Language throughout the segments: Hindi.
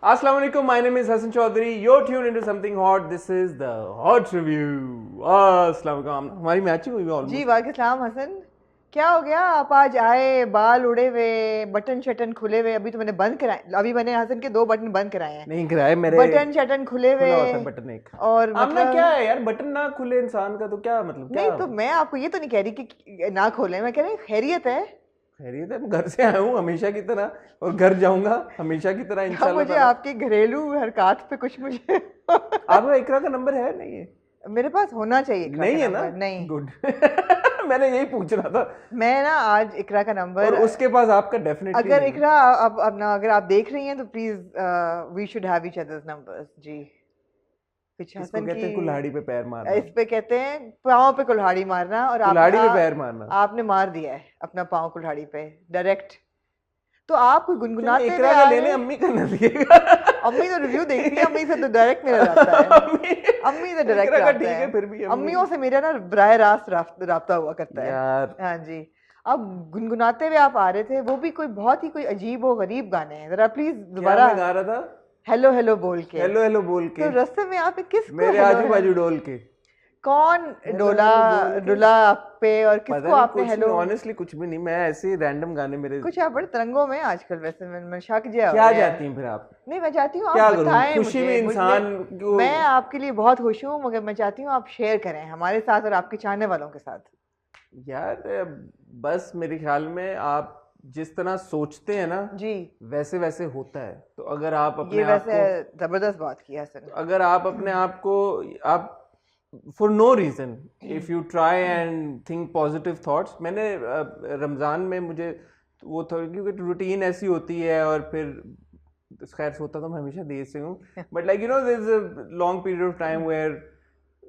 Assalamu alaikum, my name is Hassan Chaudhary. You're tuned into something hot. This is the Hot Review. Assalamu alaikum. हमारी मैचिंग हुई है जी ऑलमोस्ट. वालेकुम सलाम हसन, क्या हो गया? आप आज आए, बाल उड़े हुए, बटन शटन खुले हुए. अभी तो मैंने बंद कराए, अभी मैंने हसन के 2 बटन बंद कराए हैं. नहीं कराए मेरे. बटन शटन खुले हुए. खुला होता है बटन एक. और अब ना मतलब क्या है यार, बटन ना खुले इंसान का तो क्या मतलब क्या? नहीं, तो मैं आपको ये तो नहीं कह रही कि ना खोले, मैं कह रही खैरियत है. खैरियत है, मैं घर से आया हूँ हमेशा की तरह और घर जाऊंगा हमेशा की तरह क्या इंशाल्लाह मुझे ताला. आपकी घरेलू हरकत पे कुछ मुझे आपका इकरा का नंबर है नहीं है? मेरे पास होना चाहिए इकरा नहीं का है ना? नंबर. नहीं, गुड. मैंने यही पूछ रहा था. मैं ना आज इकरा का और नंबर, उसके पास आपका डेफिनेटली अगर नहीं. इकरा अब ना अगर आप देख रही हैं तो please we should have each others numbers. जी, कुछ इसको हसन कहते हैं की कुल्हाड़ी पे पैर मारना. इस पे कहते हैं पाँव पे कुल्हाड़ी मारना. और कुल्हाड़ी पे पैर मारना. आपने मार दिया है अपना पाँव कुल्हाड़ी पे डायरेक्ट. तो आप कोई गुनगुनाते हुए इकरा आ का रहे लेने हैं. अम्मी का न दिएगा. अम्मी तो रिव्यू देखती है, अम्मी से तो डायरेक्ट मेरा जाता है. अम्मी से डायरेक्ट इकरा का आता ठीक है है. फिर भी अम्मियों से मेरा ना बराह रास्त राब्ता हुआ करता है. यार. हाँ जी. अब गुनगुनाते हुए आप आ रहे थे, वो भी कोई बहुत ही कोई अजीब और गरीब गाने हैं. जरा प्लीज क्या दोबारा मैं गा रहा था? हेलो हेलो बोल के. हेलो हेलो बोल तो के रास्ते में आप किसको मेरे hello, आजू बाजू डोल के. कौन हेलो डोला हेलो बोल के. डोला आप पे और पता किसको नहीं आपने कुछ हेलो. नहीं, ऑनेस्टली कुछ भी नहीं. मैं ऐसे ही रैंडम गाने मेरे. कुछ आप बड़े तरंगों में आजकल. वैसे मैं शक जिया हो क्या गया है. जाती हैं फिर आप? नहीं, मैं चाहती हूँ क्या आप करूं? बताएं खुशी मुझे. में इंसान को. मैं आपके लिए बहुत खुश हूँ, मगर मैं चाहती हूँ आप शेयर करें हमारे साथ और आपके चाहने वालों के साथ. यार बस मेरे ख्याल में आप जिस तरह सोचते हैं ना जी, वैसे वैसे होता है. तो अगर आप अपने ये आप वैसे को, जबरदस्त बात की है सर. अगर आप अपने आप को, आप for no reason if you try and think positive thoughts. मैंने रमज़ान में मुझे वो था क्योंकि रूटीन ऐसी होती है और फिर खैर सोता तो मैं हमेशा देर से हूँ. But like you know there is a long period of time where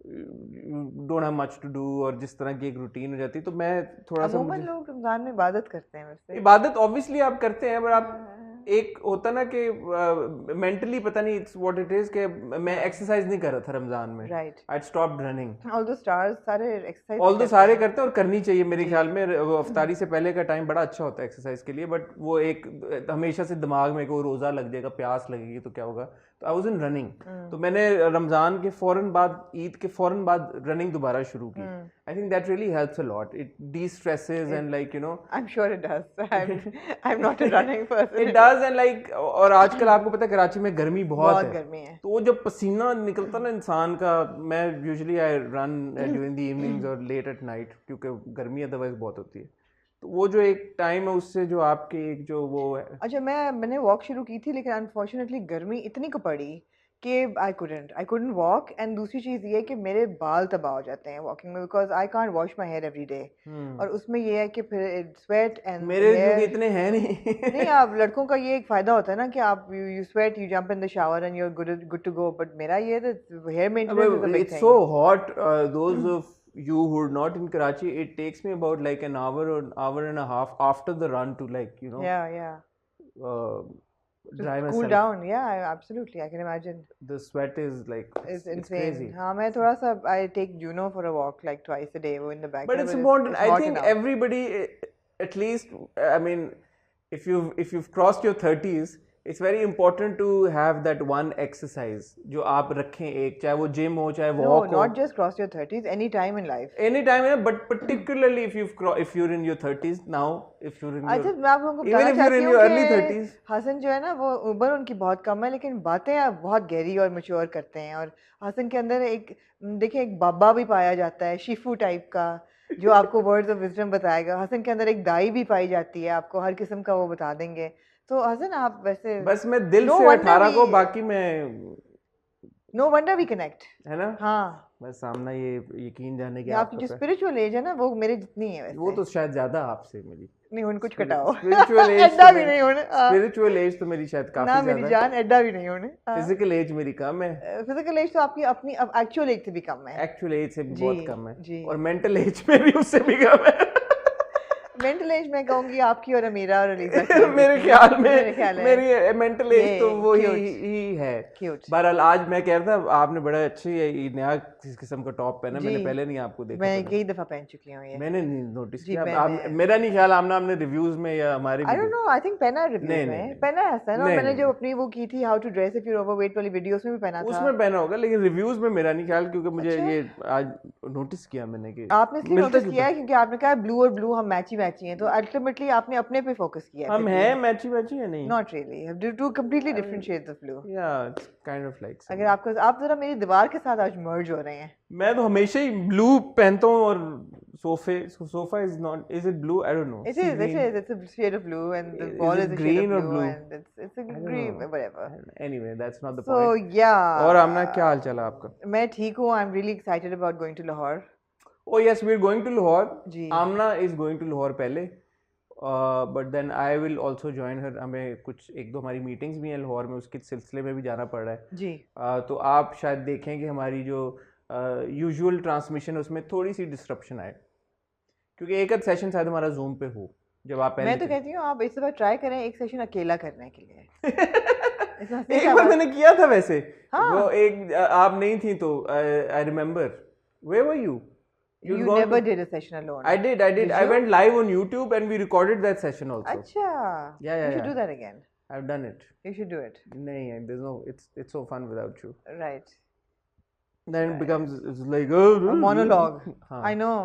don't have much to do और जिस तरह की एक रूटीन हो जाती है. तो मैं थोड़ा सा अमूमन मुझे लोग रमजान में इबादत करते हैं वैसे. इबादत ऑब्वियसली आप करते हैं, पर आप एक होता ना कि मेंटली पता नहीं इट्स व्हाट इट इज कि मैं एक्सरसाइज नहीं कर रहा था रमजान में. Right. I stopped running. All the stars सारे एक्सरसाइज ऑल दो सारे करते हैं और करनी चाहिए मेरे ख्याल में. वो अफ्तारी से पहले का टाइम बड़ा अच्छा होता है एक्सरसाइज के लिए. बट वो एक हमेशा से दिमाग में को रोज़ा लग जाएगा, प्यास लगेगी तो क्या होगा. तो आई वाज इन रनिंग. तो मैंने रमज़ान के फौरन बाद, ईद के फौरन बाद रनिंग दोबारा शुरू की. आई think that really helps a lot. It D stresses and like you no I am sure it does. I am not a running person. It does and like. और आजकल आपको पता है कराची में गर्मी बहुत है. गर्मी है. तो वो जब पसीना निकलता ना इंसान का, मैं usually I run during the evenings और लेट एट नाइट क्योंकि गर्मी अदरवाइज बहुत होती है. तो वो जो एक टाइम है उससे जो आपके एक जो वो है. अच्छा, मैंने वॉक शुरू की थी, लेकिन अनफॉर्चुनेटली गर्मी इतनी को पड़ी कि आई कुडंट वॉक. एंड दूसरी चीज़ ये है कि मेरे बाल तबाह हो जाते हैं वॉकिंग में, because I can't wash my hair every day. और उसमें ये है कि फिर स्वेट एंड मेरे क्योंकि इतने हैं नहीं. नहीं, आप लड़कों का ये एक फायदा होता है ना कि आप you sweat, you jump in the shower and you are good to go. But मेरा ये hair maintenance is a big It's so hot. Those of you who are not in Karachi, it takes me about like an hour or hour and a half after the run to like you know yeah uh, dry cool myself. down. Yeah, absolutely, I can imagine. The sweat is like It's it's insane. crazy. हाँ, मैं थोड़ा सा I take Juno for a walk like twice a day. वो in the back. But it's important. I hot think enough. everybody, at least, I mean, if you've crossed your 30s, it's very important to have that one exercise जो आप रखें एक, चाहे वो जिम हो चाहे No, walk हो. not just cross your 30s. Any time in life. Any time, but particularly if you're in your 30s now, if you're in अच्छा, your मैं आप लोगों को even बताना if you're चाहती in हूँ your early कि 30s. हसन जो है ना, वो उम्र उनकी बहुत कम है, लेकिन बातें आप बहुत गहरी और मैच्योर करते हैं. और हसन के अंदर एक, देखिए, एक बाबा भी पाया जाता है, शिफू टाइप का, जो आपको वर्ड्स ऑफ विजडम बताएगा. हसन के अंदर एक दाई भी पाई जाती है, आपको हर किस्म का वो बता देंगे. तो हसन आप वैसे बस मैं दिल No से wonder 18 को, we- बाकी मैं नो वंडर वी कनेक्ट. है ना. हाँ, बस सामना ये यकीन जाने के ये आपकी जो स्पिरिचुअल एज है ना, वो मेरे जितनी है वैसे. वो तो शायद ज्यादा आपसे मेरी. नहीं, उन कुछ कटाओ. स्पिरिचुअल एज एड्डा भी नहीं होने. स्पिरिचुअल एज तो मेरी शायद ना काफी मेरी ज्यादा है. जान, एड्डा भी नहीं होने. फिजिकल एज मेरी कम है. फिजिकल एज तो आपकी अपनी एक्चुअल एज से भी कम है. एक्चुअल एज से भी जी, बहुत कम है. जी. और मेंटल एज में भी उससे भी कम है. मेंटल एज मैं कहूंगी आपकी और अमीरा और अलीजा की मेरे ख्याल मेरे ख्याल में है मेरी मेंटल एज ये तो वो cute, ही है। क्यूट। बहरहाल आज मैं कह रहा था आपने बड़ा अच्छी ये नया किस्म का टॉप पहना, मैंने जी पहले नहीं आपको देखा मैं पहना। कई दफा पहन चुकी हूँ ये। मैंने नहीं नोटिस जी किया। मैंने मेरा नहीं ख्याल आमना आपने रिव्यूज में या हमारे आई डोंट नो, आई थिंक पहना है रिव्यूज नहीं में, नहीं पहना है हसन, और नहीं मैंने नहीं जो अपनी वो की थी how to dress if you overweight वाली वीडियोस में भी पहना था। उसमें पहना होगा, लेकिन रिव्यूज में मेरा नहीं ख्याल, क्योंकि मुझे अच्छा ये आज नोटिस किया मैंने कि आपने इसलिए मिलता नोटिस किया है क्योंकि आपने कहा ब्लू और ब्लू हम मैची मैची हैं, तो अल्टीमेटली आपने अपने पे फोकस किया है। हम हैं मैची मैची है नहीं, not really, have to completely different shades of blue. या काइंड ऑफ लाइक। अगर आपको आप जरा मेरी दीवार के साथ आज मर्ज हो रहे हैं। मैं तो हमेशा ही ब्लू पहनता हूँ, और sofa is not, is it blew? I don't no. It is, it's a shade of blue and the wall is a shade green of or blue blue? and it's a green, whatever. Anyway, that's not the So point. yeah. और आमना क्या हाल चला आपका? मैं ठीक हूँ, I'm really excited about going to Lahore. Oh yes, we're going to Lahore. Ji Amna is going to Lahore पहले, but then I will also join her. हमें कुछ एक दो हमारी मीटिंग्स भी हैं लाहौर में, उसके सिलसिले में भी जाना पड़ रहा है। जी तो आप शायद देखें कि हमारी जो यूजुअल ट्रांसमिशन है उसमें थोड़ी सी डिस्ट्रप्शन आए, क्योंकि एक आध सेशन शायद हमारा जूम पे हो जब आप पहले मैं तो कहती हूँ आप इस बार ट्राई करें एक सेशन अकेला करने के लिए। इसमें हंसने एक क्या बार बात- मैंने किया था वैसे। हाँ। वो एक आप नहीं थी तो I remember. Where were you? You never did a session alone. I did. Did I you? went live on YouTube and we recorded that session also. अच्छा Yeah, you should yeah. do that again. I've done it. You should do it. नहीं, there's no. It's so fun without you. Right. Then it becomes it's like A monologue. हाँ। I know.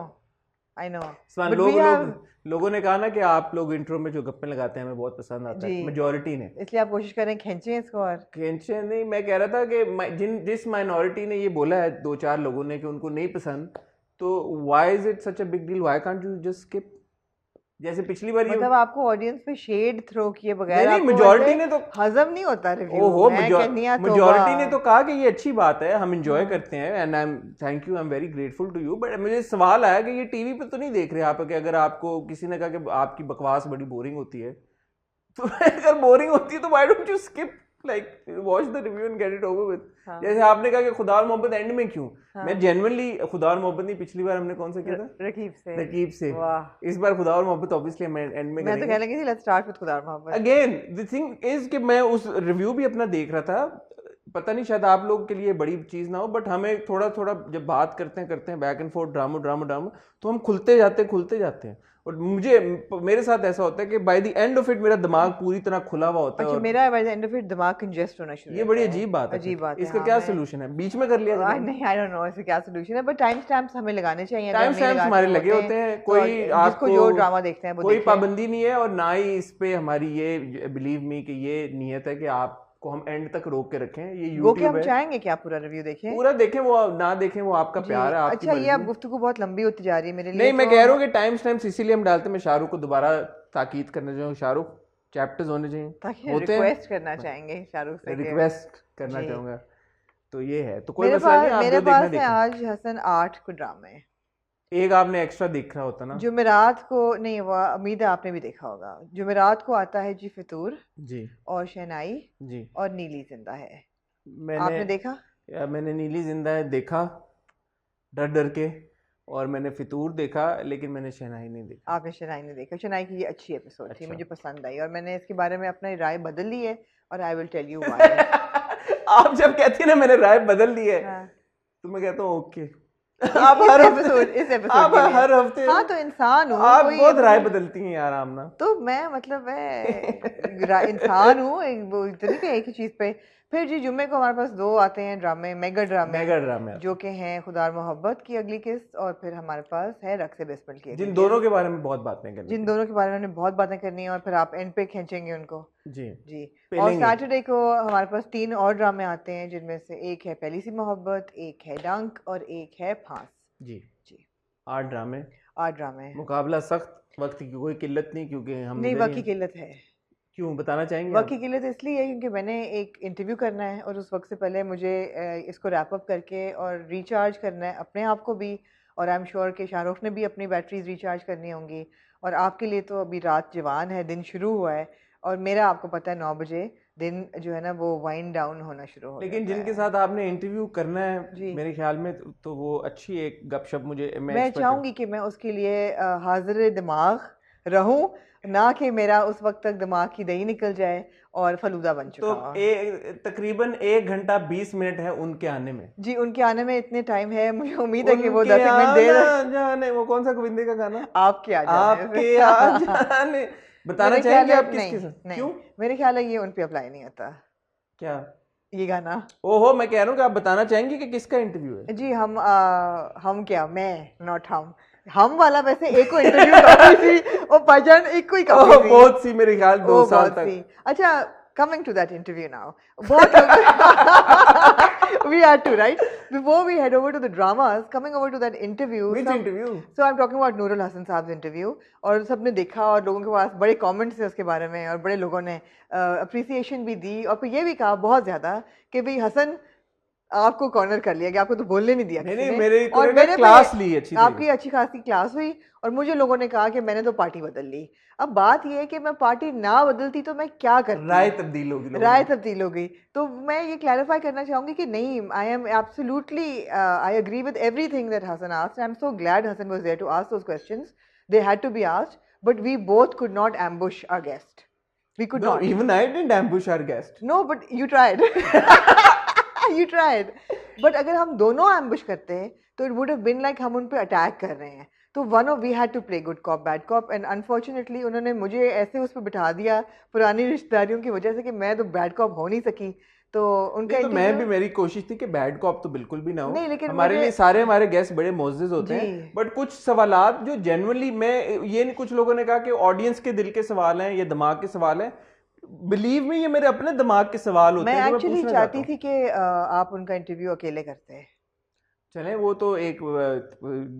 But लोगों ने कहा ना कि आप लोग इंट्रो में जो गप्पे लगाते हैं हमें बहुत पसंद आता है, जी। मेजॉरिटी ने। इसलिए आप कोशिश करें खींचें इसको। और खींचे नहीं, मैं कह रहा था कि जिस माइनॉरिटी ने ये बोला है, दो चार लोगों ने, कि उनको नहीं पसंद, तो why is it such a big deal? Why can't you just skip? जैसे पिछली बार मतलब आपको ऑडियंस पे शेड थ्रो किए बगैर नहीं, आपको मेजॉरिटी ऐसे ने तो हजम नहीं होता रिव्यू। ओहो, मैं कहनी है मेजॉरिटी ने तो कहा कि ये अच्छी बात है, हम इंजॉय हाँ। करते हैं, and I am thank you, I am very grateful to you. But मुझे सवाल आया कि ये टीवी पे तो नहीं देख रहे आप, कि अगर आपको किसी ने कहा कि आपकी बकवास बड़ी बोरिंग होती है, तो अगर बोरिंग होती है तो why don't you skip, like watch the review and get it over with. हाँ। जैसे आपने कहा कि खुदा और मोहब्बत एंड में क्यों? हाँ। मैं जेन्युइनली खुदा और मोहब्बत नहीं, पिछली बार हमने कौन सा किया था? रकीब से। वाह, इस बार खुदा और मोहब्बत ऑब्वियसली हम एंड में मैं तो कहने लगी थी लेट्स स्टार्ट विद खुदा और मोहब्बत। अगेन द थिंग इज कि मैं उस रिव्यू भी अपना देख रहा था, पता नहीं शायद आप लोग के लिए बड़ी चीज ना हो, बट हमें थोड़ा थोड़ा जब बात करते हैं बैक एंड फोर्थ, ड्रामा, तो हम खुलते जाते हैं। और मेरे साथ ऐसा होता है कि by the end of it मेरा दिमाग पूरी तरह खुला हुआ होता है। अच्छा, मेरा by the end of it दिमाग कंजेस्ट होना शुरू ये बड़ी अजीब बात है। अजीब बात है। इसका हाँ, क्या सोल्यूशन है? बीच में कर लिया जाए? नहीं, आई डोंट नो इसका क्या सोल्यूशन है, बट टाइम स्टैम्प्स हमें लगाने चाहिए। टाइम स्टैम्प्स हमारे लगे होते हैं, कोई आपको जो ड्रामा देखते हैं वो कोई पाबंदी नहीं है, और ना ही इस पे हमारी ये बिलीव मी कि ये नियत है कि आपको हम एंड तक रोक के रखें। ये वो क्या YouTube हम है, चाहेंगे कि आप पूरा रिव्यू देखें? पूरा देखें, वो ना देखें वो आपका प्यार है, आपकी अच्छा, ये मर्जी अब है। गुफ्तगू बहुत लंबी होती जा रही है मेरे लिए। नहीं, मैं कह रहा हूँ कि टाइम स्टैम्प्स इसीलिए हम डालते हैं, मैं शाहरुख को दोबारा ताकीद करना चाहूँ, शाहरुख चैप्टर्स होने चाहिए, ताकि होते हैं, रिक्वेस्ट करना चाहेंगे शाहरुख से, रिक्वेस्ट करना जी। चाहूँगा। तो ये है, तो कोई मेरे मसला नहीं, पास आप मेरे जो देखना पास है देखें। आज हसन 8 को ड्रामे। एक आपने एक्स्ट्रा देखा होता ना? जुमेरात को नहीं, वो उम्मीद है आपने भी देखा होगा। जुमेरात को आता है जी फितूर जी और शहनाई जी। और नीली जिंदा है। मैंने आपने देखा? मैंने नीली जिंदा है देखा डर डर के, और मैंने फितूर देखा, लेकिन मैंने शहनाई नहीं देखा। आपने शहनाई ने देखा? शहनाई की ये अच्छी एपिसोड थी, अच्छा। मुझे पसंद आई, और मैंने इसके बारे में अपनी राय बदल ली है, और I will tell you why. आप जब कहती है ना मैंने राय बदल ली है, हाँ। तो मैं कहता हूँ ओके। आप हर इस एपिसोड आप हर हफ्ते हाँ, तो इंसान हूँ, आप कोई बहुत राय बदलती हैं यार आमना। तो मैं मतलब इंसान हूँ, वो इतनी भी एक ही चीज पे। फिर जी जुम्मे को हमारे पास 2 आते हैं ड्रामे, मेगा ड्रामे, जो कि हैं खुदा और मोहब्बत की अगली किस्त, और फिर हमारे पास है रक्स बिस्मिल की, जिन दोनों के बारे में बहुत बातें करनी, जिन दोनों के बारे में हमने बहुत बातें करनी है, और फिर आप एंड पे खींचेंगे उनको। जी जी। और सैटरडे को हमारे पास 3 और ड्रामे आते हैं, जिनमें से एक है पहली सी मोहब्बत, एक है डंक, और एक है फांस। जी जी। 8 ड्रामे। 8 ड्रामे। मुकाबला सख्त, वक्त की कोई किल्लत नहीं, क्योंकि हम नहीं, वक्त की किल्लत है। क्यों बताना चाहेंगे? वक्त की किल्लत इसलिए है क्योंकि मैंने एक इंटरव्यू करना है, और उस वक्त से पहले मुझे इसको रैप अप करके और रिचार्ज करना है अपने आप को भी, और आई एम श्योर कि शाहरुख ने भी अपनी बैटरीज रिचार्ज करनी होंगी, और आपके लिए तो अभी रात जवान है, दिन शुरू हुआ है, और मेरा आपको पता है 9 बजे दिन जो है ना वो वाइंड डाउन होना शुरू हो। लेकिन जिनके साथ आपने इंटरव्यू करना है मेरे ख्याल में तो वो अच्छी एक गपशप मुझे मैं चाहूँगी कि मैं उसके लिए हाजिर दिमाग रहूं, ना कि मेरा उस वक्त तक दिमाग की दही निकल जाए और फलूदा बन चुका हो। तो तकरीबन 1 घंटा 20 मिनट है उनके आने में। जी, उनके आने में इतने टाइम है, मुझे उम्मीद है कि वो उनके 10 एक मिनट दे आना रहे। जाने, वो कौन सा गोविंदे का गाना? आपके आ जाने से। आपके आ जाने। बताना मेरे ख्याल चाहेंगे है आप नहीं, किसके साथ? नहीं, क्यों? मेरे ख्याल है ये उन पे अप्लाई नहीं होता, क्या? ये गाना। ओहो, मैं कह रहा हूँ कि आप बताना चाहेंगे कि किसका इंटरव्यू है? जी, हम क्या, मैं नॉट हम वाला वैसे एक को इंटरव्यू काफी थी और पहचान एक को ही काफी ओह, थी। बहुत सी, मेरे ख्याल 2 ओ साल बहुत तक। सी। अच्छा, coming to that interview now, बहुत लोग we had to, right, before we head over to the dramas, coming over to that interview, Which interview? so I'm talking about Nurul Hasan साहब interview, और सबने देखा और लोगों के पास बड़े comments थे उसके बारे में और बड़े लोगों ने appreciation भी दी और फिर ये भी कहा बहुत ज्यादा कि भाई हसन आपको कॉर्नर कर लिया गया, आपको तो बोलने नहीं दिया नहीं किसी नहीं, ने। मेरे को और लगा मेरे क्लास पे ली अच्छी आपकी तरीके अच्छी खासी क्लास हुई और मुझे लोगों ने कहा कि मैंने तो पार्टी बदल ली। अब बात ये है कि मैं पार्टी ना बदलती तो मैं क्या से। करती, राय तब्दील होगी लोगों राय की। तब्दील हो गई। तो मैं ये क्लैरिफाई करना चाहूंगी कि नहीं, I am absolutely, I agree with everything that Hasan asked. I am so glad Hasan was there to ask those questions, they had to be asked, but we both could not ambush our guest, we could No, नॉट। even I didn't ambush our guest. No but you tried. You tried. But अगर हम दोनों ambush करते हैं तो it would have been like हम उन पे अटैक कर रहे हैं। तो one of we had to play good cop bad cop and unfortunately उन्होंने मुझे ऐसे उस पे बिठा दिया पुरानी रिश्तेदारियों की वजह से कि मैं तो bad cop हो नहीं सकी। तो उनका नहीं, तो मैं भी, इंटरव्यू मेरी कोशिश थी कि बैड कॉप तो बिल्कुल भी ना हो। नहीं, लेकिन हमारे मुझे लिए सारे हमारे गेस्ट बड़े मोअज़्ज़ज़ होते हैं, जी बट कुछ सवालात जो जेन्युइनली, मैं ये नहीं, कुछ लोगों ने कहा कि ऑडियंस के दिल के सवाल हैं, ये दिमाग के सवाल हैं। बिलीव मी, ये मेरे अपने दिमाग के सवाल होते मैं हैं जो मैं एक्चुअली पूछना चाहता चाहती हूँ। थी कि आप उनका इंटरव्यू अकेले करते हैं। चलें, वो तो एक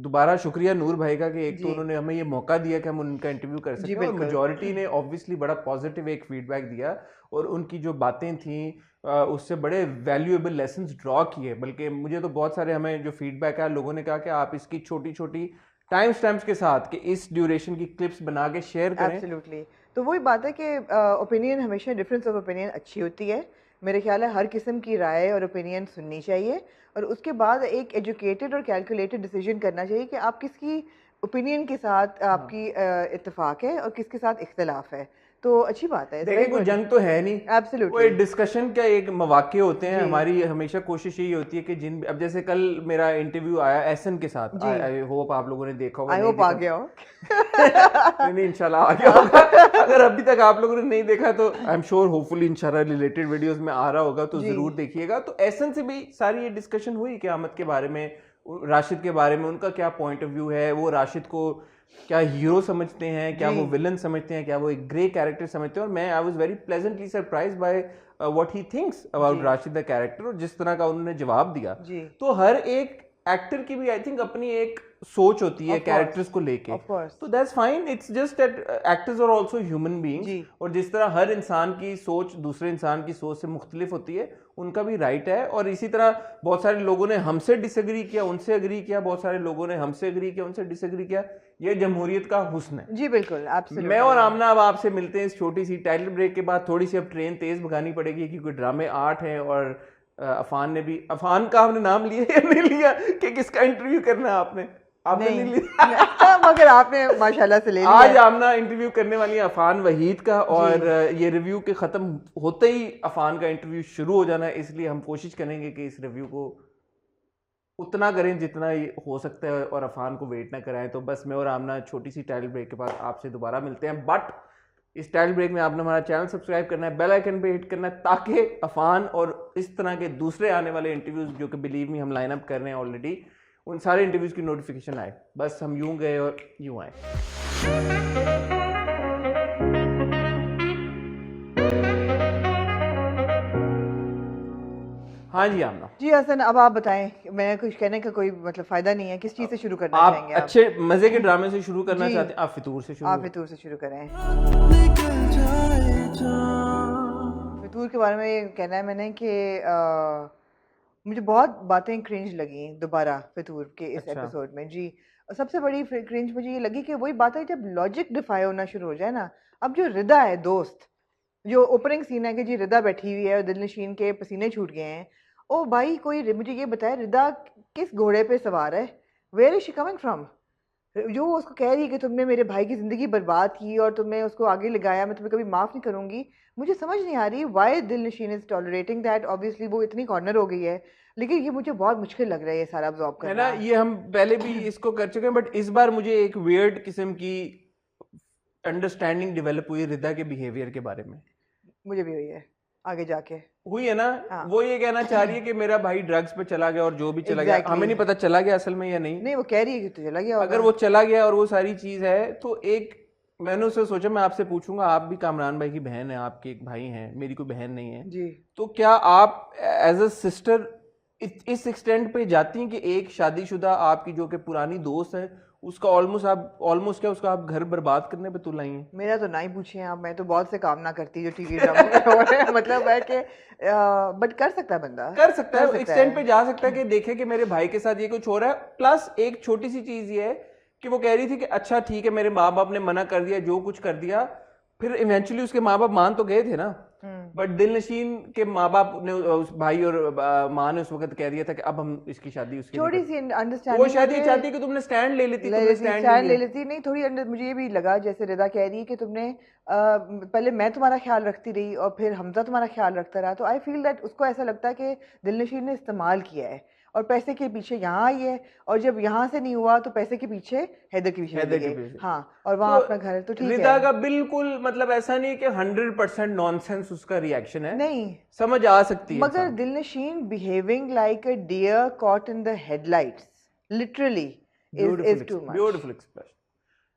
दोबारा शुक्रिया नूर भाई का कि एक तो जी उन्होंने हमें ये मौका दिया कि हम उनका इंटरव्यू कर जी सकें, और बिल्कुल। मेजॉरिटी ने ऑब्वियसली बड़ा पॉजिटिव एक फीडबैक दिया और उनकी जो बातें थी उससे बड़े वैल्यूएबल लेसन्स ड्रॉ किए। बल्कि मुझे तो बहुत सारे, हमें जो फीडबैक आया, लोगों ने कहा कि आप इसकी छोटी छोटी टाइम स्टैम्प्स के साथ कि इस ड्यूरेशन की क्लिप्स बना के शेयर करें। एब्सोल्युटली। तो वही बात है कि ओपिनियन हमेशा, डिफरेंस ऑफ ओपिनियन अच्छी होती है। मेरे ख्याल है हर किस्म की राय और ओपिनियन सुननी चाहिए और उसके बाद एक एजुकेटेड और कैलकुलेटेड डिसीजन करना चाहिए कि आप किसकी ओपिनियन के साथ हाँ, आपकी इत्तेफाक है और किसके साथ इख्तिलाफ है। तो अच्छी बात है, इट्स देखिए वेरी कोई गुड। जंग तो है नहीं, वो एब्सोल्युटली एक डिस्कशन का एक मौके होते हैं। जी हमारी हमेशा कोशिश यही होती है कि जिन, अब जैसे कल मेरा इंटरव्यू आया एहसन के साथ, जी। आई होप आप लोगों ने देखा होगा, आई नहीं होप आ देखा गया हो। नहीं नहीं, इंशाल्लाह आ गया होगा। अगर अभी तक आप लोगों ने नहीं देखा तो आई एम श्योर, होपफुली इंशाल्लाह रिलेटेड वीडियोस में आ रहा होगा, तो जी जरूर देखिएगा। तो एहसन से भी सारी ये डिस्कशन हुई क़यामत के बारे में, राशिद के बारे में, उनका क्या पॉइंट ऑफ व्यू है, वो राशिद को क्या हीरो समझते हैं, क्या जी वो विलन समझते हैं, क्या वो एक ग्रे कैरेक्टर समझते हैं। और मैं, I was very pleasantly surprised by what he thinks about जी राशिद द कैरेक्टर, और जिस तरह का उन्होंने जवाब दिया। जी। तो हर एक एक्टर की भी आई थिंक अपनी एक सोच होती है ऑफ कैरेक्टर्स कोर्स, को लेके, ऑफ कोर्स। तो that's fine. It's just that actors are also human beings, जी और जिस तरह हर इंसान की सोच दूसरे इंसान की सोच से मुख्तलिफ होती है, उनका भी राइट है। और इसी तरह बहुत सारे लोगों ने हमसे डिसएग्री किया, उनसे एग्री किया, बहुत सारे लोगों ने हमसे एग्री किया, उनसे डिसएग्री किया। ये जमहूरियत का हुस्न है। जी बिल्कुल, मैं एब्सोल्युटली। और आमना अब आपसे मिलते हैं इस छोटी सी टाइटल ब्रेक के बाद। थोड़ी सी अब ट्रेन तेज भगानी पड़ेगी क्योंकि ड्रामे 8 हैं, और अफान ने भी, अफान का हमने नाम लिया या नहीं लिया कि किसका इंटरव्यू करना है? आपने नहीं लिया। मगर आपने माशाल्लाह से ले लिया। आज आमना इंटरव्यू करने वाली है अफान वहीद का, और जी ये रिव्यू के ख़त्म होते ही अफान का इंटरव्यू शुरू हो जाना है, इसलिए हम कोशिश करेंगे कि इस रिव्यू को उतना करें जितना ये हो सकता है और अफान को वेट ना कराएं। तो बस मैं और आमना छोटी सी टाइटल ब्रेक के बाद आपसे दोबारा मिलते हैं। बट इस टाइटल ब्रेक में आपने हमारा चैनल सब्सक्राइब करना है, बेल आइकन पे हिट करना है, ताकि अफान और इस तरह के दूसरे आने वाले इंटरव्यूज़ जो कि बिलीव मी हम लाइन अप कर रहे हैं ऑलरेडी, उन सारे इंटरव्यूज़ की नोटिफिकेशन आए। बस हम यूं गए और यूं आए। हाँ जी आमना जी हसन, अब आप बताएं। मैं कुछ कहने का कोई मतलब फायदा नहीं है, किस चीज़ से शुरू करना आप चाहेंगे आप? अच्छे मजे के ड्रामे से शुरू करना जी चाहते हैं? आप फितूर से शुरू आप करें। फितूर से शुरू करें। फितूर के बारे में ये कहना है मैंने कि मुझे बहुत बातें क्रिंज लगी दोबारा फितूर के इस अच्छा, एपिसोड में। जी, सबसे बड़ी क्रिंज मुझे ये लगी कि वही बात है जब लॉजिक डिफाई होना शुरू हो जाए ना। अब जो रिदा है दोस्त, जो ओपनिंग सीन है कि जी रिदा बैठी हुई है और दिलनशीन के पसीने छूट गए हैं। ओ भाई, कोई मुझे ये बताए रिदा किस घोड़े पे सवार है? Where is she coming from? जो वो उसको कह रही है कि तुमने मेरे भाई की ज़िंदगी बर्बाद की और तुमने उसको आगे लगाया, मैं तुम्हें कभी माफ़ नहीं करूंगी। मुझे समझ नहीं आ रही why Dilnasheen is tolerating that. Obviously वो इतनी कॉर्नर हो गई है, लेकिन ये मुझे बहुत मुश्किल लग रहा है ये सारा अब्जॉर्ब है ना। करना। ये हम पहले भी इसको कर चुके हैं, बट इस बार मुझे एक वियर्ड किस्म की अंडरस्टैंडिंग डेवलप हुई रिदा के बिहेवियर के बारे में। मुझे भी हुई है आगे जाके। हुई है ना। हाँ वो ये कहना चाह रही है कि मेरा भाई ड्रग्स पे चला गया और जो भी चला गया, एग्जैक्टली हमें नहीं पता चला गया असल में या नहीं। नहीं, वो कह रही है कि तो चला गया अगर होगा। वो चला गया और वो सारी चीज है तो एक, मैंने उससे सोचा मैं आपसे पूछूंगा, आप भी कामरान भाई की बहन है, आपके एक भाई हैं, मेरी कोई बहन नहीं है, जी तो क्या आप एज अ सिस्टर इस एक्सटेंड पे जाती हैं कि एक शादीशुदा आपकी जो कि पुरानी दोस्त है उसका ऑलमोस्ट क्या उसका आप घर बर्बाद करने पे तुल आई हैं? मेरा तो ना ही पूछे आप, मैं तो बहुत से काम ना करती जो टीवी ड्रामा में हो रहे हैं। मतलब है कि बट कर सकता है बंदा, कर सकता कर है, सकता एक्सटेंड पे है। जा सकता है कि देखे कि मेरे भाई के साथ ये कुछ हो रहा है। प्लस एक छोटी सी चीज ये है कि वो कह रही थी कि अच्छा ठीक है मेरे माँ बाप ने मना कर दिया, जो कुछ कर दिया, फिर इवेंचुअली उसके माँ बाप मान तो गए थे ना। बट दिलनशीन के माँ बाप ने, उस भाई और माँ ने उस वक्त कह दिया था कि अब हम इसकी शादी उसकी नहीं थोड़ी सी करते। तो वो अंडरस्टैंडिंग शायद ये मुझे चाहती है कि तुमने स्टैंड ले लेती, ले तुमने लेती, स्टैंड नहीं स्टैंड ले लिया। लेती। नहीं, थोड़ी अंदर मुझे ये भी लगा जैसे रिदा कह रही है कि तुमने पहले मैं तुम्हारा ख्याल रखती रही और फिर हमजा तुम्हारा ख्याल रखता रहा, तो आई फील दैट उसको ऐसा लगता है कि दिलनशीन ने इस्तेमाल किया है और पैसे के पीछे यहाँ आई है, और जब यहाँ से नहीं हुआ तो पैसे के पीछे हैदर के पीछे चली हैदर के गई। पीछे। हाँ, और वहाँ तो अपना घर है, तो ठीक है। रिदा का बिल्कुल मतलब ऐसा नहीं कि 100% नॉनसेंस उसका रिएक्शन है, नहीं, समझ आ सकती है मगर इंसान। Dilnasheen behaving like a deer caught in the headlights literally is too much. Beautiful expression,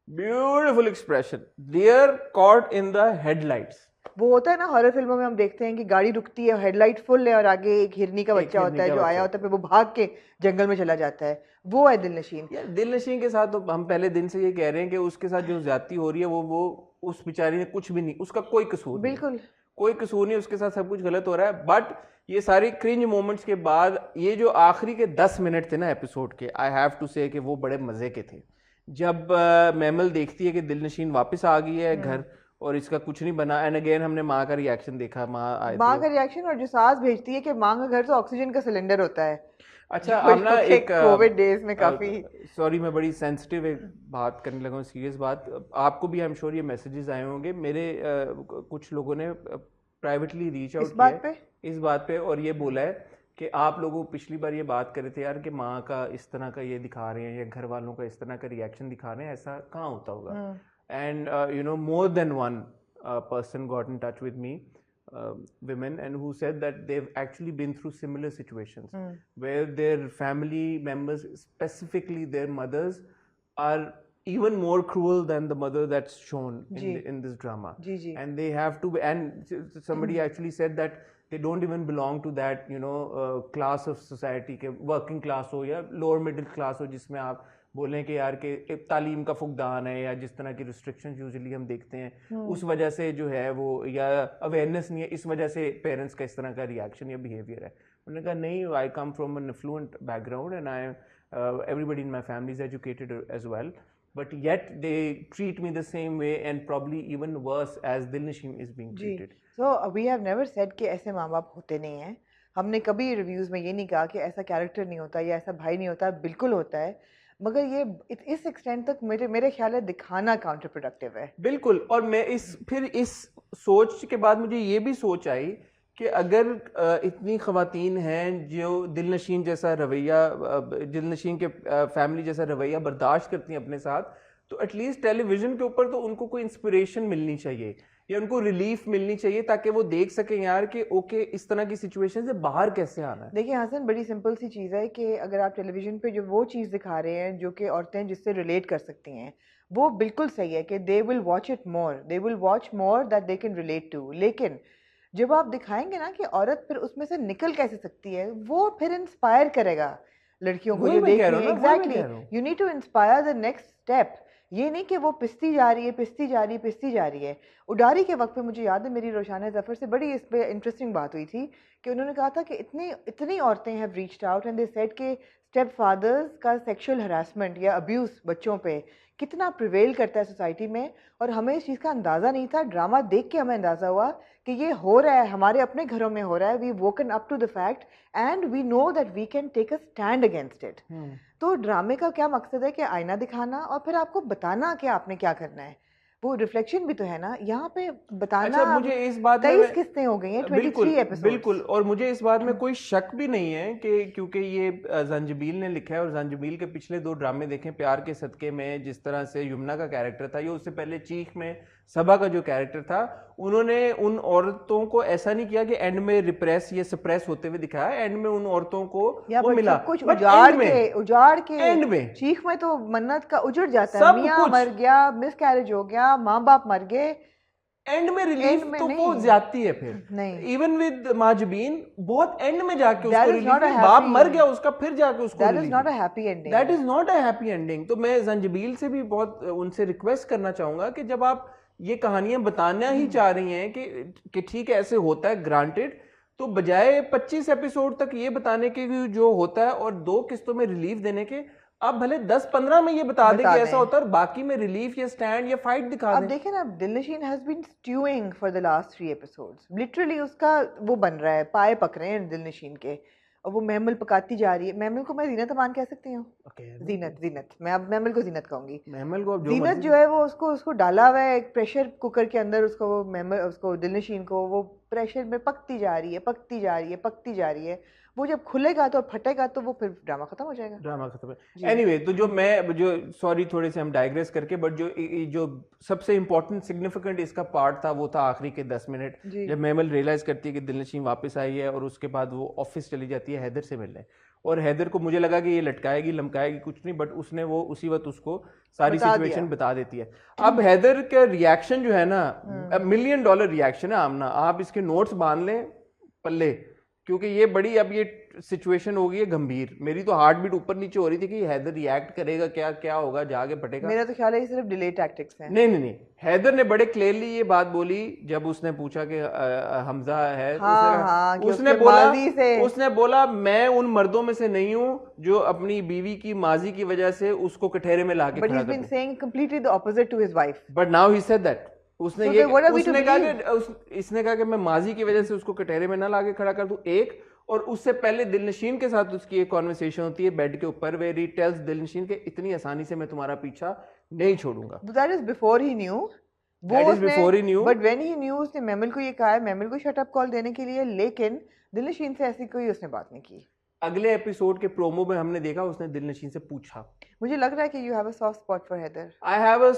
beautiful expression, deer caught in the headlights. वो होता है ना हॉरर फिल्मों में, हम देखते हैं कि गाड़ी रुकती है, हेडलाइट फुल है और आगे एक हिरनी का एक बच्चा हिरनी होता है का जो बच्चा आया होता होता है, फिर वो भाग के जंगल में चला जाता है। वो है दिलनशीन। है। यार दिलनशीन के साथ तो हम पहले दिन से ये कह रहे हैं कि उसके साथ जो ज्यादती हो रही है वो उस बेचारी ने कुछ भी नहीं, उसका कोई कसूर नहीं है, बिल्कुल। कोई कसूर नहीं, उसके साथ सब कुछ गलत हो रहा है। बट ये सारे क्रिंज मोमेंट्स के बाद ये जो आखिरी के 10 मिनट थे ना एपिसोड के, आई हैव टू से कि वो बड़े मजे के थे। जब मैमल देखती है कि दिलनशीन वापस आ गई है घर और इसका कुछ नहीं बना, एंड अगेन हमने माँ का रिएक्शन देखा, माँ आई माँ थी। का रिएक्शन, और जो सास भेजती है कि माँ का घर तो ऑक्सीजन का सिलेंडर होता है, अच्छा जो अब ना जो कि एक कोविड डेज में काफी। सॉरी मैं बड़ी सेंसिटिव एक बात करने लगा हूँ, सीरियस बात। आपको भी आई एम श्योर ये मैसेजेस आए होंगे, मेरे कुछ लोगों ने प्राइवेटली रीच इस आउट किया बात पे है इस बात पे, और ये बोला है कि आप लोगों पिछली बार ये बात कर रहे थे यार कि माँ का इस तरह का ये दिखा रहे हैं या घर वालों का इस तरह का रिएक्शन दिखा रहे हैं, ऐसा कहाँ होता होगा। And you no more than one person got in touch with me, women, and who said that they've actually been through similar situations where their family members, specifically their mothers, are even more cruel than the mother that's shown in this drama. जी जी। And they have to and somebody actually said that they don't even belong to that class of society के working class हो या lower middle class हो जिसमें आप बोलें कि यार के तालीम का फुकदान है या जिस तरह की रिस्ट्रिक्शंस यूजुअली हम देखते हैं उस वजह से जो है वो, या अवेयरनेस नहीं है इस वजह से पेरेंट्स का इस तरह का रिएक्शन या बिहेवियर है। उन्होंने कहा नहीं, I come from an affluent background and I everybody in my family is educated as well, but yet they treat me the same way and probably even worse as Dilnasheem is being जी। treated. So we have never said कि ऐसे माँ बाप होते नहीं हैं। हमने कभी रिव्यूज़ में ये नहीं कहा कि ऐसा कैरेक्टर नहीं होता या ऐसा भाई नहीं होता, बिल्कुल होता है। मगर ये इस एक्सटेंट तक मेरे ख्याल है दिखाना काउंटर प्रोडक्टिव है। बिल्कुल। और मैं फिर इस सोच के बाद मुझे ये भी सोच आई कि अगर इतनी ख़वातीन हैं जो दिलनशीन जैसा रवैया, दिलनशीन के फैमिली जैसा रवैया बर्दाश्त करती हैं अपने साथ, तो एटलीस्ट टेलीविज़न के ऊपर तो उनको कोई इंस्पिरेशन मिलनी चाहिए या उनको रिलीफ मिलनी चाहिए ताकि वो देख सकें यार कि ओके इस तरह की सिचुएशन से बाहर कैसे आना है। देखिए हसन, बड़ी सिंपल सी चीज़ है कि अगर आप टेलीविज़न पे जो वो चीज़ दिखा रहे हैं जो कि औरतें जिससे रिलेट कर सकती हैं, वो बिल्कुल सही है कि they will watch it more, they will watch more that they can relate to. लेकिन जब आप दिखाएंगे ना कि औरत फिर उसमें से निकल कैसे सकती है, वो फिर इंस्पायर करेगा लड़कियों को वही जो मैं देख कह रही रहा हैं। हूँ ना, वही मैं एग्जैक्टली, कह रहा हूँ। You need to inspire the next step. ये नहीं कि वो पिसती जा रही है, पिसती जा रही है, पिसती जा रही है। उडारी के वक्त पे मुझे याद है मेरी रोशाना जफर से बड़ी इस पे इंटरेस्टिंग बात हुई थी कि उन्होंने कहा था कि इतनी औरतें have reached out and they said कि स्टेप फादर्स का सेक्सुअल हरासमेंट या अब्यूज़ बच्चों पे, कितना प्रिवेल करता है सोसाइटी में, और हमें इस चीज़ का अंदाज़ा नहीं था। ड्रामा देख के हमें अंदाज़ा हुआ कि ये हो रहा है, हमारे अपने घरों में हो रहा है। We woken up to the fact and we know that we can take a stand against it. तो ड्रामे का क्या मकसद है कि आईना दिखाना और फिर आपको बताना कि आपने क्या करना है। वो रिफ्लेक्शन भी तो है ना यहाँ पे बताना। अच्छा, मुझे इस बात में 23 किस्तें हो गई हैं, 23 बिल्कुल एपिसोड्स। बिल्कुल, और मुझे इस बात में कोई शक भी नहीं है कि क्योंकि ये जंजीबील ने लिखा है, और जंजीबील के पिछले 2 ड्रामे देखें, प्यार के सदके में जिस तरह से यमुना का कैरेक्टर था, ये उससे पहले चीख में सबा का जो कैरेक्टर था, उन्होंने उन औरतों को ऐसा नहीं किया कि एंड में रिप्रेस या सप्रेस होते हुए दिखाया। एंड में उन औरतों को वो मिला, सब कुछ बट उजाड़ के एंड में चीख में तो मन्नत का उजड़ जाता है। सब मियाँ कुछ मर गया, मिस कैरेज हो गया, माँ बाप मर गए, एंड में रिलीफ एंड में तो वो नहीं। जाती है फिर नहीं, इवन विद माजबीन बहुत एंड में जाके That उसको is रिलीफ not a नहीं, बाप happy- मर गया उसका, फिर जाके उसको that is relief not a happy ending. That is not a happy ending. तो मैं जंजीबील से भी बहुत उनसे रिक्वेस्ट करना चाहूंगा कि जब आप ये कहानियां बताना ही चाह रही हैं कि ठीक है ऐसे होता है, ग्रांटेड, तो बजाय 25 एपिसोड तक ये बताने के कि जो होता है और 2 किस्तों में रिलीफ देने के, आप भले 10-15 में ये बता दें कि ऐसा होता है, और बाकी में रिलीफ या स्टैंड या फाइट दिखा अब दें। देखें ना, Dilnasheen has been stewing for the last 3 episodes. Literally उसका वो बन रहा है, पाए पक रहे हैं दिलनशीन के, और वो महमल पकाती जा रही है। महमल को मैं जीनत अमान कह सकती हूँ? जीनत मैं अब महमल को जीनत कहूंगी। महमल को अब जीनत जो है वो उसको डाला हुआ है एक प्रेशर कुकर के अंदर, उसको वो महमल, उसको दिलनशीन को वो प्रेशर में पकती जा रही है, पकती जा रही है, पकती जा रही है। वो जब खुलेगा तो फटेगा तो वो फिर ड्रामा खत्म हो जाएगा। ड्रामा खत्म है। एनीवे, तो जो सॉरी थोड़े से हम डाइग्रेस करके, बट जो सबसे इंपॉर्टेंट सिग्निफिकेंट इसका पार्ट था वो था आखिरी के 10 मिनट, जब महमल रियलाइज करती है कि दिलनशीन वापस आई है, और उसके बाद वो ऑफिस चली जाती है हैदर से मिलने, और हैदर को मुझे लगा कि ये लटकाएगी लमकाएगी कुछ नहीं, बट उसने वो उसी वक्त उसको सारी सिचुएशन बता देती है। अब हैदर का रिएक्शन जो है ना, $1 मिलियन रिएक्शन है आमना, आप इसके नोट्स बांध लें पल्ले, क्योंकि ये बड़ी अब ये सिचुएशन हो गई है गंभीर। मेरी तो हार्ट बीट ऊपर नीचे हो रही थी कि हैदर रिएक्ट करेगा, क्या क्या होगा, जाके फटेगा। मेरा तो ख्याल है ये सिर्फ डिले टैक्टिक्स हैं। नहीं, हैदर ने बड़े क्लियरली ये बात बोली जब उसने पूछा कि हमजा है, उसने बोला मैं उन मर्दों में से नहीं हूं जो अपनी बीवी की माजी की वजह से उसको कटहरे में लाके खड़ा कर दूं। saying completely the opposite to his wife. But now he said that. उसने कहा कि मैं माजी की वजह से उसको कटहरे में ना लाके खड़ा कर दूं, एक, और उससे पहले दिलनशीन के साथ उसकी एक कॉन्वर्सेशन होती है बेड के ऊपर, वेयर ही टेल्स दिलनशीन के इतनी आसानी से मैं तुम्हारा पीछा नहीं छोड़ूंगा। That is before he knew. But when he knew, उसने महमल को ये कहा है, महमल को शट अप कॉल देने के लिए, लेकिन दिलनशीन से ऐसी कोई उसने बात नहीं की। अगले एपिसोड के प्रोमो में हमने देखा उसने दिलनशीन से पूछा। मुझे लग रहा है कि you have a soft spot for Heather. I will have a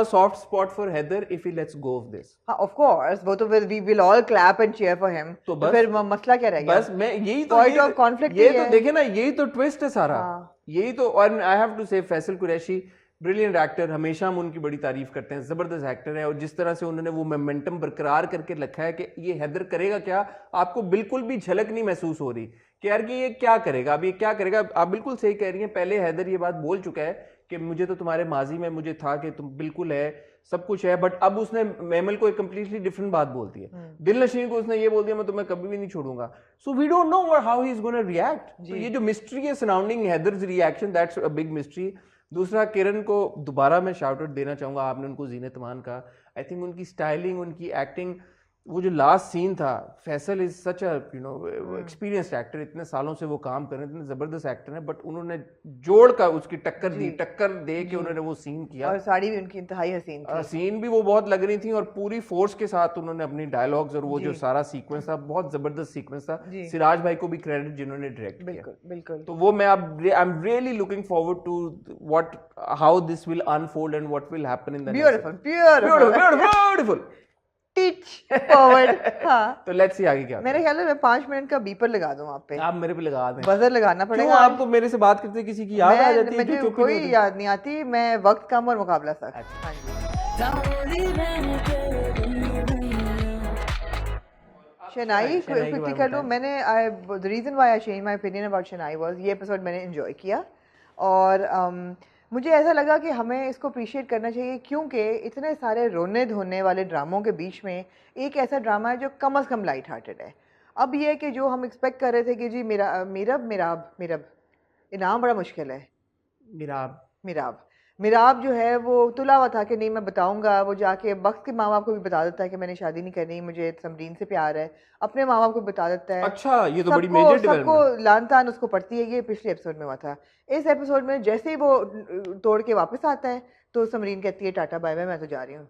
soft spot for Heather if he lets go of this. हाँ, of course, वो तो we will all clap and cheer for him. तो फिर मसला क्या रह गया? बस मैं यही तो point of conflict ये तो देखे ना, यही तो ट्विस्ट है सारा। यही तो, और आई हैव टू से फैसल कुरैशी ब्रिलियंट एक्टर, हमेशा हम उनकी बड़ी तारीफ करते हैं, जबरदस्त एक्टर है, और जिस तरह से उन्होंने वो मोमेंटम बरकरार करके रखा है कि ये हैदर करेगा क्या, आपको बिल्कुल भी झलक नहीं महसूस हो रही कि यार कि ये क्या करेगा, अब ये क्या करेगा। आप बिल्कुल सही कह रही हैं, पहले हैदर ये बात बोल चुका है कि मुझे तो तुम्हारे माजी में मुझे था कि तुम बिल्कुल है, सब कुछ है, बट अब उसने महमल को एक कंप्लीटली डिफरेंट बात बोल दी है। दिलनशीन को उसने ये बोल दिया मैं तुम्हें कभी भी नहीं छोड़ूंगा। So we don't know how he is gonna react. तो ये जो मिस्ट्री है surrounding Haider's reaction, that's a big mystery. दूसरा, किरण को दोबारा मैं शाउट आउट देना चाहूंगा, आपने उनको जीनत अमान का, आई थिंक उनकी स्टाइलिंग, उनकी एक्टिंग, वो जो लास्ट सीन था, Faisal is such a experienced actor, इतने सालों से वो काम कर रहे हैं, इतने जबरदस्त एक्टर हैं, बट उन्होंने जोड़ का उसकी टक्कर दे के उन्होंने वो सीन किया, और साड़ी भी उनकी इंतहाई हसीन थी, सीन भी वो बहुत लग रही थी, और पूरी फोर्स के साथ उन्होंने अपनी डायलॉग्स और वो जो सारा सीक्वेंस था, बहुत जबरदस्त सीक्वेंस था। सिराज भाई को भी क्रेडिट जिन्होंने डायरेक्ट किया। बिल्कुल। तो वो मैं अब I am really looking forward to how this will unfold and what will happen in the beautiful teach forward. हाँ, तो लेट्स सी आगे क्या। मेरे ख्याल में मैं 5 मिनट का बीपर लगा दूं आप पे। आप मेरे पे लगा दें। बजर लगाना पड़ेगा। क्यों आपको मेरे से बात करते किसी की याद आ जाती है? मुझे कोई याद नहीं आती, मैं वक्त कम और मुकाबला सख्त। हाँ जी। शनाई क्विकली कर लो। मैंने the reason why I change my opinion about Shanai was, ये एपिसोड मैंने एंजॉय किया, और मुझे ऐसा लगा कि हमें इसको अप्रिशिएट करना चाहिए, क्योंकि इतने सारे रोने धोने वाले ड्रामों के बीच में एक ऐसा ड्रामा है जो कम से कम लाइट हार्टेड है। अब ये कि जो हम एक्सपेक्ट कर रहे थे कि जी मेरा मिरब ये नाम बड़ा मुश्किल है, मिराब जो है वो तुला हुआ था कि नहीं मैं बताऊंगा, वो जाके बख्त के माँ बाप को भी बता देता है कि मैंने शादी नहीं करनी, मुझे समरीन से प्यार है, अपने माँ बाप को बता देता है। अच्छा, ये तो बड़ी सबको मेजर सबको डेवलपमेंट। लान तान उसको पड़ती है। ये पिछले एपिसोड में हुआ था। इस एपिसोड में जैसे ही वो तोड़ के वापस आता है तो समरीन कहती है टाटा बाय बाय, मैं तो जा रही हूँ।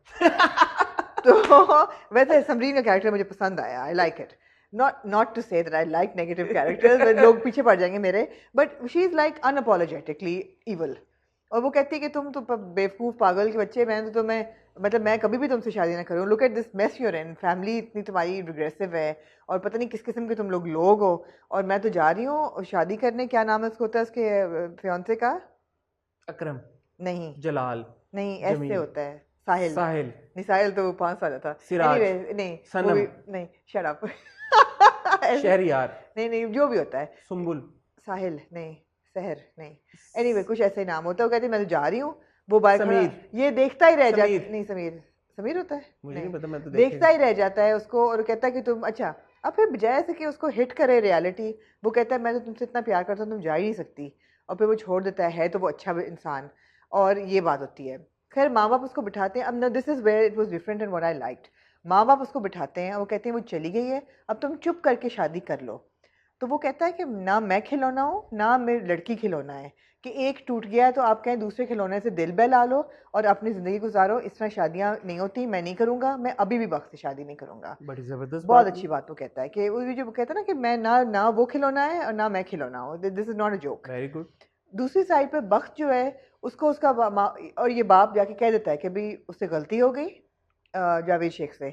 तो वैसे समरीन का कैरेक्टर मुझे पसंद आया, I like it. Not to say that I like negative characters, लोग पीछे पड़ जाएंगे मेरे, but she is like unapologetically evil. और वो कहती है कि तुम तो बेवकूफ़ पागल के बच्चे, मैं तो तुम्हें मतलब मैं कभी भी तुमसे शादी ना करूँ, look at this mess you're in, family इतनी तुम्हारी रिग्रेसिव है और पता नहीं किस किस्म के तुम लोग हो, और मैं तो जा रही हूँ शादी करने। क्या नाम है उसको, होता है उसके फियांसे का? अकरम, नहीं जलाल, नहीं, ऐसे जमील, होता है, साहिल। साहिल, नहीं साहिल तो 5 साल था। सिराज, एनीवे नहीं, वो सनम, भी नहीं, शट अप। शहरियार, नहीं नहीं, जो भी होता है, सुम्बुल, साहिल नहीं, सहर नहीं, एनीवे कुछ ऐसे ही नाम होता है। वो कहती है मैं तो जा रही हूँ, वो बाहर खड़ा समीर, ये देखता ही रह जाता। समीर, नहीं समीर, समीर होता है, मुझे नहीं, नहीं पता, मैं तो देखता देखे। ही रह जाता है उसको और कहता है कि तुम अच्छा। अब फिर बजाय से कि उसको हिट करे रियलिटी, वो कहता है मैं तो तुमसे इतना प्यार करता हूँ, तुम जा ही नहीं सकती, और फिर वो छोड़ देता है तो वो अच्छा इंसान। और ये बात होती है। खैर माँ बाप उसको बिठाते हैं। अब ना this is where it was different and what I liked. माँ बाप उसको बिठाते हैं और वो कहते हैं वो चली गई है, अब तुम चुप करके शादी कर लो। तो वो कहता है कि ना मैं खिलौना हूँ ना मेरी लड़की खिलौना है, कि एक टूट गया है तो आप कहें दूसरे खिलौने से दिल बहला लो और अपनी ज़िंदगी गुजारो, इस तरह शादियाँ नहीं होती, मैं नहीं करूँगा, मैं अभी भी वक्त से शादी नहीं करूँगा। बड़ी जबरदस्त बहुत बात अच्छी बात वो कहता है कि वो जो कहता है ना कि मैं ना वो खिलौना है और ना मैं खिलौना हूँ, this is not a joke. Very good. दूसरी साइड पे बख्त जो है उसको उसका और ये बाप जाके कह देता है कि भाई उससे गलती हो गई, जावेद शेख से,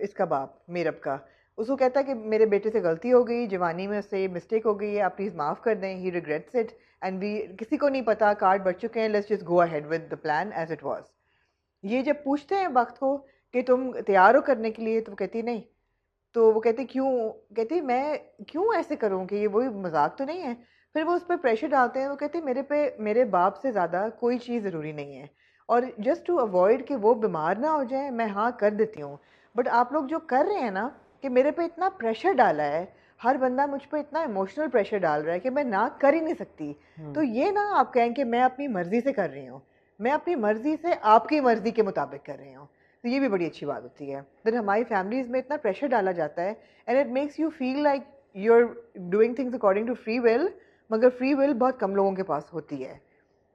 इसका बाप मेरब का, उसको कहता है कि मेरे बेटे से गलती हो गई, जवानी में उससे ये मिस्टेक हो गई है, आप प्लीज़ माफ़ कर दें, he regrets it and we, किसी को नहीं पता, कार्ड बढ़ चुके हैं, let's just go ahead with the plan as it was. ये जब पूछते हैं वक्त को कि तुम तैयार हो करने के लिए, तो वो कहती नहीं। तो वो कहती क्यों, कहती मैं क्यों ऐसे करूँ, कि ये वही मजाक तो नहीं है। फिर वो उस पर प्रेशर डालते हैं, वो कहती मेरे पे मेरे बाप से ज़्यादा कोई चीज़ ज़रूरी नहीं है, और जस्ट टू अवॉइड कि वो बीमार ना हो जाए मैं हाँ कर देती हूँ। बट आप लोग जो कर रहे हैं ना, कि मेरे पे इतना प्रेशर डाला है, हर बंदा मुझ पर इतना इमोशनल प्रेशर डाल रहा है कि मैं ना कर ही नहीं सकती। तो ये ना आप कहें कि मैं अपनी मर्ज़ी से कर रही हूँ, मैं अपनी मर्ज़ी से आपकी मर्ज़ी के मुताबिक कर रही हूँ। तो ये भी बड़ी अच्छी बात होती है। देन हमारी फैमिलीज़ में इतना प्रेशर डाला जाता है and it makes you feel like you are doing things according to free will, मगर फ्री विल बहुत कम लोगों के पास होती है।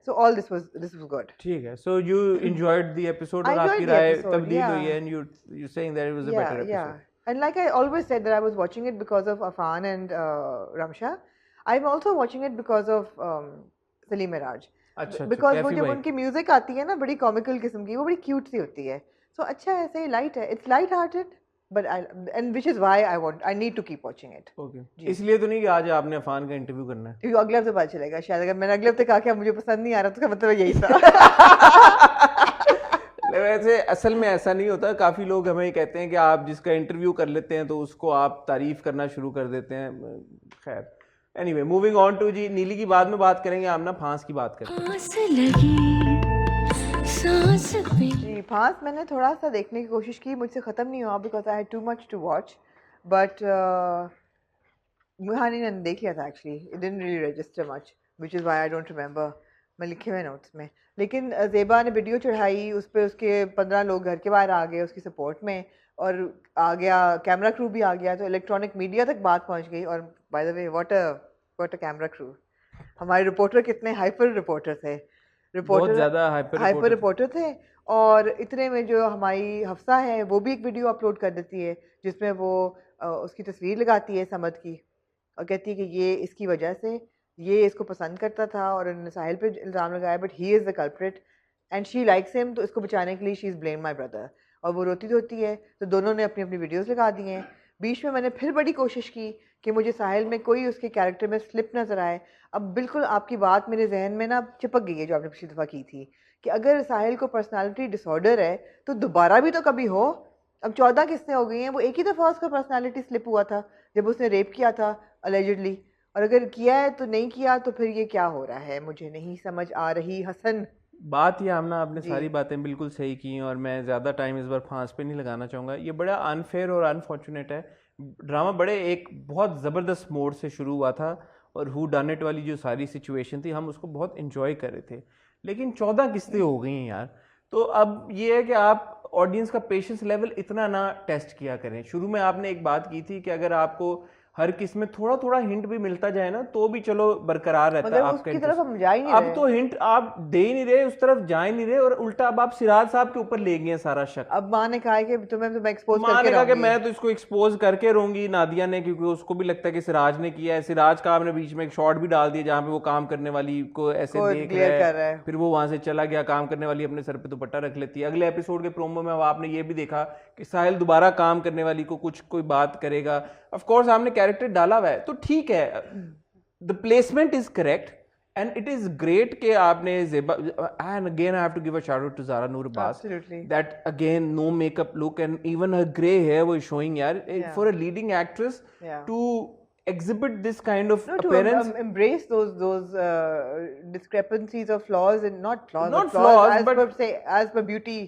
So all this was good. ठीक है, so you enjoyed the episode I और आपकी एंजॉयड द राय एपिसोड, तब्दील या हुई है and you saying that it was a better yeah. Episode. And like I always said that I was watching it because of Afan and Ramsha. I'm also watching it because of Salim Miraj. अच्छा अच्छा, Because वो कैफी जब भाई। उनकी म्यूजिक आती है ना बड़ी कॉमिकल किस्म की, वो बड़ी क्यूट सी होती है। सो अच्छा है, ऐसे ही लाइट है, it's light hearted, but I and which is why I need to keep watching it. Okay, जी। इसलिए तो नहीं कि आज आपने अफान का इंटरव्यू करना है। क्योंकि अगले हफ्ते पता चलेगा शायद, अगर मैंने अगले हफ्ते कहा कि मुझे पसंद नहीं आ रहा तो उसका मतलब यही था। वैसे असल में ऐसा नहीं होता, काफ़ी लोग हमें कहते हैं कि आप जिसका इंटरव्यू कर लेते हैं तो उसको आप तारीफ करना शुरू कर देते हैं। खैर, एनीवे मूविंग ऑन टू जी, नीली की बाद में बात करेंगे, हम ना फांस की बात करते हैं। जी, फांस मैंने थोड़ा सा देखने की कोशिश की, मुझसे ख़त्म नहीं हुआ because I had too much to watch, but हाँ नहीं मैंने देख लिया था actually, it didn't really register much which is why I don't remember, मैं लिखे हुए नोट्स में। लेकिन ज़ेबा ने वीडियो चढ़ाई, उस पर उसके 15 लोग घर के बाहर आ गए उसकी सपोर्ट में, और आ गया कैमरा क्रू भी आ गया, तो इलेक्ट्रॉनिक मीडिया तक बात पहुंच गई। और bye the way what a camera crew, हमारे रिपोर्टर कितने हाइपर रिपोर्टर थे, बहुत रिपोर्टर ज़्यादा हाइपर हाइपर रिपोर्टर। रिपोर्टर थे। और इतने में जो हमारी हफ्सा है वो भी एक वीडियो अपलोड कर देती है जिसमें वो उसकी तस्वीर लगाती है समद की, और कहती है कि ये इसकी वजह से ये इसको पसंद करता था और उन्होंने साहिल पे इल्ज़ाम लगाया, but he is the culprit and she likes him, तो इसको बचाने के लिए she is blame my brother. और वो रोती धोती है, तो दोनों ने अपनी अपनी वीडियोस लगा दी हैं। बीच में मैंने फिर बड़ी कोशिश की कि मुझे साहिल में कोई उसके कैरेक्टर में स्लिप नज़र आए। अब बिल्कुल आपकी बात मेरे जहन में ना चिपक गई है जो आपने पिछली दफ़ा की थी, कि अगर साहिल को पर्सनालिटी डिसऑर्डर है तो दोबारा भी तो कभी हो। अब 14 किस्सें हो गई हैं, वो एक ही दफ़ा उसका पर्सनालिटी स्लिप हुआ था जब उसने रेप किया था अलेजिडली, और अगर किया है तो नहीं किया, तो फिर ये क्या हो रहा है, मुझे नहीं समझ आ रही हसन। बात ये आमना, आपने जी। सारी बातें बिल्कुल सही की और मैं ज़्यादा टाइम इस बार फांस पे नहीं लगाना चाहूँगा। ये बड़ा अनफेयर और अनफॉर्चुनेट है। ड्रामा बड़े एक बहुत ज़बरदस्त मोड से शुरू हुआ था और हु डन इट वाली जो सारी सिचुएशन थी, हम उसको बहुत इंजॉय कर रहे थे। लेकिन 14 किस्तें हो गई हैं यार। तो अब ये है कि आप ऑडियंस का पेशेंस लेवल इतना ना टेस्ट किया करें। शुरू में आपने एक बात की थी कि अगर आपको हर किस में थोड़ा थोड़ा हिंट भी मिलता जाए ना तो भी चलो बरकरार रहता है मगर आपका उसकी तरफ इंटरेस्ट। हम जा ही नहीं अब रहे। तो हिंट आप दे ही नहीं रहे, उस तरफ जा ही नहीं रहे, और उल्टा अब आप सिराज साहब के ऊपर ले गए हैं सारा शक। अब माँ ने कहा है कि तुम्हें एक्सपोज माँ करके ने कहा कि रहूंगी। मैं तो इसको एक्सपोज करके रहूंगी, नादिया ने, क्योंकि उसको भी लगता है कि सिराज ने किया है। सिराज का आपने बीच में एक शॉट भी डाल दिया जहाँ पे वो काम करने वाली को ऐसे को देख क्लियर रहा कर रहा है, है। फिर वो वहां से चला गया, काम करने वाली अपने सर पे दुपट्टा रख लेती है। अगले एपिसोड के प्रोमो में अब आपने ये भी देखा कि साहिल दोबारा काम करने वाली को कुछ कोई बात करेगा। ऑफ कोर्स आपने कैरेक्टर डाला हुआ है तो ठीक है, the placement is correct and it is great कि आपने Zeba, and again I have to give a shout out to Zara Noor Abbas, Absolutely. that again no makeup look and even her gray hair was showing yaar. Yeah. For a leading actress Yeah. to exhibit this kind of No, to appearance, embrace those discrepancies or flaws, and not flaws, Not but flaws flaws, as but per say as per beauty,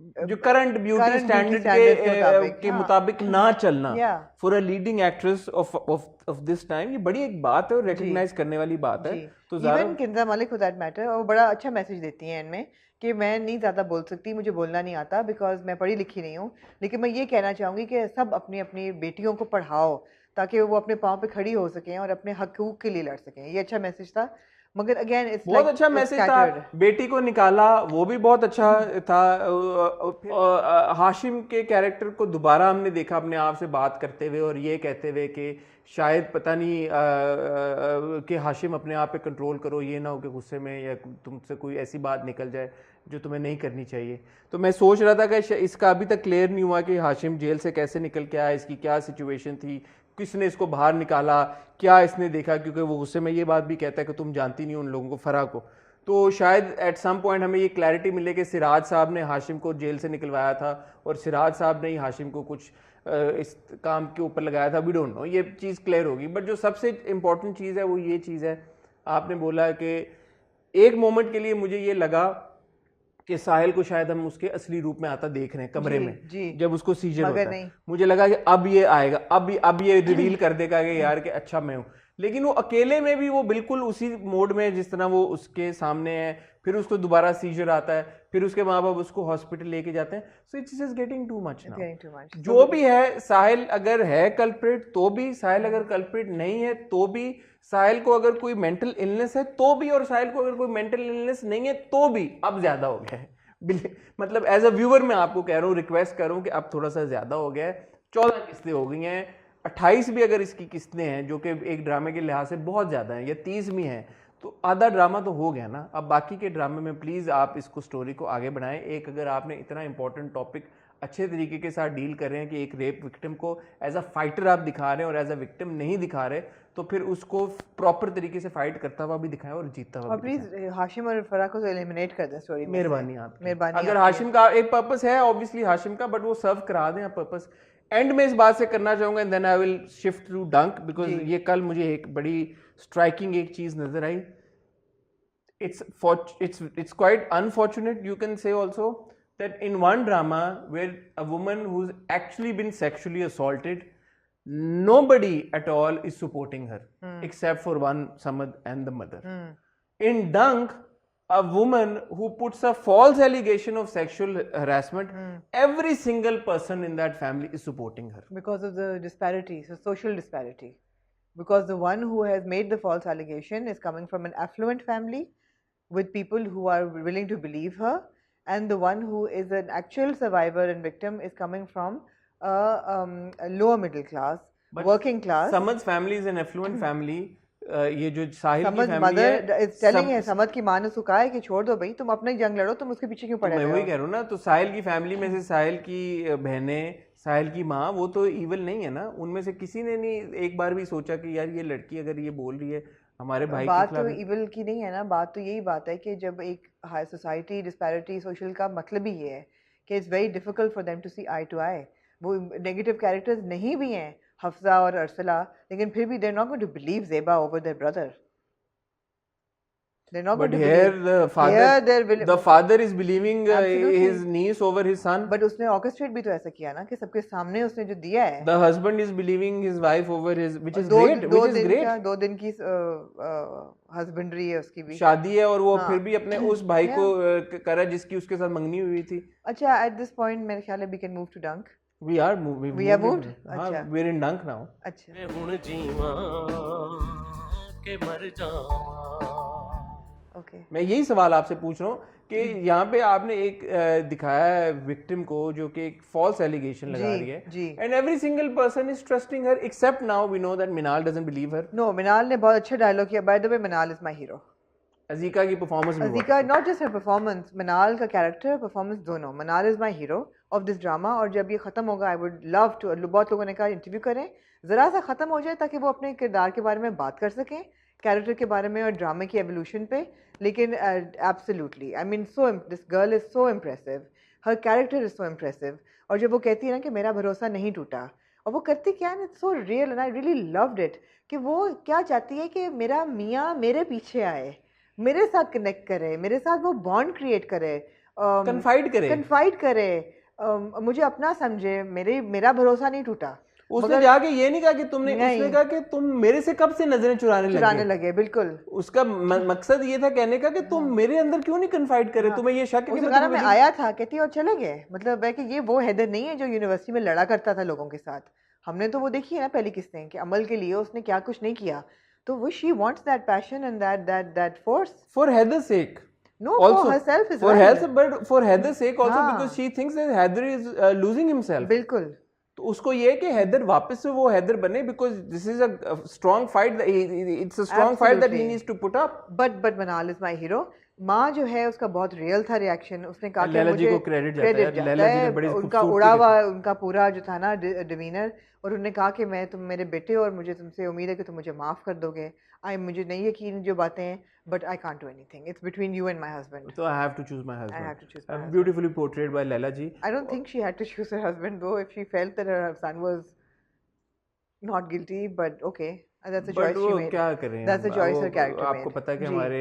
जो current beauty current beauty standard standards के के मुताबिक, के हाँ। मुताबिक ना चलना Yeah. For a leading actress of this time, ये बड़ी एक बात है और रिकग्नाइज करने वाली बात है। जी। तो even Kinza Malik for that matter, और बड़ा अच्छा मैसेज देती हैं इनमें कि मैं नहीं ज़्यादा बोल सकती, मुझे बोलना नहीं आता बिकॉज मैं पढ़ी लिखी नहीं हूँ, लेकिन मैं ये कहना चाहूँगी कि सब अपनी अपनी बेटियों को पढ़ाओ ताकि वो अपने पाँव पे खड़ी हो सकें और अपने हकूक़ के लिए लड़ सकें। ये अच्छा मैसेज था, मगर अगेन इट्स बहुत अच्छा मैसेज था। बेटी को निकाला वो भी बहुत अच्छा था। हाशिम के कैरेक्टर को दोबारा हमने देखा अपने आप से बात करते हुए और ये कहते हुए कि शायद पता नहीं कि हाशिम अपने आप पे कंट्रोल करो, ये ना हो कि गुस्से में या तुमसे कोई ऐसी बात निकल जाए जो तुम्हें नहीं करनी चाहिए। तो मैं सोच रहा था कि इसका अभी तक क्लियर नहीं हुआ कि हाशिम जेल से कैसे निकल के आया, इसकी क्या सिचुएशन थी, किसने इसको बाहर निकाला, क्या इसने देखा, क्योंकि वो गुस्से में ये बात भी कहता है कि तुम जानती नहीं उन लोगों को, फरा को। तो शायद एट सम पॉइंट हमें ये क्लैरिटी मिले कि सिराज साहब ने हाशिम को जेल से निकलवाया था और सिराज साहब ने ही हाशिम को कुछ इस काम के ऊपर लगाया था। वी डोंट नो, ये चीज़ क्लियर होगी। बट जो सबसे इंपॉर्टेंट चीज़ है वो ये चीज़ है, आपने बोला कि एक मोमेंट के लिए मुझे ये लगा कि साहिल को शायद हम उसके असली रूप में आता देख रहे हैं कमरे में, जब उसको सीजर होता है। मुझे लगा कि अब ये आएगा, अब ये रिवील कर देगा कि यार कि अच्छा मैं हूँ। लेकिन वो अकेले में भी वो बिल्कुल उसी मोड में जिस तरह वो उसके सामने है, फिर उसको दोबारा सीजर आता है, फिर उसके माँ बाप उसको हॉस्पिटल लेके जाते हैं। So it's just getting too much now. जो भी है, साहिल अगर है कल्प्रिट तो भी, साहिल अगर कल्प्रिट नहीं है तो भी, साहिल को अगर कोई मेंटल इलनेस है तो भी, और साहिल को अगर कोई मेंटल इलनेस नहीं है तो भी, अब ज्यादा हो गया है। मतलब एज अ व्यूअर मैं आपको कह रहा हूँ, रिक्वेस्ट कर रहा हूँ कि अब थोड़ा सा ज्यादा हो गया है। 14 किस्तें हो गई हैं, 28 भी अगर इसकी किस्तें हैं जो कि एक ड्रामे के लिहाज से बहुत ज्यादा हैं, या 30 भी हैं, तो आधा ड्रामा तो हो गया ना। अब बाकी के ड्रामे में प्लीज आप इसको स्टोरी को आगे बढ़ाएं। एक अगर आपने इतना इंपॉर्टेंट टॉपिक अच्छे तरीके के साथ डील कर रहे हैं कि एक रेप विक्टिम को एज अ फाइटर आप दिखा रहे हैं और एज अ विक्टिम नहीं दिखा रहे, तो फिर उसको प्रॉपर तरीके से फाइट करता हुआ भी दिखाएं और जीतता हुआ भी दिखाएं। प्लीज हाशिम और फराह को एलिमिनेट कर दें स्टोरी में। मेहरबानी आपकी। मेहरबानी। अगर हाशिम का एक पर्पस है ऑब्वियसली हाशिम का, बट वो सर्व करा दें आप पर्पस। एंड में इस बात से करना चाहूंगा, and then I will shift to Dunk, because ये कल मुझे एक बड़ी स्ट्राइकिंग एक चीज नजर आई। it's quite unfortunate, you can say also, that in one drama where a woman who's actually been sexually assaulted, nobody at all is supporting her except for one Samad and the mother. In Dunk, a woman who puts a false allegation of sexual harassment, every single person in that family is supporting her because of the disparity, so social disparity, because the one who has made the false allegation is coming from an affluent family with people who are willing to believe her, and the one who is an actual survivor and victim is coming from a lower middle class, working class. Samad's family is an affluent family. ये जो साहिल की फैमिली मदर इज टेलिंग है, समद की माँ ने उसको है कि छोड़ दो भाई, तुम अपनी जंग लड़ो, तुम उसके पीछे क्यों पड़े हो? मैं वही कह रहा हूँ ना। तो साहिल की फैमिली में से साहिल की बहनें, साहिल की माँ, वो तो इविल नहीं है ना। उनमें से किसी ने नहीं एक बार भी सोचा कि यार ये लड़की अगर ये बोल रही है हमारे भाई बात तो इविल की नहीं है ना। बात तो यही बात है कि जब एक हाई सोसाइटी डिस्पैरिटी सोशल का मतलब ही ये है कि it's very difficult for them to see eye to eye. वो नेगेटिव कैरेक्टर्स नहीं भी हैं हफ्सा और अरसला, लेकिन फिर भी they are not going to believe Zeba over there brother. They're not But going to here believe. the father is believing Absolutely. his niece over his son. But उसने ऑर्केस्ट्रेट भी तो ऐसा किया ना कि सबके सामने उसने जो दिया है The husband is believing his wife over his, which is दो great, दो which is दिन great. का 2 दिन की हस्बैंडरी है उसकी भी शादी है और वो हाँ। फिर भी अपने उस भाई को करा जिसकी उसके साथ मंगनी हुई थी. अच्छा एट दिस पॉइंट मेरे ख्याल है वी कैन मूव टू डंक We are We have moved? हाँ, अच्छा। we're in Dunk now. अच्छा मैं हुण जीवा के मर जावा। ओके मैं यही सवाल आपसे पूछ रहा हूँ कि यहाँ पे आपने एक दिखाया है विक्टिम को जो कि एक फॉल्स एलिगेशन लगा जी, रही है जी। And every single person is trusting her except now we know that Minal doesn't believe her. No Minal ने बहुत अच्छा डायलॉग किया by the way Minal is my hero अजीका की परफॉर्मेंस भी अजीका not just her performance Minal का कैरेक्टर परफॉर्मेंस दोनों Minal is my hero of this drama और जब ये खत्म होगा आई वुड लव टू बहुत लोगों ने कहा इंटरव्यू करें ज़रा सा ख़त्म हो जाए ताकि वो अपने किरदार के बारे में बात कर सकें कैरेक्टर के बारे में और ड्रामे की एवोल्यूशन पे लेकिन absolutely I mean so this girl is so impressive her character is so impressive और जब वो कहती है ना कि मेरा भरोसा नहीं टूटा और वो करती क्या है it's so real and I really loved it कि वो क्या चाहती है कि मेरा मियाँ मेरे पीछे आए मेरे साथ कनेक्ट करे मेरे साथ वो बॉन्ड क्रिएट करे कन्फाइड करे मुझे अपना समझे मेरा भरोसा नहीं टूटा उसने जाके ये नहीं कहा कि तुमने उसने कहा कि तुम मेरे से कब से नजरें चुराने लगे बिल्कुल उसका मकसद ये था कहने का कि तुम मेरे अंदर क्यों नहीं कन्फाइड करे तुम्हें ये शक है कि गाना में आया था कहती और चले गए मतलब है कि ये वो हैदर नहीं है जो यूनिवर्सिटी में लड़ा करता था लोगों के साथ हमने तो वो देखी है ना पहली किस्तें कि अमल के लिए उसने क्या कुछ नहीं किया तो वो she wants that passion and that force for Haider sake No, for herself as for well. herself, but for Heather's sake also because she thinks that Heather is losing himself. बिल्कुल तो उसको ये है कि हैदर वापस से वो हैदर बने because this is a strong fight it's a strong fight that he needs to put up. But Manal is my hero. माँ जो है उसका बहुत रियल था रिएक्शन उसने कहा कि मुझे को क्रेडिट जाता है उनका उड़ा हुआ उनका पूरा जो था ना डिमीनर और उन्होंने कहा कि मैं तुम मेरे बेटे और मुझे तुमसे उम्मीद है कि तुम मुझे माफ़ कर दोगे मुझे नहीं यकीन जो बातें हैं but I can't do anything it's between you and my husband so I have to choose my husband I have to choose my husband. Beautifully portrayed by Laila ji. I don't think she had to choose her husband though if she felt that her son was not guilty but okay that's a choice she made क्या करें that's a choice her character आपको made पता है कि हमारे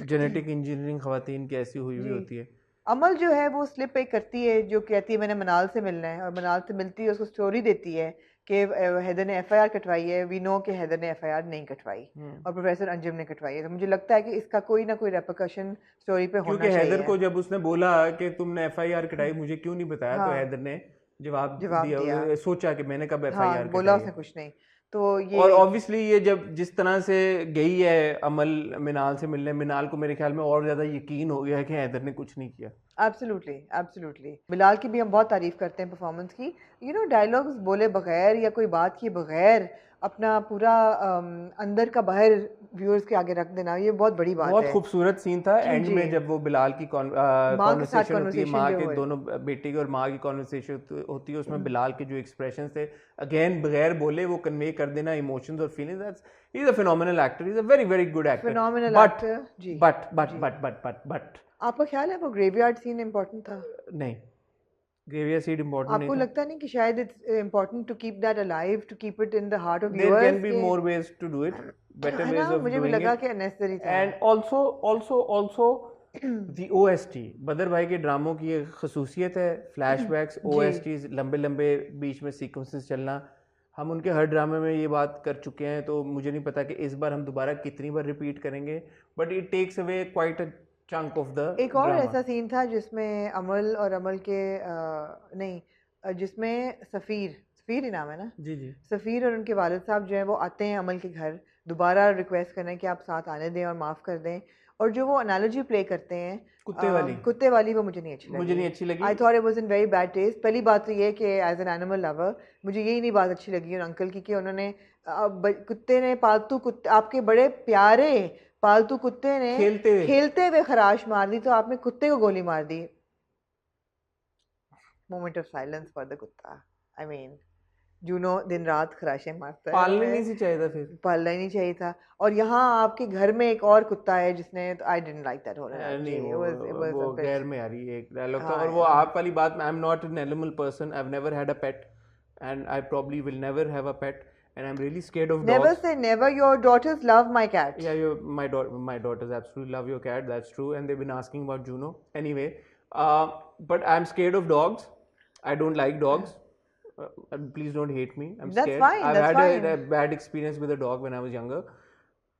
जेनेटिक इंजीनियरिंग खवातीन की ऐसी हुई होती है अमल जो है वो स्लिप एक करती है जो कहती है मैंने मनाल से मिलना है और मनाल से मिलती है उसको स्टोरी देती है कि हैदर ने एफआईआर कटवाई है वी नो कि हैदर ने एफआईआर नहीं कटवाई और प्रोफेसर अंजुम ने कटवाई है तो मुझे लगता है कि इसका कोई ना कोई रेपरकशन स्टोरी पे होना चाहिए क्योंकि हैदर को जब उसने बोला कि तुमने एफआईआर कटाई मुझे क्यों नहीं बताया तो हैदर ने जवाब दिया सोचा कि मैंने कब एफआईआर बोला उसने कुछ नहीं तो ये और ऑब्वियसली ये जब जिस तरह से गई है अमल मिनाल से मिलने मिनाल को मेरे ख्याल में और ज़्यादा यकीन हो गया है कि हैदर ने कुछ नहीं किया एब्सोल्युटली बिलाल की भी हम बहुत तारीफ करते हैं परफॉर्मेंस की यू नो डायलॉग्स बोले बगैर या कोई बात किए बगैर अपना पूरा अंदर का बाहर व्यूअर्स के आगे रख देना ये बहुत बड़ी बात है बहुत खूबसूरत सीन था एंड में जब वो बिलाल की कॉन्वर्सेशन होती है माँ के दोनों बेटे की और माँ की कॉन्वर्सेशन होती है उसमें बिलाल के जो एक्सप्रेशन थे अगेन बगैर बोले वो कन्वे कर देना इमोशंस और feelings he is a phenomenal actor he is a very very good actor phenomenal actor जी बट आपका ख्याल है वो ग्रेवयार्ड सीन इम्पोर्टेंट था नहीं ग्रेवियर सीड इम्पोर्टेंट आपको लगता नहीं कि शायद it's important to keep that alive to keep it in the heart of viewers there can be more ways to do it better ways of मुझे भी लगा कि अननेसेसरी था एंड आल्सो द ओएसटी बदर भाई के ड्रामों की एक खसूसियत है फ्लैशबैक्स ओएसटीज लंबे लंबे बीच में सीक्वेंसेस चलना हम उनके हर ड्रामे में ये बात कर चुके हैं तो मुझे नहीं पता कि इस बार हम दोबारा कितनी बार रिपीट करेंगे but it takes away quite a chunk of the एक और ऐसा सीन था जिसमें अमल और अमल के जिसमें सफ़ीर ही नाम है ना जी जी सफ़ीर और उनके वालिद साहब जो है वो आते हैं अमल के घर दोबारा रिक्वेस्ट करने कि आप साथ आने दें और माफ़ कर दें और जो वो एनालॉजी प्ले करते हैं कुत्ते वाली वो मुझे नहीं अच्छी लगी I thought it was in very bad taste पहली बात तो ये कि एज एन एनिमल लवर मुझे यही नहीं बात अच्छी लगी उन अंकल की कि उन्होंने कुत्ते ने पालतू कुत्ते आपके बड़े प्यारे पालतू कुत्ते ने खेलते हुए खराश मार दी तो आपने कुत्ते को गोली मार the moment of silence for the कुत्ता आई मीन जूनो दिन रात खराशें मारता है पालना नहीं चाहिए था फिर पालना ही नहीं चाहिए था और यहाँ आपके घर में एक और कुत्ता है जिसने I didn't like that whole वो गैर में आ रही है एक डायलॉग था और वो आप वाली बात I am not an animal person I have never had a pet and I probably will never have a pet and I'm really scared of Never dogs. say never. Your daughters love my cat. Yeah, my daughters absolutely love your cat. That's true, and they've been asking about Juno. Anyway, but I'm scared of dogs. I don't like dogs. Please don't hate me. I'm That's scared. fine, I've that's had fine. a bad experience with a dog when I was younger.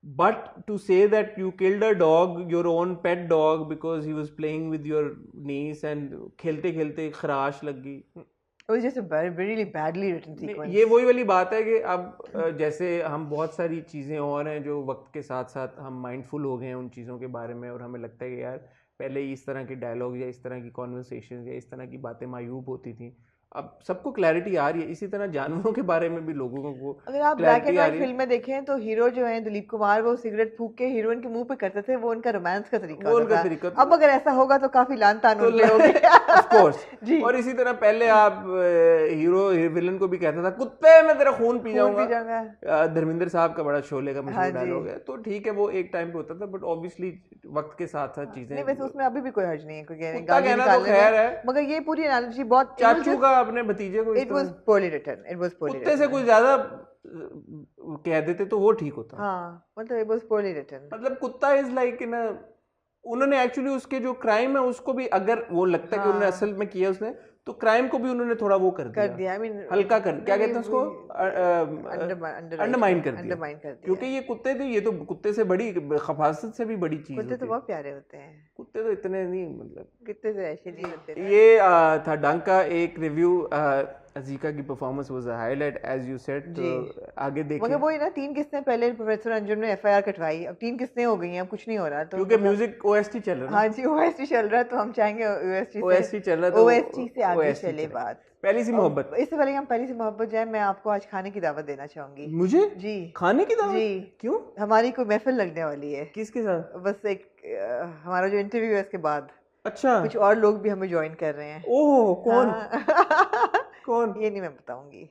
But to say that you killed a dog, your own pet dog, because he was playing with your niece and खेलते खेलते खराश लग गई, It was just a really badly written sequence. ये वही वाली बात है कि अब जैसे हम बहुत सारी चीज़ें और हैं जो वक्त के साथ साथ हम माइंडफुल हो गए हैं उन चीज़ों के बारे में, और हमें लगता है कि यार पहले इस तरह के डायलॉग या इस तरह की कॉन्वर्सेशन या इस तरह की बातें मायूब होती थी. अब सबको क्लैरिटी आ रही है. इसी तरह जानवरों के बारे में भी लोगों को अगर आप ब्लैक एंड क्लैरिटी आ व्हाइट रही है. फिल्म में देखें तो हीरो जो है दिलीप कुमार वो सिगरेट फूंक के हीरोइन के मुंह पे करते थे, वो उनका रोमांस का तरीका वो होता उनका था. तरीका अब अगर ऐसा होगा तो काफी लान तान तो उन पे होगी. Of course. जी. और इसी तरह पहले आप हीरो विलन को भी कहता था कुत्ते मैं तेरा खून पी खून पी जाऊंगा. जाऊंगा. धर्मेंद्र साहब का बड़ा शोले का हाँ मशहूर जी. डायलॉग है. तो ठीक है वो एक टाइम पे होता था, बट ऑब्वियसली वक्त के साथ साथ चीजें. नहीं वैसे उसमें अभी भी कोई हर्ज नहीं है कोई कुत्ता गाली कहना तो निकालने खैर में, है. मगर ये पूरी एनालॉजी बहुत चाचू का अपने भतीजे को इस इट वाज तरह पोorly written. It was poorly कुत्ते से written. कुछ ज्यादा कह देते तो वो ठीक होता. हाँ मतलब it was poorly written. मतलब कुत्ता इज लाइक इन उन्होंने एक्चुअली उसके जो क्राइम है उसको भी, अगर वो लगता है कि उन्होंने हाँ. असल में किया उसने, तो क्राइम को भी उन्होंने थोड़ा वो कर दिया. आई मीन हल्का कर, क्या कहते हैं उसको, अंडरमाइन कर दिया. अंडरमाइन कर दिया. क्योंकि ये कुत्ते थे, ये तो कुत्ते से बड़ी खफासत से भी बड़ी चीज कुत्ते होती तो है. बहुत प्यारे होते हैं. कुत्ते तो इतने नहीं, मतलब कितने से ऐसे नहीं होते. ये था डंक का एक रिव्यू. अजीका की performance was a highlight as you said. तो आगे मगर देखिए, वो ही ना 3 किस्तें पहले प्रोफेसर अंजुम ने एफआईआर कटवाई, अब 3 किस्तें हो गई हैं, अब कुछ नहीं हो रहा. तो क्योंकि म्यूजिक ओएसटी चल रहा है. हाँ जी ओएसटी चल रहा है तो हम चाहेंगे ओएसटी चल रहा है तो ओएसटी से आगे OST चले चले. बात. पहली सी मोहब्बत. इससे पहले हम पहली सी मोहब्बत जाए, मैं आपको आज खाने की दावत देना चाहूंगी. मुझे जी खाने की दावत? जी. क्यों? हमारी कोई महफिल लगने वाली है. किसके साथ? बस एक हमारा जो इंटरव्यू है इसके बाद अच्छा. कुछ और लोग भी हमें ज्वाइन कर रहे हैं. ओह कौन? हाँ. कौन? ये नहीं मैं बताऊंगी.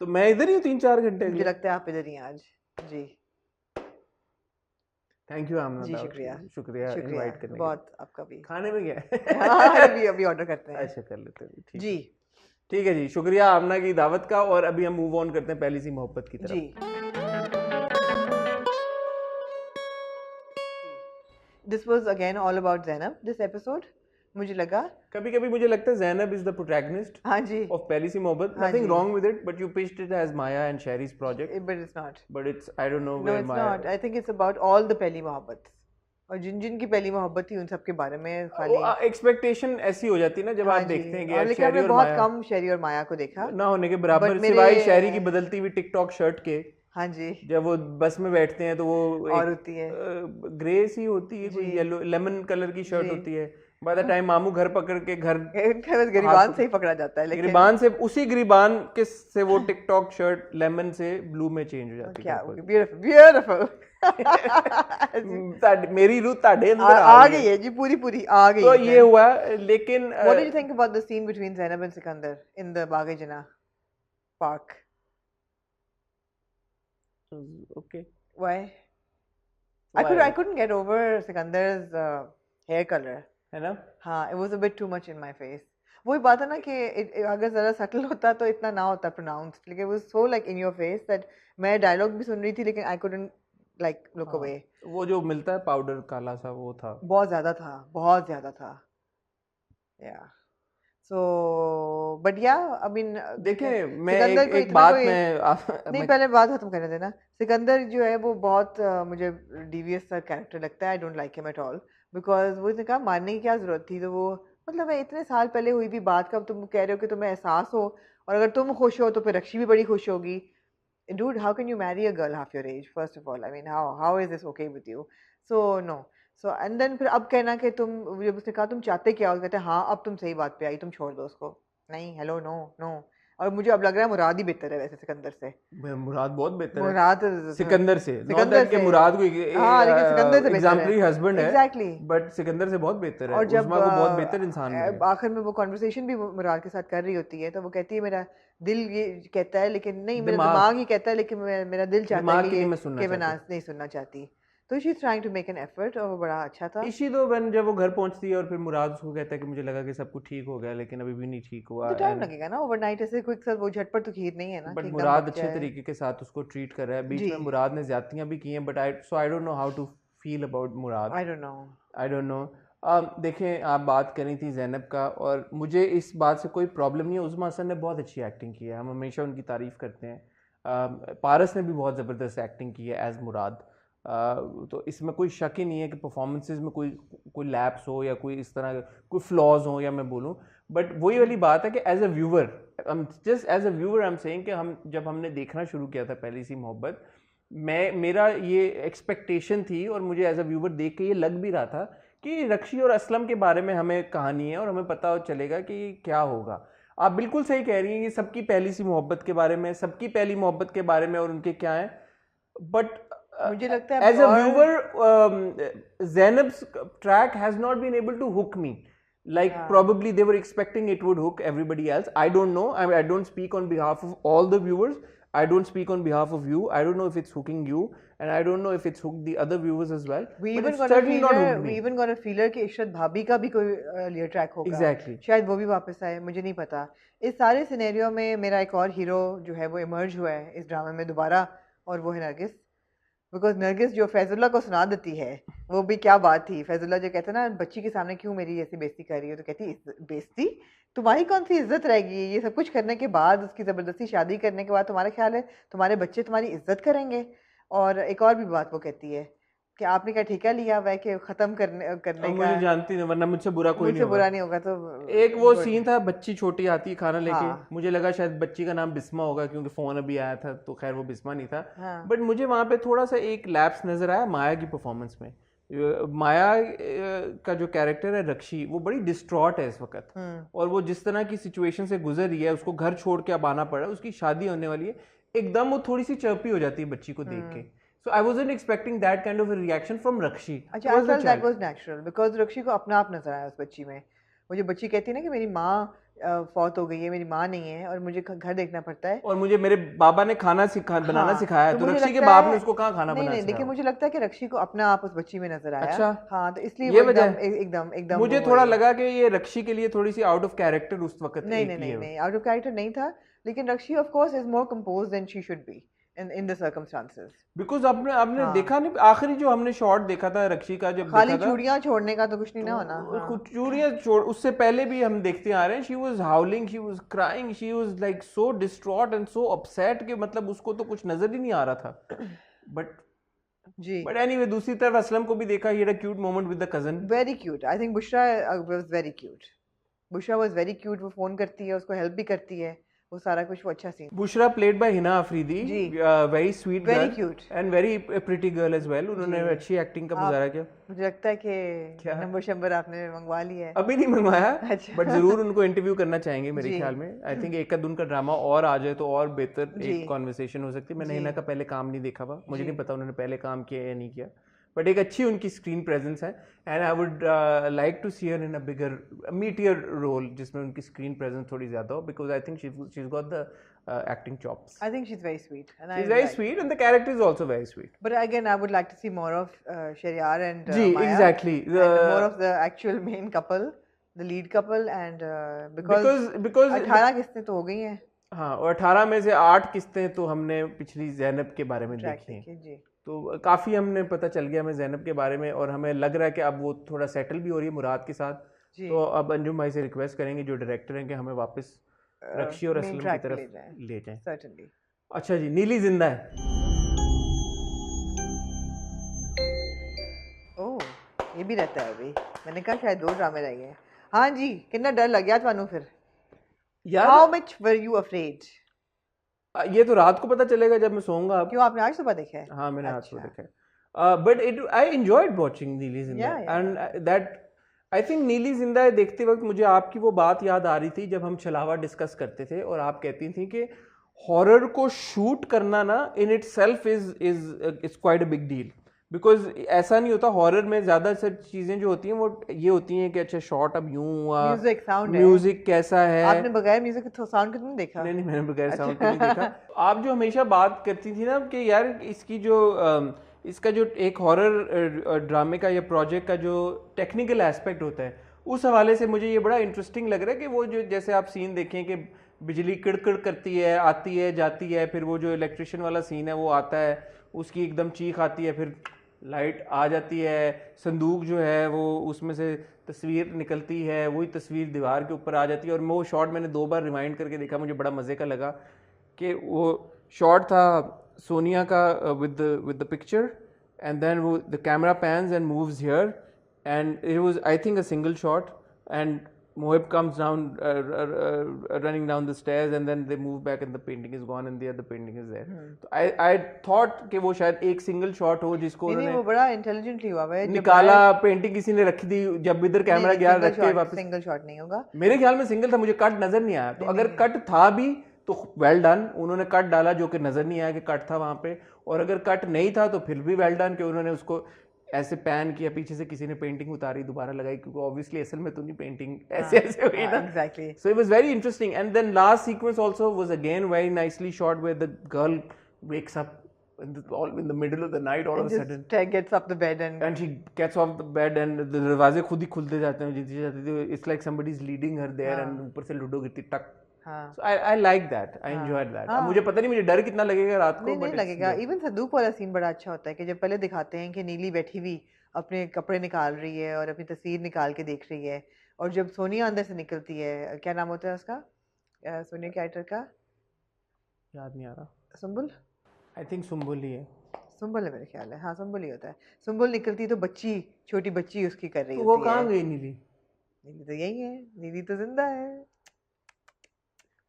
तो मैं इधर ही हूँ 3-4 घंटे. मुझे लगता है आप इधर ही हैं आज. जी थैंक यू आमना. जी शुक्रिया. शुक्रिया इनवाइट करने के बहुत आपका भी. लिए. खाने में क्या है? हाँ, अभी ऑर्डर करते हैं. अच्छा कर लेते हैं. ठीक जी ठीक है जी. शुक्रिया आमना की दावत का. और अभी हम मूव ऑन करते हैं पहली सी मोहब्बत की तरफ. जी. This was again all about Zainab this episode. मुझे लगा कभी कभी मुझे लगता है ज़ैनब इज द प्रोटैगनिस्ट हाँ जी of पहली सी मोहब्बत. हाँ Nothing ji. wrong with it, but you pitched it as Maya and Sherry's project. but it's not. But it's, I don't know No where it's Maya. not. I think it's about all the पहली मोहब्बत, और जिन जिन की पहली मोहब्बत थी उन सब के बारे में खाली. एक्सपेक्टेशन ऐसी हो जाती है ना जब हाँ आप जी. देखते हैं कि और यार लेकिन शहरी हमने और बहुत माया कम शेरी और माया को देखा. ना होने के बराबर, But मेरे- सिवाय शहरी की बदलती हुई टिकटॉक शर्ट के. हाँ जी जब वो बस में बैठते हैं तो वो और होती है ग्रे सी होती है, कोई जी. येलो लेमन कलर की शर्ट जी. होती है. बाय द टाइम मामू घर पकड़ के घर बस गिरबान से ही पकड़ा जाता है. लेकिन गिरबान से, उसी गिरबान के से वो टिकटॉक शर्ट लेमन से ब्लू में चेंज हो जाती क्या है. Beautiful beautiful. मेरी रूह ताड़े अंदर आ गई है जी, पूरी पूरी आ गई. तो ये हुआ. लेकिन What did you think about the scene between Zainab and Sikandar in the Bagh Jannah park? okay. Why? I couldn't get over Sikandar's hair color. है ना. हाँ, it was a bit too much in my face. वही बात है ना कि अगर जरा सटल होता तो इतना ना होता pronounced, लेकिन it was so like in your face that मैं डायलॉग भी सुन रही थी लेकिन I couldn't like look away. वो जो मिलता है पाउडर काला सा वो था. बहुत ज्यादा था. Yeah. So, but yeah, I mean देखें मैं सिकंदर को एक इतना बात कोई- में नहीं पहले बात खत्म करने देना. सिकंदर जो है वो बहुत मुझे डिवियस सा कैरेक्टर लगता है. I don't like him at all because वो इसने कहा मारने की क्या जरूरत थी. तो वो मतलब है इतने साल पहले हुई भी बात का तुम कह रहे हो कि तुम्हें एहसास हो, और अगर तुम खुश हो तो फिर रक्षी भी बड़ी खुश होगी. Dude, how can you marry a girl half your age? First of all, I mean, how is this okay with you? So no. So and then फिर अब कहना कि तुम, जब उसने कहा तुम चाहते क्या हो, कहते हैं हाँ अब तुम सही बात पे आई, तुम छोड़ दो उसको. नहीं, हेलो, नो नो. और मुझे अब लग रहा है मुराद ही बेहतर है वैसे सिकंदर से. मुराद बहुत बेहतर है मुराद सिकंदर से. सिकंदर के से. मुराद को हाँ, लेकिन सिकंदर से बेहतर है. एग्जाम्पलरी हस्बैंड है. एग्जैक्टली. बट सिकंदर से बहुत बेहतर है. और जब उस्मा को बहुत बेहतर इंसान है. आखिर में वो कॉन्वर्सेशन भी मुराद के साथ कर रही होती है तो वो कहती है मेरा दिल ये कहता है लेकिन नहीं, मेरा दिमाग ही कहता है लेकिन मेरा दिल चाहता है कि मैं नहीं सुनना चाहती. तो she is trying to make an effort और वो बड़ा अच्छा था। इशी तो when जब वो घर पहुंचती है और फिर मुराद उसको कहता है कि मुझे लगा कि सब कुछ ठीक हो गया लेकिन अभी भी नहीं ठीक हुआ, तो टाइम लगेगा ना, ओवरनाइट ऐसे क्विक सर वो झटपट तो खीर नहीं है ना बट कि एकदम मुराद बच अच्छे जाए। तरीके के साथ उसको ट्रीट कर रहा है। बीच जी में मुराद ने ज्यादतियां भी की हैं, but I don't know how to feel about Murad. I don't know. I don't know. देखें, आप बात करी थी ज़ैनब का, और मुझे इस बात से कोई प्रॉब्लम नहीं है। उज़मा हसन ने बहुत अच्छी एक्टिंग की है, हम हमेशा उनकी तारीफ़ करते हैं। पारस ने भी बहुत ज़बरदस्त एक्टिंग की है एज़ मुराद। तो इसमें कोई शक ही नहीं है कि परफॉर्मेंसेज में कोई लैप्स हो या कोई इस तरह कोई फ्लॉज हो या मैं बोलूँ, बट वही वाली बात है कि as a viewer, just as a viewer I am saying कि हम जब हमने देखना शुरू किया था पहली सी मोहब्बत, मेरा ये एक्सपेक्टेशन थी और मुझे एज अ व्यूअर देख के ये लग भी रहा था कि रक्षी और असलम के बारे में हमें कहानी है और हमें पता चलेगा कि क्या होगा। आप बिल्कुल सही कह रही हैं कि सबकी पहली सी मोहब्बत के बारे में, सबकी पहली मोहब्बत के बारे में और उनके क्या है, बट मुझे लगता है as a viewer Zainab's track has not been able to hook me like probably they were expecting it would hook everybody else. I don't know. I don't speak on behalf of all the viewers. I don't speak on behalf of you. I don't know if it's hooking you, and I don't know if it's hooked the other viewers as well. We but even it's got a certainly not feeler. hooked We me. even got a feeler कि इशरत भाभी का भी कोई लियर ट्रैक होगा। Exactly. शायद वो भी वापस आए, मुझे नहीं पता। इस सारे सिनेरियो में मेरा एक और हीरो जो है वो इमर्ज हुआ है इस ड्रामे में दोबारा, और वो है नरगिस। बिकॉज नरगिस जो फैजुल्ला को सुना देती है, वो भी क्या बात थी। फैजुल्ला जो कहता है ना, बच्ची के सामने क्यों मेरी ऐसी बेइज्जती कर रही है, तो कहती बेइज्जती तुम्हारी कौन सी इज्जत रहेगी, ये सब कुछ करने के बाद, उसकी ज़बरदस्ती शादी करने के बाद तुम्हारा ख्याल है तुम्हारे बच्चे तुम्हारी इज्जत करेंगे। और एक और भी बात वो कहती है कि आपने क्या ठेका लिया हुआ है कि ख़त्म करने अब का, मुझे जानती नहीं, वरना मुझसे बुरा कोई नहीं मुझसे होगा। बुरा नहीं होगा। तो एक वो सीन था, बच्ची छोटी आती है खाना लेके, हाँ। मुझे लगा शायद बच्ची का नाम बिस्मा होगा क्योंकि फोन अभी आया था, तो खैर वो बिस्मा नहीं था। हाँ। बट मुझे वहां पे थोड़ा सा एक लैप्स नजर आया माया की परफॉर्मेंस में। माया का जो कैरेक्टर है रक्षी, वो बड़ी डिस्ट्रॉट है इस वक्त, और वो जिस तरह की सिचुएशन से गुजर रही है, उसको घर छोड़ के अब आना पड़ा, उसकी शादी होने वाली है, एकदम वो थोड़ी सी चर्पी हो जाती है बच्ची को देख के। So I wasn't expecting that kind of a reaction from Rakshi. अच्छा, I felt that was natural because रक्षी को अपना आप नजर आया उस बच्ची में। वो जो बच्ची कहती है ना कि मेरी माँ फौत हो गई है, मेरी माँ नहीं है और मुझे घर देखना पड़ता है, और मुझे मेरे बाबा ने खाना बनाना सिखाया, तो रक्षी के बाप ने उसको कहाँ खाना बनाना सिखाया? लेकिन मुझे लगता है कि रक्षी को अपना आप उस बच्ची में नजर आया। अच्छा, हाँ, तो इसलिए ये वो वजह एकदम मुझे थोड़ा लगा कि ये रक्षी के लिए थोड़ी सी आउट ऑफ कैरेक्टर उस वक्त। नहीं, आउट ऑफ कैरेक्टर नहीं था, लेकिन Rakshi of course is more composed than she should be in the circumstances. Because आपने देखा नहीं, आखिरी जो हमने शॉट देखा था रक्षी का, जब खाली चूड़ियां छोड़ने का तो कुछ नहीं ना होना। कुछ चूड़ियां छोड़, उससे पहले भी हम देखते आ रहे हैं, she was howling, she was crying, she was like so distraught and so upset कि मतलब उसको तो कुछ नजर ही नहीं आ रहा था। But anyway, दूसरी तरफ असलम को भी देखा, he had a cute moment with the cousin. Very cute. I think Bushra was very cute. Bushra was very cute. वो फोन करती है, उसको हेल्प भी करती है, वो सारा कुछ, वो अच्छा scene. Bushra played by Hina Afridi, very sweet, very cute and very pretty girl as well. उन्होंने अच्छी एक्टिंग का मुजाहरा किया। मुझे लगता है कि नंबर शंबर आपने मंगवा लिया है। अभी नहीं मंगवाया, अच्छा। बट जरूर उनको इंटरव्यू करना चाहेंगे मेरे ख्याल में। आई थिंक एक दिन का ड्रामा और आ जाए तो और बेहतर एक कॉन्वर्सेशन हो सकती है। मैंने हिना का पहले काम नहीं देखा हुआ, मुझे नहीं पता उन्होंने पहले काम किया या नहीं किया, बट एक अच्छी उनकी स्क्रीन प्रेजेंस है, and I would like to see her in a bigger meatier role जिसमें उनकी स्क्रीन प्रेजेंस थोड़ी ज्यादा हो, because I think she is got the acting chops. I think she's very sweet. She's very sweet, and the character is also very sweet. But again, I would like to see more of Shahryar and Maya. Exactly. And more of the actual main couple, the lead couple, and because 18 किस्तें तो हो गई हैं। हाँ, और 18 में से 8 किस्तें तो हमने पिछली ज़ैनब के बारे में देखी हैं, तो काफ़ी हमने पता चल गया हमें ज़ैनब के बारे में, और हमें लग रहा है कि अब वो थोड़ा सेटल भी हो रही है मुराद के साथ। तो अब अंजुम भाई से रिक्वेस्ट करेंगे जो डायरेक्टर हैं कि हमें वापस रक्षी और असलम की तरफ ले जाएं। Certainly. अच्छा जी, नीली जिंदा है। ओह, ये भी रहता है अभी। मैंने कहा शायद 2 ड्रामे रह गए। हाँ जी, कितना डर लग गया थानू फिर? यार, How much were you afraid? ये तो रात को पता चलेगा जब मैं सोऊंगा। अब क्यों, आपने आज सुबह देखा है? हाँ, मैंने आज सुबह देखा है। बट I enjoyed watching नीली जिंदा, and that आई थिंक नीली जिंदा देखते वक्त मुझे आपकी वो बात याद आ रही थी जब हम छलावा डिस्कस करते थे, और आप कहती थी कि हॉरर को शूट करना ना in it self is quite a big deal, because ऐसा नहीं होता। हॉरर में ज़्यादा सब चीज़ें जो होती हैं वो ये होती हैं कि अच्छा शॉट अब यूं हुआ, म्यूजिक कैसा है। आपने बगैर म्यूजिक के साउंड कितना देखा? नहीं, मैंने बगैर साउंड के नहीं देखा। आप जो हमेशा बात करती थी ना कि यार इसकी जो इसका जो एक हॉरर ड्रामे का या प्रोजेक्ट का जो टेक्निकल एस्पेक्ट होता है उस हवाले से मुझे ये बड़ा इंटरेस्टिंग लग रहा है कि वो जो जैसे आप सीन देखें कि बिजली किड़किड़ करती है, आती है, जाती है, फिर वो जो इलेक्ट्रिशियन वाला सीन है वो आता है, उसकी एकदम चीख आती है, फिर लाइट आ जाती है, संदूक जो है वो उसमें से तस्वीर निकलती है, वही तस्वीर दीवार के ऊपर आ जाती है। और वो शॉट मैंने 2 बार रिवाइंड करके देखा, मुझे बड़ा मज़े का लगा कि वो शॉट था सोनिया का with the picture, and then वो the camera pans and moves here and it was I think a single shot, and Mohib comes down running down the stairs, and then they move back and the painting is gone and the other painting is there. So I thought कि वो शायद एक single shot हो जिसको नहीं उन्होंने वो बड़ा इंटेलिजेंटली हुआ है, निकाला, पेंटिंग किसी ने रख दी, जब इधर कैमरा गया रख के वापस। सिंगल शॉट नहीं होगा मेरे ख्याल में सिंगल था, मुझे कट नजर नहीं आया। तो अगर कट था भी तो वेल डन, उन्होंने कट डाला जो कि नजर नहीं आया कि कट था वहां पे, और अगर कट नहीं था तो फिर भी वेल डन कि उन्होंने उसको ऐसे पैन किया, पीछे से किसी ने पेंटिंग उतारी, दोबारा लगाई, क्योंकि ऑब्वियसली असल में तो नहीं पेंटिंग ऐसे ऐसे हुई ना। Exactly. So it was very interesting, and then last sequence also was again very nicely shot where the girl wakes up in the middle of the night all of a sudden, gets up the bed and she gets off the bed and the दरवाजे खुद ही खुलते जाते हैं, जीती जाती है, it's like somebody is leading her there and ऊपर से लूडो गिरती टक। हाँ। So I like that, I enjoyed that। अब मुझे पता नहीं मुझे डर कितना लगेगा रात को, नहीं लगेगा। इवन संदूक वाला सीन बड़ा अच्छा होता है कि जब पहले दिखाते हैं कि नीली बैठी हुई अपने कपड़े निकाल रही है और अपनी तस्वीर निकाल के देख रही है, और जब सोनिया अंदर से निकलती है, क्या नाम होता है उसका, सोनिया कैरेक्टर का याद नहीं आ रहा, सुंबुल, आई थिंक सुंबुल ही है, सुंबुल है मेरे ख्याल है, हाँ सुंबुल ही होता है। सुंबुल निकलती तो बच्ची, छोटी बच्ची उसकी कर रही तो होती वो कहाँ है। गई नीली? नीली तो यही है, नीली तो जिंदा है।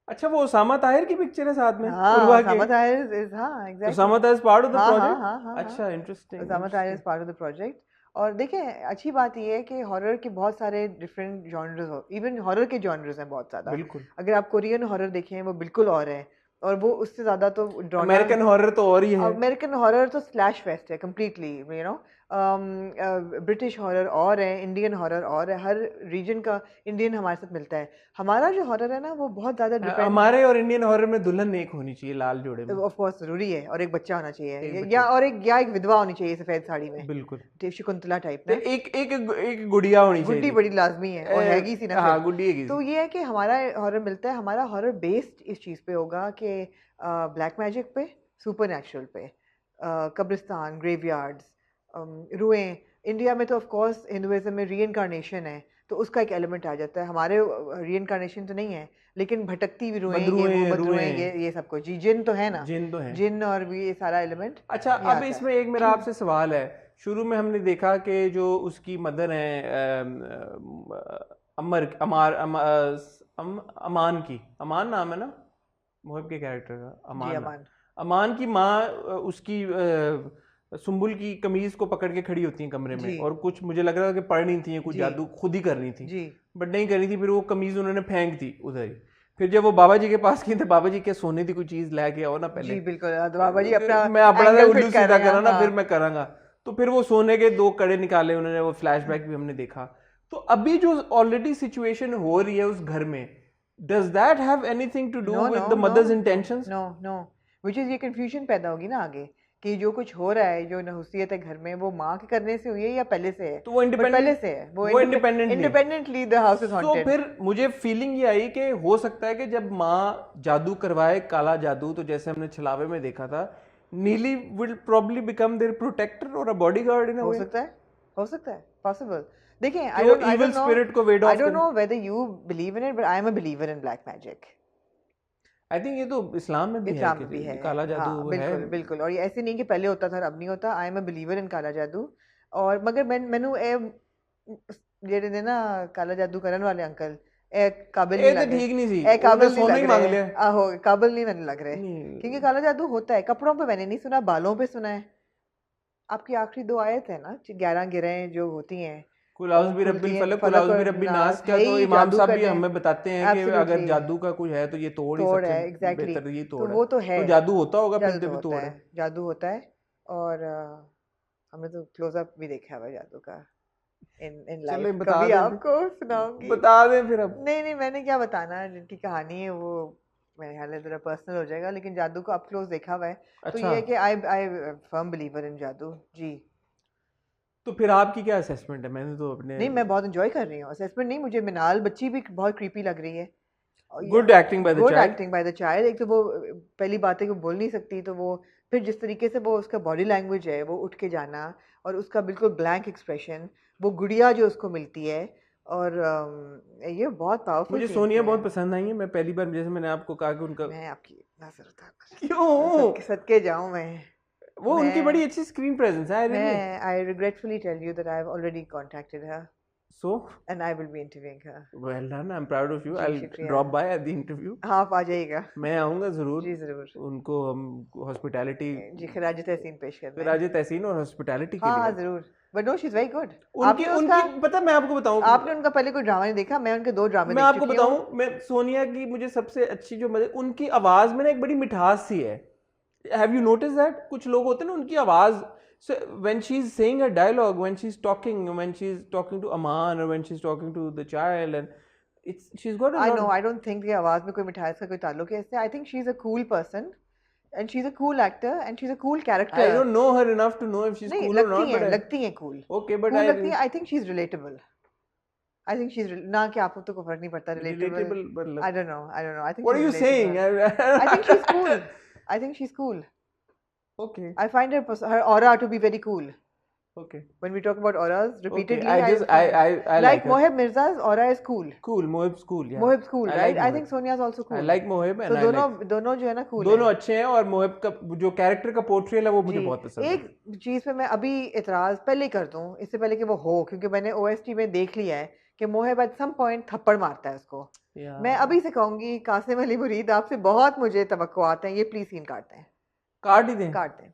अच्छा वो उसामा ताहिर की पिक्चर है साथ में? हाँ, उर्वा के? उसामा ताहिर is, हाँ exactly। Usama Tahir is part of the हाँ, प्रोजेक्ट? हाँ, हाँ, अच्छा, interesting. Usama Tahir is part of the project. और देखें अच्छी बात ये है कि हॉरर के बहुत सारे डिफरेंट जॉनर्स हो, इवन हॉरर के जॉनर्स हैं बहुत ज़्यादा। बिल्कुल। अगर आप कोरियन हॉरर देखें वो बिल्कुल और है, और वो उससे ज़्यादा तो अमेरिकन हॉरर तो और ही है। अमेरिकन हॉरर तो स्लैश फेस्ट है completely, you know. British horror और है, इंडियन हॉरर और है, हर रीजन का इंडियन हमारे साथ मिलता है। हमारा जो हॉरर है ना वो बहुत ज़्यादा डिपेंड, हमारे और इंडियन हॉरर में दुल्हन एक होनी चाहिए लाल जोड़े में, ऑफ कोर्स जरूरी है, और एक बच्चा होना चाहिए, या एक विधवा होनी चाहिए सफेद साड़ी में, बिल्कुल शकुंतला टाइप में। एक गुड़िया होनी चाहिए, गुड्डी बड़ी लाजमी है, और हैगी सी ना। हाँ, गुड्डी है। तो ये है कि हमारा हॉरर मिलता है, हमारा हॉरर बेस्ड इस चीज़ पे होगा कि ब्लैक मैजिक पे, सुपर नेचुरल पे, कब्रिस्तान, ग्रेवयार्ड्स, रुएं। इंडिया में तो ऑफ कोर्स हिंदुइज्म में रीइंकारनेशन है, तो उसका एक एलिमेंट आ जाता है। हमारे रीइंकारनेशन तो नहीं है, लेकिन भटकती भी रुएं, ये सब कुछ, जी जिन तो है ना, जिन तो है, जिन और भी ये सारा एलिमेंट। अच्छा, अब इसमें एक मेरा आपसे सवाल है। शुरू में हमने देखा कि जो उसकी मदर है अमान की, अमान नाम है ना मोहिब के कैरेक्टर का, अमान की माँ उसकी सुंबुल की कमीज को पकड़ के खड़ी होती है कमरे में, और कुछ मुझे लग रहा है कि पढ़ नहीं थी, कुछ जादू खुद ही करनी थी, बट नहीं करनी थी। फिर वो कमीज उन्होंने फेंक दी उधर ही। फिर जब वो बाबा जी के पास गई तो बाबा जी के सोने की कोई चीज लेके आओ ना पहले। जी बिल्कुल, बाबा जी अपना मैं अपना उल्लू सीधा करा ना, फिर मैं करांगा। तो फिर वो सोने के 2 कड़े निकाले उन्होंने, वो फ्लैशबैक भी हमने देखा। तो अभी जो ऑलरेडी सिचुएशन हो रही है उस घर में, does that have anything to do with the mother's intentions? No, which is ये confusion पैदा होगी ना आगे कि जो कुछ हो रहा है, जो नहुसियत है घर में, वो माँ के करने से हुई है या पहले से है? तो वो पहले से है, वो independently the house is haunted. तो फिर मुझे फीलिंग ये आई कि हो सकता है कि जब माँ जादू करवाए, काला जादू, तो जैसे हमने छलावे में देखा था, Neeli will probably become their protector और अ बॉडीगार्ड इन अ वे। हो सकता है पॉसिबल। देखें, आई don't know whether you believe in it, but I am a believer in black magic. I think ये तो इस्लाम में भी है काला जादू। हाँ, बिल्कुल बिल्कुल। और ये ऐसे नहीं कि पहले होता था अब नहीं होता। I am a believer in काला जादू। और मगर मैनू ਜਿਹੜੇ ਨੇ ਨਾ ਕਾਲਾ ਜਾਦੂ ਕਰਨ ਵਾਲੇ ਅੰਕਲ, ਇਹ ਕਾबिल नहीं लग रहे। ठीक नहीं सी, ਇਹ काबिल नहीं सोना ही मांग लिया। आहो, काबिल नहीं मैंने लग रहे, क्योंकि काला जादू होता है कपड़ों पे, मैंने नहीं सुना, बालों पे सुना है। आपकी आखिरी 2 आयत है ना, 11 गिरें जो होती हैं, कुलाउज़ भी रब्बिल फलक, कुलाउज़ भी रब्बिन नास, क्या तो इमाम साहब भी हमें बताते हैं कि अगर जादू का कुछ है तो ये तोड़ ही सबसे एग्जैक्टली बेहतर ये तोड़ तो वो तो है, तो जादू होता होगा, फिर भी तोड़ है, जादू होता है। और हमने तो क्लोजअप भी देखा है जादू का इन लाइफ। कभी आपको सुनाऊंगी, बता दें फिर। अब नहीं मैंने क्या बताना, जिनकी कहानी है वो मेरे ख्याल है ज़रा पर्सनल हो जाएगा, लेकिन जादू को अप क्लोज देखा हुआ है तो अच्छा, ये है कि आई फर्म बिलीवर इन जादू जी। तो फिर आपकी क्या असेसमेंट है? मैंने तो अपने नहीं, मैं बहुत इंजॉय कर रही हूँ। असेसमेंट नहीं, मुझे मिनाल बच्ची भी बहुत क्रीपी लग रही है। और good acting by the good child. Acting by the child. एक तो वो पहली बातें को बोल नहीं सकती, तो वो फिर जिस तरीके से वो उसका बॉडी लैंग्वेज है, वो उठ के जाना और उसका बिल्कुल ब्लैंक एक्सप्रेशन, वो गुड़िया जो उसको मिलती है, और ये बहुत पावरफुल मुझे सीन सोनिया थे। बहुत पसंद आई है। मैं पहली बार, जैसे मैंने आपको कहा कि उनका मैं आपकी नजर उतार क्यों, सदके जाऊं मैं वो उनकी बड़ी मैं अच्छी स्क्रीन प्रेजेंस है। आई रियली मैं I regretfully tell you that I have already contacted her so and I will be interviewing her। Well done, I am proud of you. जी आई शुक्रिया। Drop by at the interview. हाँ, आप आ जाइएगा। मैं आऊँगा ज़रूर। जी ज़रूर। उनको हम हॉस्पिटैलिटी, जी खराज तहसीन पेश करना है। राज तहसीन और हॉस्पिटैलिटी के हाँ हाँ लिए। ज़रूर। But no she is very good. उनकी आपने उसका उनकी पता, मैं आपको बताऊं, आपने उनका पहले कोई ड्रामा नहीं देखा? मैं उनके 2 ड्रामे मैं देख आपको चुकी हूँ। बताऊं, मैं सोनिया की मुझे सबसे अच्छी जो मजे, उनकी आवाज में ना एक बड़ी मिठास सी है। Have you notice that? कुछ लोग होते हैं ना, उनकी आवाज से when she is saying a dialogue, when she is talking to Aman, और when she is talking to the child, and it's she is got a I know, lot. I don't think कि आवाज़ में कोई मिठास का कोई ताल्लुक है इससे। I think she is a cool person and she is a cool actor and she is a cool I character. Don't know her enough to know if she is नहीं, कूल और नॉट, बट लगती हैं cool. Okay, but cool I लगती हैं। I think she is relatable. I think she is ना, कि आपको तो कोई फर्क नहीं पड़ता relatable. Relatable, I don't know, I don't know. I think what she are is you saying? Relatable. I think she is cool. I think she is cool. Okay, I find her aura to be very cool. Okay, When we talk about auras okay, repeatedly, I I just find I like like her. Mohib Mirza's aura is cool. Cool, Mohib's cool, yeah. Mohib's cool, I right? like I Mohib. think Sonia's also I cool. like Mohib and So I like, दोनों जो है ना cool दोनों हैं। अच्छे हैं, और मोहिब का जो कैरेक्टर का पोर्ट्रेल है वो मुझे जी, बहुत पसंद है। एक चीज पे मैं अभी इतराज पहले कर दूं, इससे पहले कि वो हो, क्योंकि मैंने OST में देख लिया है कि मोहिब एट सम पॉइंट थप्पड़ मारता है उसको। Yeah. मैं अभी से कहूंगी, कासिम अली मुरीद, आपसे बहुत मुझे तवक्कुआत हैं, ये प्लीज सीन काटते हैं, काट ही दें। काट दें।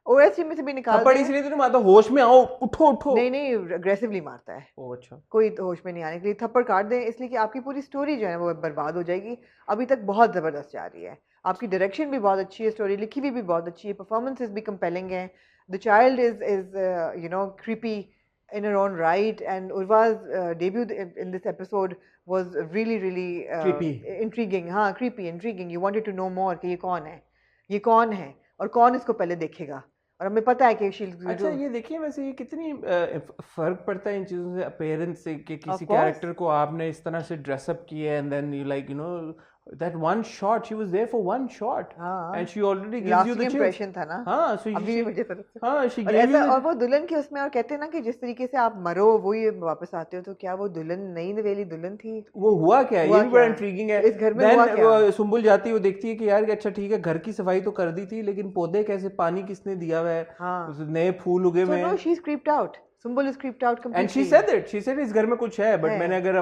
OST में से भी निकाल थप्पड़ दें। इसलिए तो नहीं मारता, होश में आओ, उठो उठो। नहीं, अग्रेसिवली मारता है। ओ अच्छा। कोई होश में नहीं आने के लिए थप्पड़ काट दें, इसलिए कि आपकी पूरी स्टोरी जो है वो बर्बाद हो जाएगी। अभी तक बहुत ज़बरदस्त जा रही है, आपकी डायरेक्शन भी बहुत अच्छी है, स्टोरी लिखी भी बहुत अच्छी है, परफॉर्मेंसेस भी कंपेलिंग हैं। The child is creepy in her own right, and Urva's debut in this episode was really Creepy. intriguing. हाँ, intriguing. You wanted to know more कि ये कौन है और कौन इसको पहले देखेगा, और हमें पता है कि अच्छा, ये देखिए वैसे ये कितनी फर्क पड़ता है इन चीज़ों से, अपीयरेंस से, कि किसी Of course. कैरेक्टर को आपने इस तरह से ड्रेसअप किया and then you like, you know, that one shot, she was there for one shot, हाँ, and she already gives you lasting the chills. impression था ना। हाँ, so अभी भी मुझे तरफ से हाँ, she और gave you ऐसा, the, और वो दुल्हन की उसमें, और कहते हैं ना कि जिस तरीके से आप मरो वो ये वापस आते हो, तो क्या वो दुल्हन नई नवेली दुल्हन थी? वो हुआ क्या? हुआ ये भी बड़ा क्या? इंट्रीगिंग है। तो इस घर में Then हुआ क्या? वो सुम्बुल जाती है, वो देखती है कि यार अच्छा ठीक है, घर की सफाई तो कर दी थी, लेकिन पौधे कैसे, पानी किसने दिया हुआ है, हाँ। उस नए फूल उगे So हुए no, हैं। she's creeped out. Sumbul is creeped out and she completely. Said that, she said इस घर में कुछ है, बट है। मैंने अगर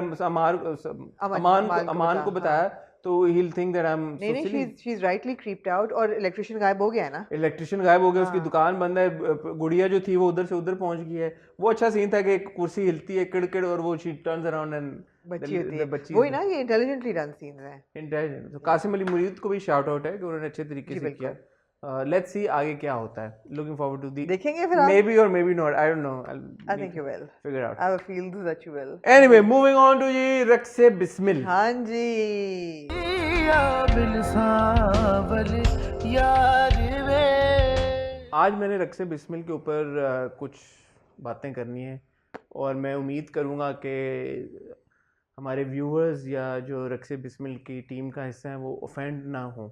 अमान को बताया तो he'll think that I'm so नहीं, silly. she's rightly creeped out, और इलेक्ट्रिशियन गायब हो गया है ना। इलेक्ट्रिशियन गायब हो गया, उसकी हाँ। दुकान बंद है, गुड़िया जो थी वो उधर से उधर पहुंच गई है। वो अच्छा सीन था कि एक कुर्सी हिलती है किड़किड़, और वो शी टर्न्स अराउंड एंड बच्ची होती है, बच्ची वही ना, ये इंटेलिजेंटली डन सीन्स हैं। इंटेलिजेंट। तो कासिम अली मुरीद को भी शाउट आउट है कि उन्होंने अच्छे तरीके जी, से बिल्कुल। किया। लेट्स सी आगे क्या होता है। लुकिंग फॉरवर्ड टू दी, देखेंगे फिर आप। maybe or maybe not, I don't know, I think you will. figure out. I have a feel that you will. Anyway, moving on to जी रक्से बिस्मिल। हाँ जी। आज मैंने रक्से बिस्मिल के ऊपर कुछ बातें करनी है, और मैं उम्मीद करूँगा कि हमारे व्यूअर्स या जो रक्से बिस्मिल की टीम का हिस्सा है वो ऑफेंड ना हो।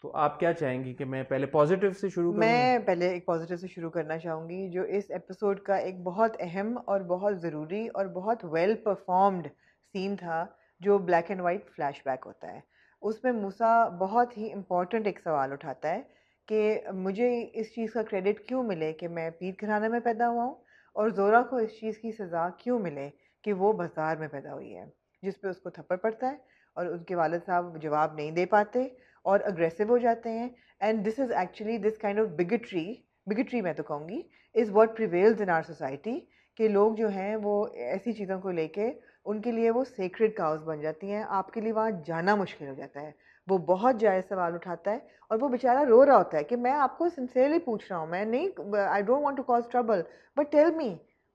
तो आप क्या चाहेंगी कि मैं पहले पॉजिटिव से शुरू करूँ? मैं पहले एक पॉजिटिव से शुरू करना चाहूँगी, जो इस एपिसोड का एक बहुत अहम और बहुत ज़रूरी और बहुत वेल परफॉर्म्ड सीन था, जो ब्लैक एंड वाइट फ्लैशबैक होता है। उसमें मूसा बहुत ही इम्पोर्टेंट एक सवाल उठाता है कि मुझे इस चीज़ का क्रेडिट क्यों मिले कि मैं पीर घराने में पैदा हुआ हूँ, और ज़ोरा को इस चीज़ की सज़ा क्यों मिले कि वो बाज़ार में पैदा हुई है, जिस पे उसको थप्पड़ पड़ता है और उनके वालिद साहब जवाब नहीं दे पाते और अग्रेसिव हो जाते हैं। And this is actually this kind of bigotry मैं तो कहूँगी, is what prevails in our society, कि लोग जो हैं वो ऐसी चीज़ों को लेके उनके लिए वो सेक्रेड काउज बन जाती हैं, आपके लिए वहाँ जाना मुश्किल हो जाता है। वो बहुत जायज़ सवाल उठाता है, और वो बेचारा रो रहा होता है कि मैं आपको सिंसियरली पूछ रहा हूँ, मैं नहीं, I don't want to cause trouble, but tell me,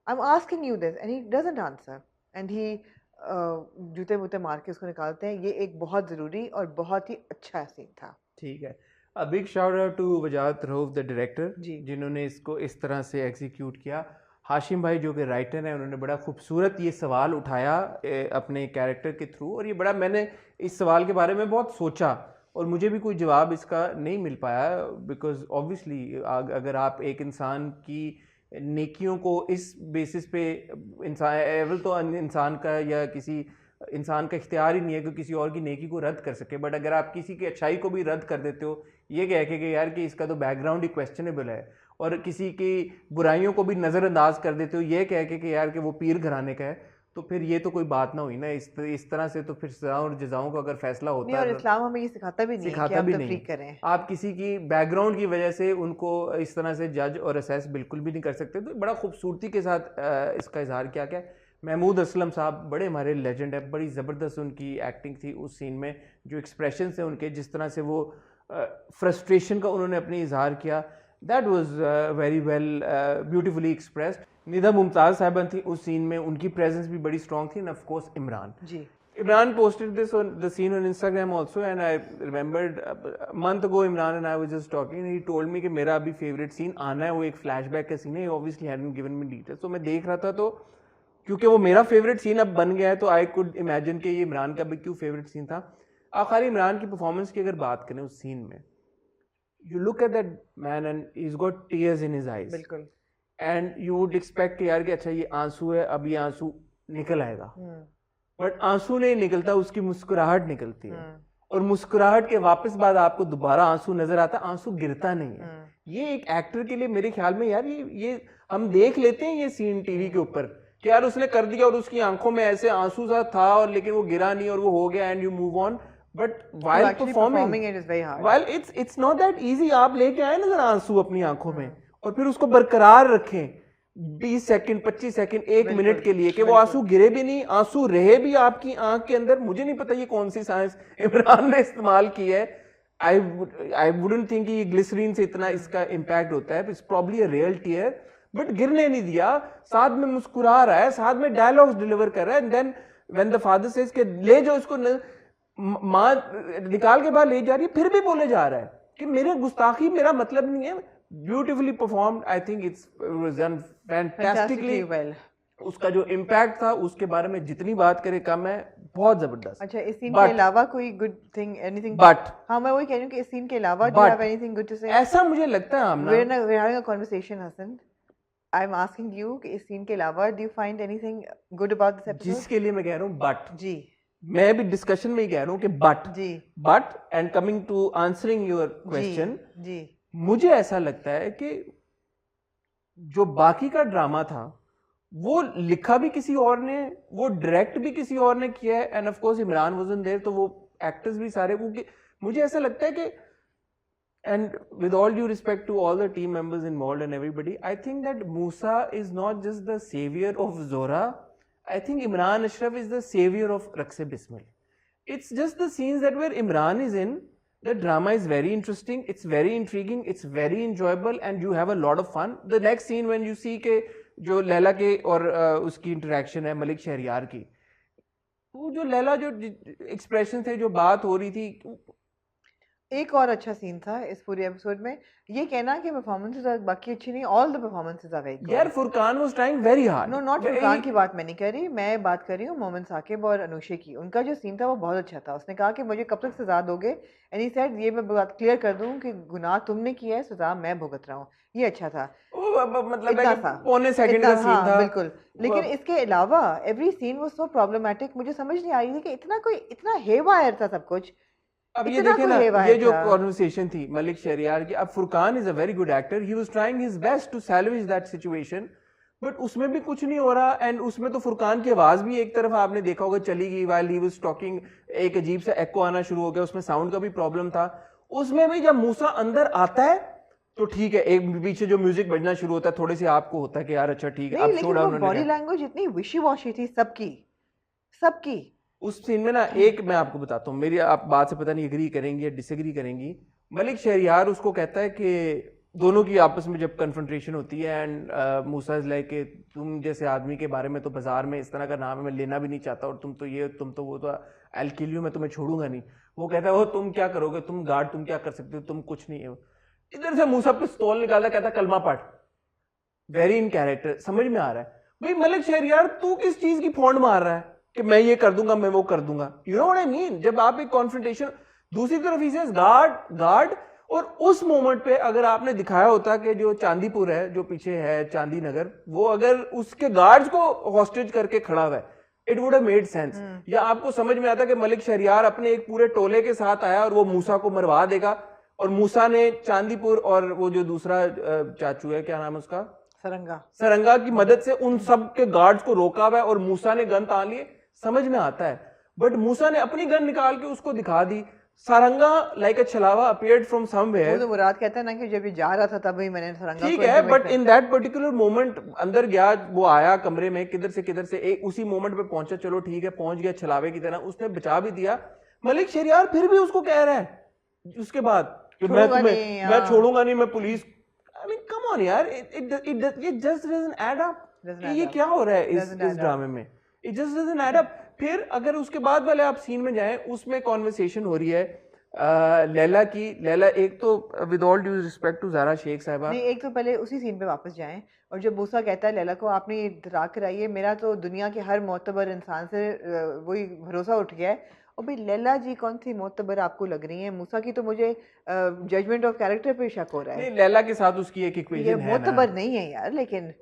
I am asking you this, and he doesn't answer, and he जूते वूते मार के उसको निकालते हैं, ये एक बहुत ज़रूरी और बहुत ही अच्छा सीन था। ठीक है, a big shout out to Wajahat Rauf the director, जी। जिन्होंने इसको इस तरह से एग्जीक्यूट किया। हाशिम भाई जो कि राइटर हैं, उन्होंने बड़ा खूबसूरत ये सवाल उठाया अपने कैरेक्टर के थ्रू, और ये बड़ा, मैंने इस सवाल के बारे में बहुत सोचा और मुझे भी कोई जवाब इसका नहीं मिल पाया, बिकॉज ऑब्वियसली अगर आप एक इंसान की नेकियों को इस बेसिस पे, इंसान एवल तो इंसान का या किसी इंसान का इख्तियार ही नहीं है कि किसी और की नेकी को रद्द कर सके, बट अगर आप किसी की अच्छाई को भी रद्द कर देते हो ये कह के कि यार कि इसका तो बैकग्राउंड ही क्वेश्चनेबल है, और किसी की बुराइयों को भी नज़रअंदाज कर देते हो ये कह के कि यार कि वो पीर घराने का है, तो फिर ये तो कोई बात ना हुई ना। इस तरह से तो फिर सज़ा और जज़ाओं का अगर फैसला नहीं, होता और है, इस्लाम हमें ये सिखाता भी नहीं है कि सिखाता आप भी तफरीक नहीं, करें। आप किसी की बैकग्राउंड की वजह से उनको इस तरह से जज और असेस बिल्कुल भी नहीं कर सकते। तो बड़ा खूबसूरती के साथ इसका इजहार किया गया। महमूद असलम साहब बड़े हमारे लेजेंड है, बड़ी ज़बरदस्त उनकी एक्टिंग थी उस सीन में, जो एक्सप्रेशन थे उनके, जिस तरह से वो फ्रस्ट्रेशन का उन्होंने अपनी इजहार किया, that was very well beautifully expressed. Nida Mumtaz साहबन थी उस सीन में, उनकी प्रेजेंस भी बड़ी स्ट्रॉन्ग थी, एंड ऑफ कोर्स इमरान। जी। Imran posted this on the scene on Instagram also, and I remembered a month ago Imran and I was just talking, and he told me कि मेरा अभी favorite scene आना है, वो एक flashback का scene है, he obviously hadn't given me details, तो मैं देख रहा था, तो क्योंकि वो मेरा favorite scene अब बन गया है, तो I could imagine कि ये इमरान का भी क्यों favorite scene था। आखिर इमरान की performance की अगर बात करें उस scene में, you look at that man and he's got tears in his eyes, बिल्कुल। and you would expect कि यार कि अच्छा ये आंसू है, अब ये आंसू निकल आएगा, बट आंसू नहीं निकलता, उसकी मुस्कुराहट निकलती है, और मुस्कुराहट के वापस बाद आपको दोबारा आंसू नजर आता है, आंसू गिरता नहीं है। ये एक एक्टर के लिए मेरे ख्याल में यार ये हम देख लेते हैं ये सीन टीवी के ऊपर कि यार उसने कर दिया और उसकी आंखों में ऐसे आंसू सा था, और लेकिन वो गिरा नहीं और वो हो गया, and you move on. But while performing while it's not that easy. आप लेके आए ना जरा आंसू अपनी आंखों में, और फिर उसको बरकरार रखें 20 सेकंड 25 सेकंड 1 मिनट के लिए, कि वो आंसू गिरे भी नहीं, आंसू रहे भी आपकी आंख के अंदर। मुझे नहीं पता ये कौन सी साइंस इमरान ने इस्तेमाल की है। आई वुडंट थिंक ये ग्लिसरीन से इतना इसका इम्पैक्ट होता है। It's probably a real tear, but गिरने नहीं दिया, साथ में मुस्कुरा रहा है, साथ में डायलॉग्स डिलीवर कर रहा है। And then when the father says के ले जाओ इसको, माँ निकाल के बाहर ले जा रही है, फिर भी बोले जा रहा है कि मेरे गुस्ताखी मेरा मतलब नहीं है। Beautifully performed, I think it's was done fantastically well. उसका जो इम्पैक्ट था उसके बारे में जितनी बात करें कम है, बहुत जबरदस्त। अच्छा, इस सीन के अलावा कोई गुड थिंग, एनीथिंग? बट हाँ, मैं वही कह रही हूँ कि इस सीन के अलावा do you have anything good to say? ऐसा मुझे लगता है Aamna, we're having a conversation, Hasan. I am asking you कि इस सीन के अलावा do you find anything good about this episode? जिसके लिए मैं कह रहा हूँ बट जी, मैं भी डिस्कशन में ही कह रहा हूँ कि बट जी, but and coming to answering your question, जी, मुझे ऐसा लगता है कि जो बाकी का ड्रामा था वो लिखा भी किसी और ने, वो डायरेक्ट भी किसी और ने किया है, and of course Imran wasn't there, तो वो एक्टर्स भी सारे वो, मुझे ऐसा लगता है कि, and with all due respect to all the team members involved and everybody, I think that Musa is not just the saviour of Zora, I think Imran Ashraf is the savior of Rakse Bismil. It's just the scenes that where Imran is in, the drama is very interesting, it's very intriguing, it's very enjoyable, and you have a lot of fun. The next scene when you see के जो लैला के और उसकी इंटरेक्शन है मलिक शहरियार की, वो जो लैला जो एक्सप्रेशन थे, जो बात हो रही थी, एक और अच्छा सीन था इस पूरे एपिसोड में। ये कहना कि परफॉर्मेंसेस बाकी अच्छी नहीं, all the performances are very good. यार Furqan was trying very hard. No, not Furqan की बात मैं नहीं कर रही, मैं बात कर रही हूँ मोमिन साकिब और अनुषे की। उनका जो सीन था वो बहुत अच्छा था। उसने कहा कि मुझे कब तक सजा दोगे, एंड ही सेड ये मैं बात क्लियर कर दूं कि गुनाह तुमने किया है, सजा मैं भुगत रहा हूँ। ये अच्छा था, मतलब है कि पौने सेकंड का सीन था, बिल्कुल। लेकिन इसके अलावा every scene was so problematic, मुझे समझ नहीं आ रही थी कि इतना हेवायर था सब कुछ। अब ये देखे ना, ये जो कॉन्वर्सेशन थी मलिक शहरियार की, अब Furqan is a very good actor, he was trying his best to salvage that situation, but उसमें भी कुछ नहीं हो रहा। एंड उसमें तो फुरकान की आवाज भी एक तरफ आपने देखा होगा चली गई, व्हाइल ही वाज टॉकिंग, एक अजीब सा एको आना शुरू हो गया, उसमें साउंड का भी प्रॉब्लम था। उसमें भी जब मूसा अंदर आता है तो ठीक है, एक पीछे जो म्यूजिक बजना शुरू होता है, थोड़े से आपको होता है कि यार अच्छा ठीक है, अब शो डाउन। बॉडी लैंग्वेज इतनी विशी वॉशी थी सबकी उस सीन में ना। एक मैं आपको बताता हूँ, मेरी आप बात से पता नहीं एग्री करेंगी या डिसएग्री करेंगी। मलिक शहरियार उसको कहता है कि दोनों की आपस में जब कन्फ्रंटेशन होती है एंड मूसा इज लाइक कि तुम जैसे आदमी के बारे में तो बाजार में इस तरह का नाम है मैं लेना भी नहीं चाहता, और तुम तो वो तो आई किल यू, मैं तुम्हें छोड़ूंगा नहीं। वो कहता है वो तुम क्या करोगे, तुम गार्ड, तुम क्या कर सकते हो, तुम कुछ नहीं हो। इधर से मूसा पिस्तौल निकाला, कहता कलमा पढ़। वेरी इन कैरेक्टर, समझ में आ रहा है भाई मलिक शहरयार तू किस चीज की फोड़ मार रहा है कि मैं ये कर दूंगा, मैं वो कर दूंगा। You know what I mean? जब आप एक कॉन्फ्रंटेशन, दूसरी तरफ ही से गार्ड, और उस मोमेंट पे अगर आपने दिखाया होता कि जो चांदीपुर है, जो पीछे है चांदी नगर, वो अगर उसके गार्ड्स को हॉस्टेज करके खड़ा हुआ है, it would have made sense. या आपको समझ में आता कि मलिक शहरयार अपने एक पूरे टोले के साथ आया और वो मूसा को मरवा देगा, और मूसा ने चांदीपुर और वो जो दूसरा चाचू है, क्या नाम है उसका, सरंगा की मदद से उन सब के गार्ड्स को रोका हुआ है, और मूसा ने गन तान लिए। समझ में आता है, बट मूसा ने अपनी गन निकाल के उसको दिखा दी। सरंगा लाइक अ छलावा अपीयर्ड फ्रॉम समवेयर। वो तो मुराद कहता है ना कि जब ये जा रहा था तभी मैंने सरंगा ठीक है, but in that particular moment अंदर गया, वो आया कमरे में, किधर से एक उसी मोमेंट पे पहुंचा, चलो ठीक है पहुंच गया छलावे की तरह, उसने बचा भी दिया। मलिक शहरयार फिर भी उसको कह रहा है उसके बाद कि मैं छोड़ूंगा नहीं, मैं police, I mean, come on यार, it just doesn't add up। ये क्या हो रहा है इस ड्रामे में? It just doesn't add up। फिर अगर उसके बाद वाले आप सीन में जाएं, उसमें कॉन्वर्सेशन हो रही है लैला की। लैला एक तो with all due respect to Zara Sheikh sahiba, नहीं, एक तो पहले उसी सीन पे वापस जाएं, और जब मूसा कहता है लैला को आपने ये डरा कराई है, मेरा तो दुनिया के हर मोतबर इंसान से वही भरोसा उठ गया है। और भाई लैला जी कौन सी मोतबर आपको लग रही है? मूसा की तो मुझे जजमेंट ऑफ कैरेक्टर पे शक हो रहा है। नहीं, लैला के साथ उसकी एक इक्वेशन है, मोतबर नहीं है यार, लेकिन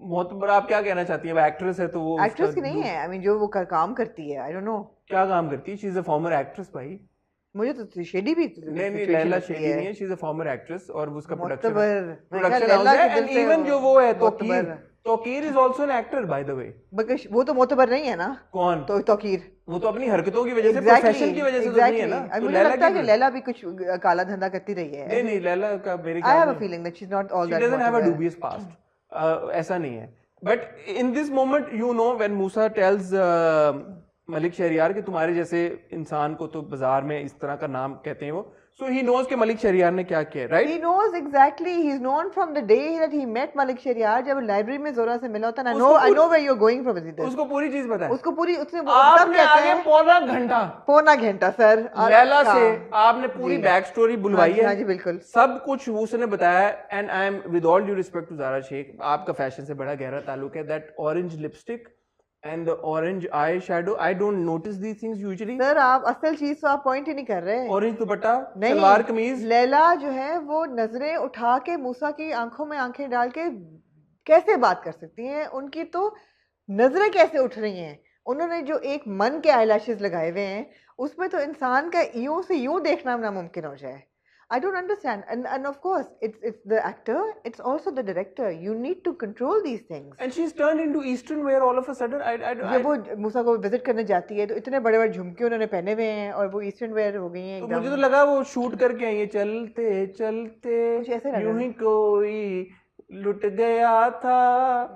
मोतबर आप क्या कहना चाहती है? वो एक्ट्रेस है तो वो एक्ट्रेस की नहीं है, आई मीन जो वो काम करती है, आई डोंट नो क्या काम करती है। She is a former actress भाई। मुझे तो शेडी भी नहीं, लैला शेडी नहीं है, she is a former actress, और उसका प्रोडक्शन मोतबर हाउस है। एंड इवन जो वो है Tauqeer is also an actor by the वे। वो तो मोतबर नहीं है ना। कौन? तो तौकीर वो तो अपनी हरकतों की वजह से, प्रोफेशन की वजह से तो नहीं है ना। मुझे लगता है कि लैला भी कुछ काला धंधा करती रही है। नहीं, लैला का मेरे I have a feeling that she is not all that, she doesn't have a dubious past. ऐसा नहीं है, but in this moment you know when Musa tells Malik Shahryar कि तुम्हारे जैसे इंसान को तो बाजार में इस तरह का नाम कहते हैं वो, सो ही नोज कि मलिक शहरयार ने क्या किया, right? He knows exactly, he is known from the day that he met Malik Shahryar. जब लाइब्रेरी में जोरा से मिला होता ना, I know where you are going from this, उसको पूरी चीज पता है, उसको पूरी, उसने आपने आगे पौना घंटा सर लैला से आपने पूरी बैक स्टोरी बुलवाई है। हाँ जी बिल्कुल, सब कुछ उसने बताया। And I am with all due respect to Zara Sheikh, आपका फैशन से बड़ा गहरा ताल्लुक है। That orange lipstick and the orange eye shadow, I don't notice these things usually। Sir आप असल चीज तो आप पॉइंट ही नहीं कर रहे। ऑरेंज दुपट्टा, सलवार कमीज। लैला जो है वो नजरें उठा के मूसा की आंखों में आंखें डाल के कैसे बात कर सकती हैं? उनकी तो नजरें कैसे उठ रही हैं? उन्होंने जो एक मन के आईलैशेस लगाए हुए हैं, उसमें तो इंसान का यूं से यूं देखना नामुमकिन हो जाए। I don't understand, and of course it's the actor, it's also the director. You need to control these things. And she's turned into Eastern wear all of a sudden. जब वो मूसा को विजिट करने जाती है तो इतने बड़े बड़े झुमके उन्होंने पहने हुए हैं और वो ईस्टर्न वेयर हो गई हैं। तो मुझे तो लगा वो शूट करके आई है, चलते चलते यूं ही कोई लुट गया था।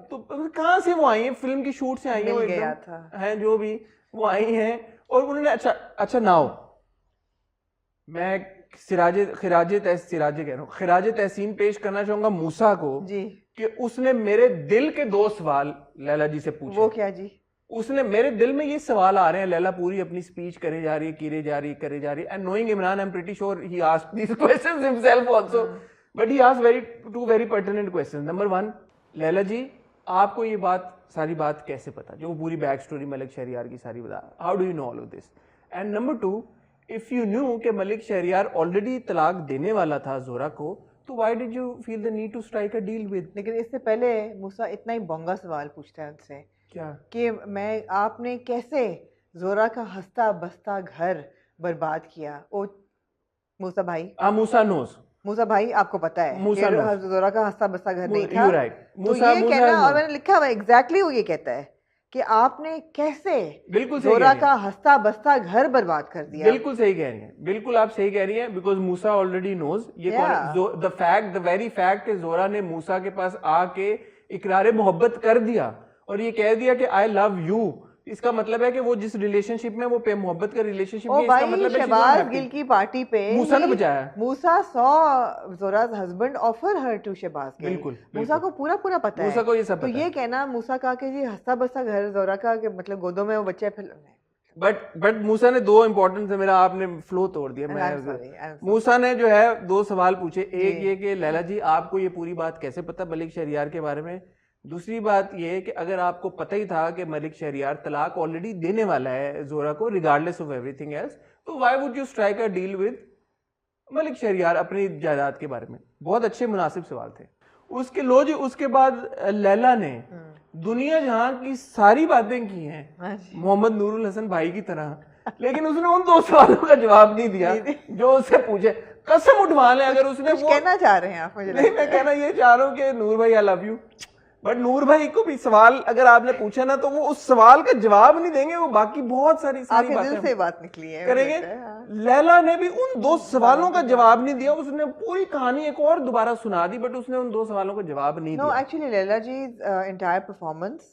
तो कहाँ से वो आई है? फिल्म की शूट से आई है, मिल गया था है जो भी वो आई हैं। और उन्होंने अच्छा नाउ मैं खिराज तहसीन पेश करना चाहूंगा मूसा को जी, कि उसने मेरे दिल के 2 सवाल लैला जी से पूछे। वो क्या जी? उसने मेरे दिल में ये सवाल आ रहे हैं, लैला पूरी अपनी स्पीच करे जा रही है, and knowing Imran I am pretty sure he asked these questions himself also, but he asked two very pertinent questions. Number 1, Laila ji आपको ये सारी बात कैसे पता, जो पूरी बैक स्टोरी मलिक शहरयार की सारी बता, how do you know all of this? And number 2, if you new कि मलिक शहरयार ऑलरेडी तलाक देने वाला था जोरा को, तो why did you feel the need to strike a deal with? लेकिन इससे पहले मूसा इतना ही बोंगा सवाल पूछता है उनसे, क्या कि आपने कैसे जोरा का हंसता बसता घर बर्बाद किया? ओ मूसा भाई, मूसा भाई आपको पता है जोरा का हंसता बसता घर नहीं था, तो ये कहना, और मैंने लिखा हुआ एग्जैक्टली वो ये कहता है कि आपने कैसे जोरा का हंसता बसता घर बर्बाद कर दिया। बिल्कुल सही कह रही हैं, बिल्कुल आप सही कह रही हैं, बिकॉज मूसा ऑलरेडी नोज ये द वेरी फैक्ट कि जोरा ने मूसा के पास आके इकरार मोहब्बत कर दिया और ये कह दिया कि आई लव यू, इसका मतलब है कि वो जिस रिलेशनशिप में वो पे मोहब्बत का रिलेशनशिप ओ है, इसका भाई मतलब है she's not Shahbaz happy। Gill की पार्टी पे मूसा ने बचाया। Musa saw Zora's husband offer her to Shahbaz Gill. बिल्कुल, मूसा बिल्कुल। को पूरा पता मूसा है। को ये सब तो पता ये है। कहना मूसा का कि जी हंसा बसा घर जोरा का कि मतलब गोदों में वो बच्चे फिर बट मूसा ने दो इंपॉर्टेंट से मेरा आपने फ्लो तोड़ दिया। I'm मैं sorry, I'm so मूसा ने जो है दो सवाल पूछे, एक जी। ये कि लैला जी आपको ये पूरी बात कैसे पता मलिक शहरियार के बारे में, दूसरी बात ये है कि अगर आपको पता ही था कि मलिक शहरियार तलाक ऑलरेडी देने वाला है जोरा को रिगार्डलेस ऑफ एवरीथिंग एल्स, तो why would you strike a deal with Malik Shahryar अपनी जायदाद के बारे में? बहुत अच्छे मुनासिब सवाल थे। उसके लो जी उसके बाद लैला ने दुनिया जहां की सारी बातें की हैं हाँ जी। मोहम्मद नूरुल हसन भाई की तरह, लेकिन उसने उन दो सवालों का जवाब नहीं दिया जो उससे पूछे। कसम उठवा लें अगर उसने कुछ वो कहना चाह रहे हैं आप मुझे नहीं, मैं कहना ये चाह रहा हूँ कि नूर भाई आई लव यू, बट नूर भाई को भी सवाल अगर आपने पूछा ना तो वो उस सवाल का जवाब नहीं देंगे, वो बाकी बहुत सारी आपके दिल बातें से बात निकली है करेंगे। मुझे लगता है, हाँ। लैला ने भी उन दो सवालों का जवाब नहीं दिया, उसने पूरी कहानी एक और दोबारा सुना दी, बट उसने उन दो सवालों का जवाब नहीं No, दिया। actually, Leila Ji's entire performance,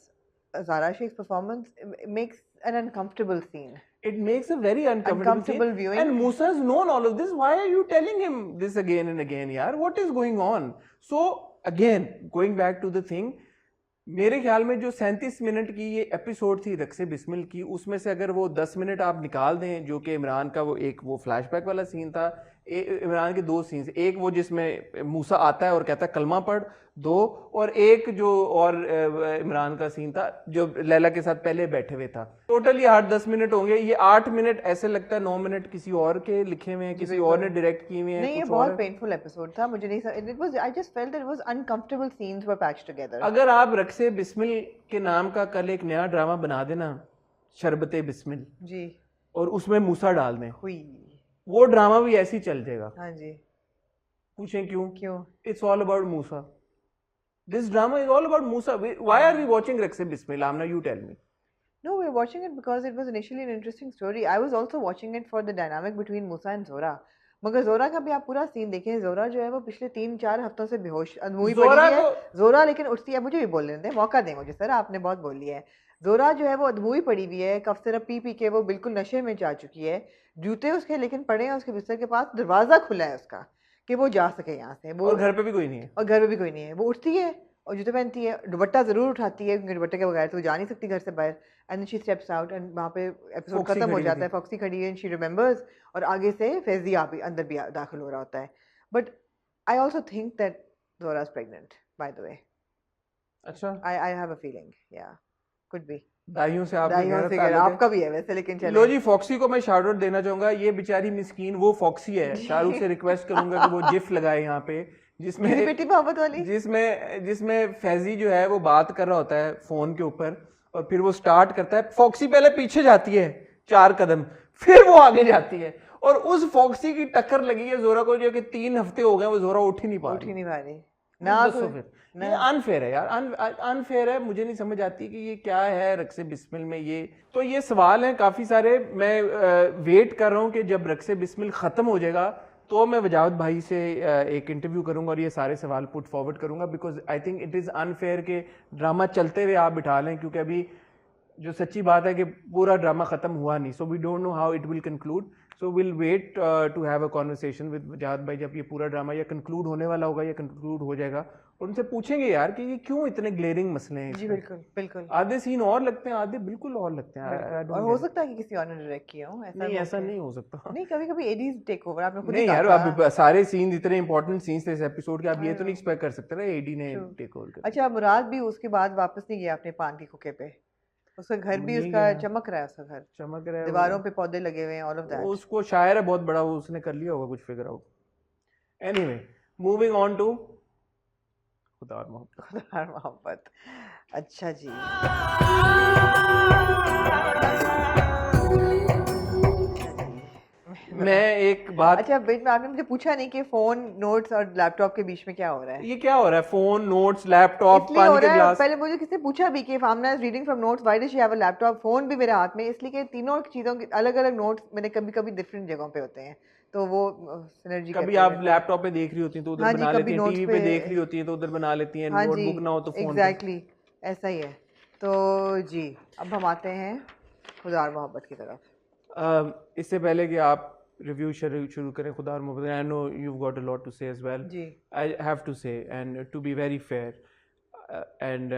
Zara Sheikh's performance, makes an uncomfortable scene. It makes a very uncomfortable scene. Viewing. And Musa's known all of this. Why are you telling him this again and again, yaar? What is going on? So again, going back to the thing, मेरे ख्याल में जो 37 मिनट की ये एपिसोड थी रक्से बिस्मिल की, उसमें से अगर वो 10 मिनट आप निकाल दें जो कि इमरान का वो एक वो फ्लैशबैक वाला सीन था, इमरान के दो सीन्स, एक वो जिसमें मूसा आता है और कहता है कलमा पढ़, दो, और एक जो और इमरान का सीन था जो लैला के साथ पहले बैठे हुए था, टोटल ये 8-10 मिनट होंगे। ये 8 मिनट ऐसे लगता है 9 मिनट किसी और के लिखे हुए हैं, किसी और ने डायरेक्ट किए हुए हैं। नहीं, ये बहुत पेनफुल एपिसोड था, मुझे नहीं it was I just felt that it was uncomfortable scenes were patched together. अगर आप रक्से बिस्मिल के नाम का कल एक नया ड्रामा बना देना, शरबते बिस्मिल जी, और उसमें मूसा डाल दें, हुई वो ड्रामा भी ऐसे ही चल जाएगा। हाँ जी। पूछें क्यों? क्यों? It's all about Musa. This drama is all about Musa. Why are we watching Raqse Bismil? Amna, you tell me. No, we're watching it because it was initially an interesting story. I was also watching it for the dynamic between Musa and Zora. मगर जोरा का भी आप पूरा सीन देखें, जोरा जो है वो पिछले 3-4 हफ्तों से बेहोश अधमूई पड़ी हुई है। जोरा लेकिन उठती है, मुझे भी बोलने दें, मौका दें मुझे, सर आपने बहुत बोल लिया है। जोरा जो है वो अधमूई पड़ी हुई है, कफ सिरप पी के वो बिल्कुल नशे में जा चुकी है। जूते उसके लेकिन पड़े हैं उसके बिस्तर के पास, दरवाजा खुला है उसका कि वो जा सके यहाँ से। वो और घर पे भी कोई नहीं है, और घर पे भी कोई नहीं है। वो उठती है और जूते पहनती है, दुपट्टा जरूर उठाती है क्योंकि दुपट्टे के बगैर तो जा नहीं सकती घर से बाहर। And she steps out and वहाँ पे एपिसोड खत्म हो जाता है। फॉक्सी खड़ी है, शी रिमेंबर्स, और आगे से फैजिया भी अंदर भी दाखिल हो रहा होता है। But I also think that Zora is pregnant, by the way. अच्छा, I have a feeling, yeah could be. दाइयों से आपका भी है वैसे, लेकिन चलो। लो जी, फॉक्सी को मैं शाउट आउट देना चाहूंगा। ये बेचारी मिस्कीन, वो फॉक्सी है, शाहरुख से रिक्वेस्ट करूंगा कि वो जिफ लगाए यहाँ पे, जिसमें बेटी मोहब्बत वाली, जिसमें फैजी जो है वो बात कर रहा होता है फोन के ऊपर, और फिर वो स्टार्ट करता है, फॉक्सी पहले पीछे जाती है 4 कदम, फिर वो आगे जाती है, और उस फॉक्सी की टक्कर लगी है जोरा को, जो कि 3 हफ्ते हो गए वो जोरा उठ ही नहीं पा रही ना। ये अनफेयर है यार, अनफेयर है। मुझे नहीं समझ आती कि ये क्या है रक्से बिस्मिल में। ये सवाल हैं काफी सारे। मैं वेट कर रहा हूँ कि जब रक्से बिस्मिल खत्म हो जाएगा तो मैं वजावत भाई से एक इंटरव्यू करूंगा और ये सारे सवाल पुट फॉरवर्ड करूंगा, because I think it is unfair कि ड्रामा चलते हुए आप बिठा लें, क्योंकि अभी जो सच्ची बात है कि पूरा ड्रामा खत्म हुआ नहीं। So we don't know how it will conclude, so will wait to have a conversation with Wajahat भाई जब ये पूरा ड्रामा या कंक्लूड होने वाला होगा या कंक्लूड हो जाएगा, और उनसे पूछेंगे यार कि ये क्यों इतने ग्लेरिंग मसले हैं। जी बिल्कुल बिल्कुल। आधे सीन और लगते हैं, आधे बिल्कुल और लगते हैं, और हो सकता है कि किसी और ने डायरेक्ट किया हो, नहीं ऐसा नहीं हो सकता। नहीं, कभी कभी एडीज टेक ओवर, आपने खुद नहीं यार, अब सारे सीन इतने इंपॉर्टेंट सीन्स थे इस एपिसोड के, आप ये तो नहीं एक्सपेक्ट कर सकते ना एडी ने टेक ओवर कर। अच्छा, मुराद भी उसके बाद वापस नहीं गया अपने पान की कुके पे, उसका घर भी उसका चमक रहा है, उसका घर चमक रहा है, दीवारों पे पौधे लगे हुए हैं, ऑल ऑफ दैट। उसको शायर है बहुत बड़ा, वो उसने कर लिया होगा कुछ figure out. Anyway, moving on to Khuda और मोहब्बत। अच्छा जी, मैं एक बात, अच्छा बीच में आपने मुझे पूछा नहीं कि फोन, नोट्स और लैपटॉप के बीच में क्या हो रहा है। ये क्या हो रहा है? फोन, नोट्स, लैपटॉप, पानी के गिलास। पहले मुझे किसी ने पूछा भी कि फामना is reading from notes, why does she have a laptop, phone भी मेरे हाथ में, इसलिए कि तीनों चीजों के अलग अलग नोट्स मेरे कभी कभी डिफरेंट जगहों पे होते हैं, तो वो सिनर्जी। कभी आप लैपटॉप पे देख रही होती हैं तो उधर बना लेती हैं, टीवी पे देख रही होती हैं तो उधर बना लेती हैं, नोटबुक ना हो तो फोन। एग्जैक्टली ऐसा ही है। तो जी अब हम आते हैं खुदा और मोहब्बत की तरफ। इससे पहले कि आप रिव्यू शुरू करें खुदा और मोहब्बत, I know you got a lot to say as well, जी I have to say and to be very fair and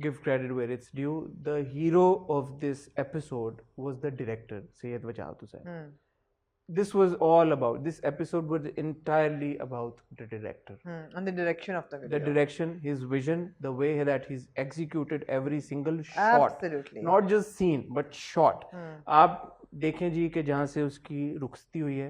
give credit where it's due, the hero of this episode was the director Syed Wajahat Hussain. This was all about, this episode was entirely about the director, and the direction of the video. the direction, his vision, the way that he's executed every single shot, Absolutely. not just scene but shot. आप देखें जी कि जहाँ से उसकी रुखसती हुई है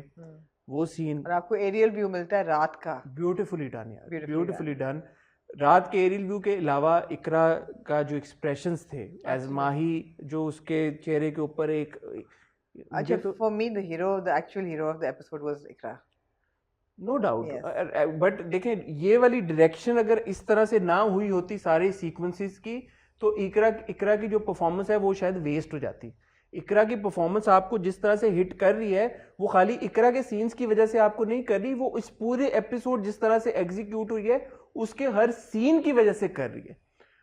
वो सीन, और आपको एरियल व्यू मिलता है रात का, ब्यूटीफुली डन यार, ब्यूटीफुली डन। रात के एरियल व्यू के अलावा इकरा का जो एक्सप्रेशंस थे एज माही, जो उसके चेहरे के ऊपर एक, अच्छा, for me the hero, the actual hero of the episode was Iqra, no doubt, but देखें ये वाली डायरेक्शन अगर इस तरह से ना हुई होती सारे सीक्वेंसेस की, तो इकरा की जो परफॉर्मेंस है वो शायद वेस्ट हो जाती। इकरा की परफॉर्मेंस आपको जिस तरह से हिट कर रही है वो खाली इकरा के सीन्स की वजह से आपको नहीं कर रही, वो इस पूरे एपिसोड जिस तरह से एग्जीक्यूट हुई है उसके हर सीन की वजह से कर रही है।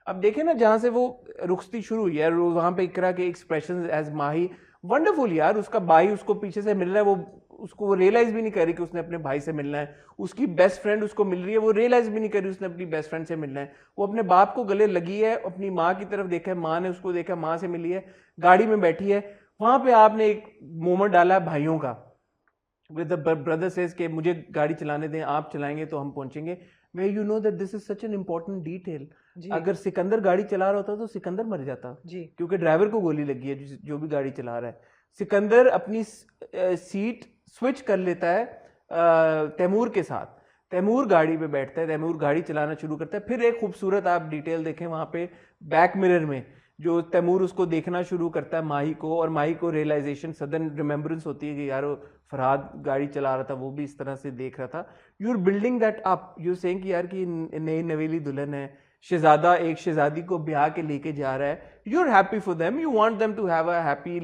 अब देखें ना, जहां से वो रुखसती शुरू हुई है, वहां पे इकरा के एक्सप्रेशन एज माही, वंडरफुल यार। उसका भाई उसको पीछे से मिल रहा है, वो रियलाइज भी नहीं कर रही कि उसने अपने भाई से मिलना है। उसकी बेस्ट फ्रेंड उसको मिल रही है, वो रियलाइज भी नहीं कर रही उसने अपनी बेस्ट फ्रेंड से मिलना है। वो अपने बाप को गले लगी है, अपनी माँ की तरफ देखा है, माँ ने उसको देखा, माँ से मिली है, गाड़ी में बैठी है। वहां पे आपने एक मोमेंट डाला है भाइयों का, विद द ब्रदर सेज के मुझे गाड़ी चलाने दें, आप चलाएंगे तो हम पहुंचेंगे। Where you know that this is such an important detail. अगर सिकंदर गाड़ी चला रहा होता तो सिकंदर मर जाता जी, क्योंकि ड्राइवर को गोली लगी है जो भी गाड़ी चला रहा है। सिकंदर अपनी सीट स्विच कर लेता है तैमूर के साथ, तैमूर गाड़ी पे बैठता है, तैमूर गाड़ी चलाना शुरू करता है। फिर एक खूबसूरत आप डिटेल देखें वहां पे बैक मिरर में, जो तैमूर उसको देखना शुरू करता है माही को, और माही को रियलाइजेशन, सडन रिमेम्बरेंस होती है कि यार वो फरहाद गाड़ी चला रहा था, वो भी इस तरह से देख रहा था। You are building that up, you saying कि यार कि नई नवेली दुल्हन है, शहजादा एक शहजादी को ब्याह के लेके जा रहा है, you are happy for them, you want them to have a happy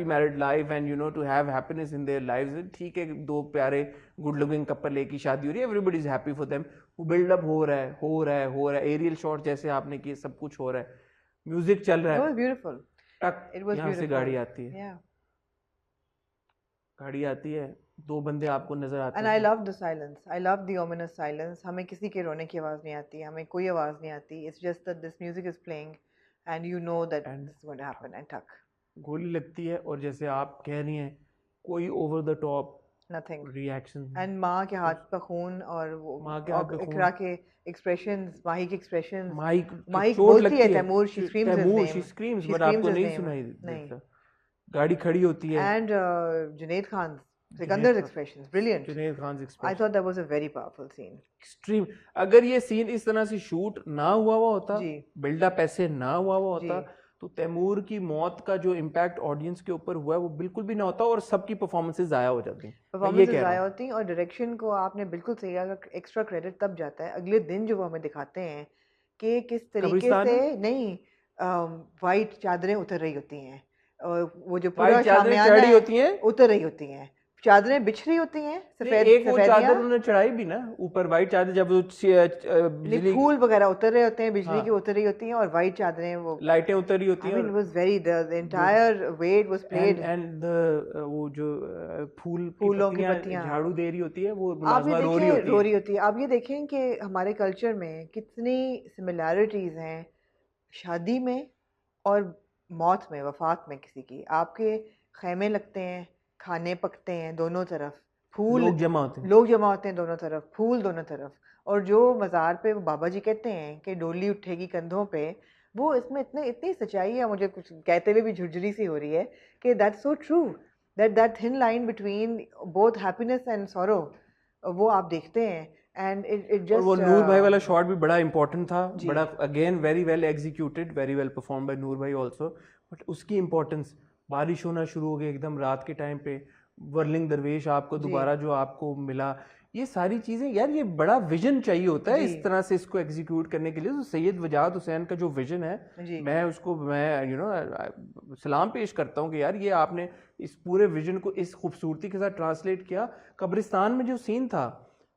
married life and you know to have happiness in their lives. ठीक है, दो प्यारे गुड लुकिंग कपल एक ही शादी हो रही है, everybody is happy for them. वो बिल्डअप हो रहा है, एरियल शॉट जैसे आपने किए, सब कुछ हो रहा है, म्यूजिक चल रहा है, it was beautiful, यहाँ से गाड़ी आती है, गाड़ी आती है, दो बंदे आपको नजर आते हैं। and I love the silence, I love the ominous silence. हमें किसी के रोने की आवाज नहीं आती, हमें कोई आवाज नहीं आती, it's just that this music is playing and you know that this is going to happen, and tuck, गोली लगती है, और जैसे आप कह रही हैं कोई over the top nothing reaction, and माँ के हाथ का खून, और वो माँ के हाथ का खून, इकरा के एक्सप्रेशंस, माही के एक्सप्रेशंस, माही बोलती है Taimur, she screams his name, she screams, but आपको नहीं सुनाई देता। गाड़ी खड़ी होती है, and Junaid Khan's Sikandar's expressions, brilliant. Junaid Khan I thought that was a very powerful scene. Extreme. अगर ये सीन इस तरह से शूट ना हुआ होता, बिल्डअप ऐसे ना हुआ होता, तो तैमूर की मौत का जो इम्पैक्ट ऑडियंस के ऊपर हुआ है वो बिल्कुल भी ना होता, और सबकी परफॉर्मेंसेस ज़ाया हो जाती, परफॉर्मेंसेस ज़ाया होती, और डायरेक्शन को आपने बिल्कुल सही कहा, एक्स्ट्रा क्रेडिट तब जाता है अगले दिन जो वो हमें दिखाते हैं कि किस तरीके से नहीं वाइट चादरें उतर रही होती हैं, और वो जो पूरा शामियाना होती हैं उतर रही होती हैं, चादरें बिछ रही होती हैं सफेद, एक वो चादर उन्होंने चढ़ाई भी ना ऊपर, वाइट चादर, जब वो फूल वगैरह उतर रहे होते हैं, बिजली की उतर रही होती हैं, और वाइट चादरें, वो लाइटें उतर रही होती हैं, it was very, the entire weight was played, and वो जो फूलों की पत्तियां झाड़ू दे रही होती है, वो मुलाज़िमा रो रही होती है। आप ये देखें कि हमारे कल्चर में कितनी सिमिलैरिटीज हैं शादी में और मौत में, वफात में किसी की। आपके खैमे लगते हैं, खाने पकते हैं दोनों तरफ, फूल लोग जमा होते हैं दोनों तरफ, फूल दोनों तरफ, और जो मज़ार पे वो बाबा जी कहते हैं कि डोली उठेगी कंधों पे, वो इसमें इतनी सच्चाई है, मुझे कुछ कहते हुए भी झुरझुरी सी हो रही है कि that's so true, that thin line between both happiness and sorrow, वो आप देखते हैं। एंड इट जस्ट, वो नूर भाई वाला शॉट भी बड़ा इंपॉर्टेंट था, बड़ा again very well executed, very well perform by Noor भाई आल्सो, बट उसकी इंपॉर्टेंस, बारिश होना शुरू हो गई एकदम रात के टाइम पे, वर्लिंग दरवेश आपको दोबारा जो आपको मिला, ये सारी चीज़ें यार, ये बड़ा विजन चाहिए होता है इस तरह से इसको एग्जीक्यूट करने के लिए। तो सैयद वजाहत हुसैन का जो विजन है, मैं यू नो सलाम पेश करता हूँ कि यार ये आपने इस पूरे विजन को इस खूबसूरती के साथ ट्रांसलेट किया। कब्रिस्तान में जो सीन था,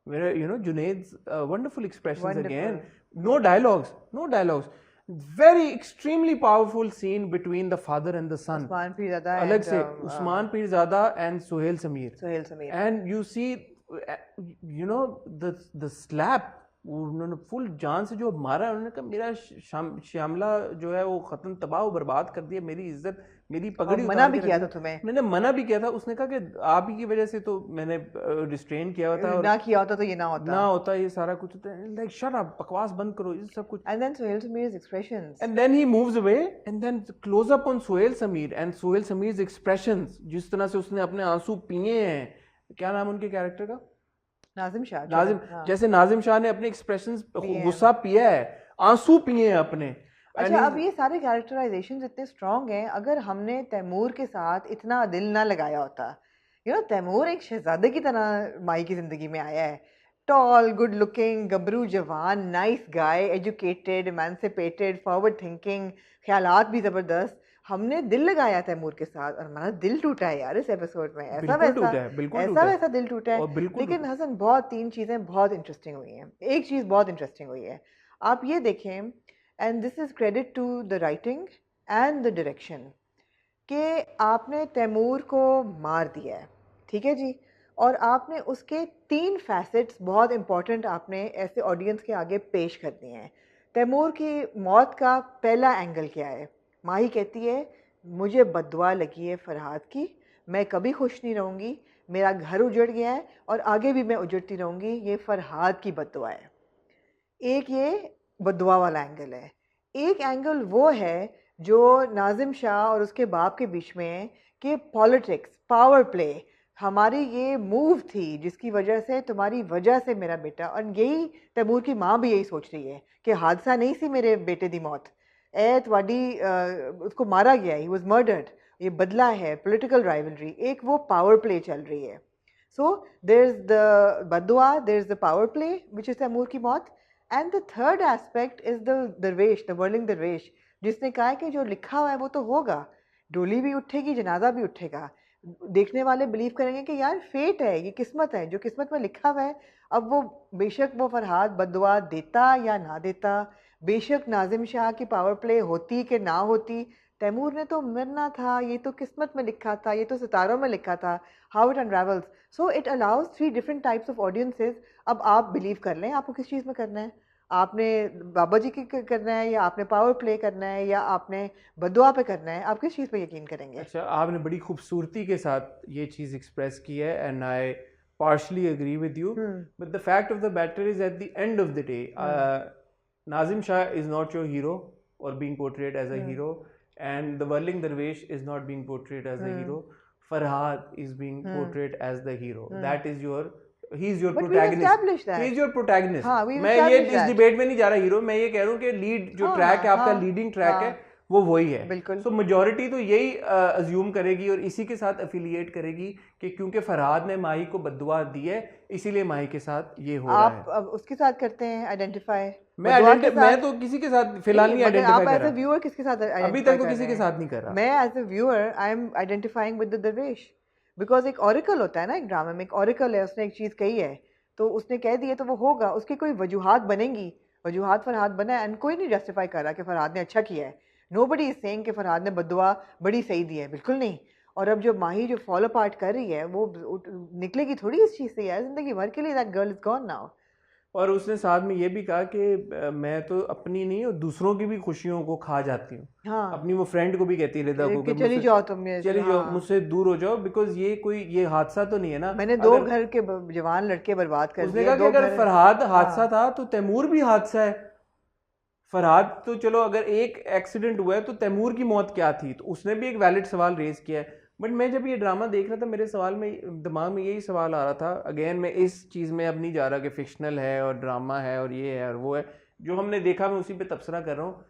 मेरा you know Junaid wonderful expressions again, no dialogues, very extremely powerful scene between the father and the son. Usman Peerzada अलग and से Usman Peerzada and Suhail Sameer. Suhail Sameer And you see, you know, the slap, उन्होंने फुल जान से जो मारा, उन्होंने कहा मेरा श्यामला जो है वो खत्म, तबाह और बर्बाद कर दिया, मेरी इज्जत, मेरी पगड़ी मना भी किया था तुम्हें, मैंने मना भी किया था। उसने कहा कि आप ही की वजह से तो मैंने रिस्ट्रेन किया होता, और ना किया होता तो ये ना होता ये सारा कुछ होता है। लाइक शट अप, बकवास बंद करो, ये सब कुछ। and then Suhail Sameer's expressions And then he moves away and then close up on Suhail Sameer and Suhail Sameer's expressions, जिस तरह से उसने अपने आंसू पिए हैं। क्या नाम उनके कैरेक्टर का? नाजिम शाह जैसे नाजिम शाह ने अपने एक्सप्रेशंस, गुस्सा पिया है, आंसू पिए हैं अपने। अच्छा, अब ये सारे कैरेक्टराइजेशंस इतने स्ट्रॉन्ग हैं, अगर हमने तैमूर के साथ इतना दिल ना लगाया होता, तैमूर एक शहजादे की तरह माई की जिंदगी में आया है, टॉल, गुड लुकिंग, गबरू जवान, nice guy, educated, emancipated, forward thinking, ख्यालात भी जबरदस्त। हमने दिल लगाया तैमूर के साथ और हमारा दिल टूटा है यार इस एपिसोड में, ऐसा वैसा दिल टूटा है। लेकिन हसन तीन चीजें बहुत इंटरेस्टिंग हुई हैं। एक चीज बहुत इंटरेस्टिंग हुई है, आप ये देखें, and this is credit to the writing and the direction, कि आपने तैमूर को मार दिया है, ठीक है जी, और आपने उसके 3 फैसेट्स बहुत इंपॉर्टेंट आपने ऐसे ऑडियंस के आगे पेश कर दिए हैं। तैमूर की मौत का पहला एंगल क्या है? माही कहती है मुझे बद्दुआ लगी है फरहाद की, मैं कभी खुश नहीं रहूँगी, मेरा घर उजड़ गया है और आगे भी मैं उजड़ती रहूँगी, ये फरहाद की बद्दुआ है। एक ये बद्दुआ वाला एंगल है। एक एंगल वो है जो नाजिम शाह और उसके बाप के बीच में है कि पॉलिटिक्स, पावर प्ले, हमारी ये मूव थी जिसकी वजह से, तुम्हारी वजह से मेरा बेटा, और यही तैमूर की माँ भी यही सोच रही है कि हादसा नहीं सी मेरे बेटे दी मौत, उसको मारा गया, ही वॉज मर्डर्ड, ये बदला है, पॉलिटिकल राइवलरी, एक वो पावर प्ले चल रही है। सो देयर इज द बद्दुआ, there is the power play which is Taimur की मौत, and the third aspect is the दरवेश, द वर्लिंग दरवेश, जिसने कहा कि जो लिखा हुआ है वो तो होगा, डोली भी उठेगी, जनाजा भी उठेगा, देखने वाले बिलीव करेंगे कि यार फेट है, ये किस्मत है, जो किस्मत में लिखा हुआ है। अब वो बेशक वो फरहाद बद्दुआ देता या ना देता, बेशक नाजिम शाह की पावर प्ले होती कि ना होती, तैमूर ने तो मरना था, ये तो किस्मत में लिखा था, ये तो सितारों में लिखा था, how it unravels. So it allows 3 different types of audiences. अब आप बिलीव कर लें आपको किस चीज़ में करना है, आपने बाबा जी की करना है, या आपने पावर प्ले करना है, या आपने बद्दुआ पे करना है, आप किस चीज़ पे यकीन करेंगे? अच्छा, आपने बड़ी खूबसूरती के साथ ये चीज़ एक्सप्रेस की है, and I partially agree with you, but the fact of the matter is at the end of the day, Nazim Shah is not your hero or being portrayed as a hero, and the Whirling Dervish is not being portrayed as a hero. Farhad is being portrayed as the hero. That is your, he's your protagonist. He is your protagonist. मैं ये इस डिबेट में नहीं जा रहा हीरो, मैं ये कह रहा हूँ कि लीड जो ट्रैक है आपका, लीडिंग ट्रैक है, वो वही है। बिल्कुल। सो मेजॉरिटी तो यही अज्यूम करेगी और इसी के साथ एफिलिएट करेगी कि क्योंकि फरहाद ने माही को बद्दुआ दी है, इसीलिए माही के साथ ये हो रहा है। आप अब उसके साथ करते हैं आइडेंटिफाई? मैं तो किसी के साथ फिलहाल नहीं आइडेंटिफाई कर रहा। आप एज अ व्यूअर किसके साथ अभी तक तो किसी के साथ नहीं कर रहा। मैं as a viewer I am identifying with the dervish, because एक ऑरिकल होता है ना, एक ड्रामा में एक ऑरिकल है, उसने एक चीज़ कही है तो उसने कह दिया तो वो होगा, उसकी कोई वजूहात बनेंगी, वजूहात फरहाद बना है, एंड कोई नहीं जस्टिफाई कर रहा कि फरहाद ने अच्छा किया है। नोबडी इज सेइंग कि फरहाद ने बद्दुआ बड़ी सही दी है, बिल्कुल नहीं। और अब जो माही जो फॉलो पार्ट कर रही है वो निकलेगी थोड़ी इस चीज़ से यार, जिंदगी भर के लिए that girl is gone now. और उसने साथ में ये भी कहा कि मैं तो अपनी नहीं और दूसरों की भी खुशियों को खा जाती हूँ। हाँ। अपनी वो फ्रेंड को भी कहती है रिदा को कि चली जाओ तुम, चली जाओ, मुझसे दूर हो जाओ, बिकॉज ये कोई ये हादसा तो नहीं है ना, मैंने 2 घर के जवान लड़के बर्बाद कर दिए। उसने कहा कि अगर फरहाद हादसा था तो तैमूर भी हादसा है। फरहाद तो चलो अगर एक एक्सीडेंट हुआ है तो तैमूर की मौत क्या थी, तो उसने भी एक वैलिड सवाल रेज किया है। बट मैं जब ये ड्रामा देख रहा था मेरे सवाल में दिमाग में यही सवाल आ रहा था, अगेन मैं इस चीज़ में अब नहीं जा रहा कि फिक्शनल है और ड्रामा है और ये है और वो है, जो हमने देखा मैं उसी पे तबसरा कर रहा हूँ।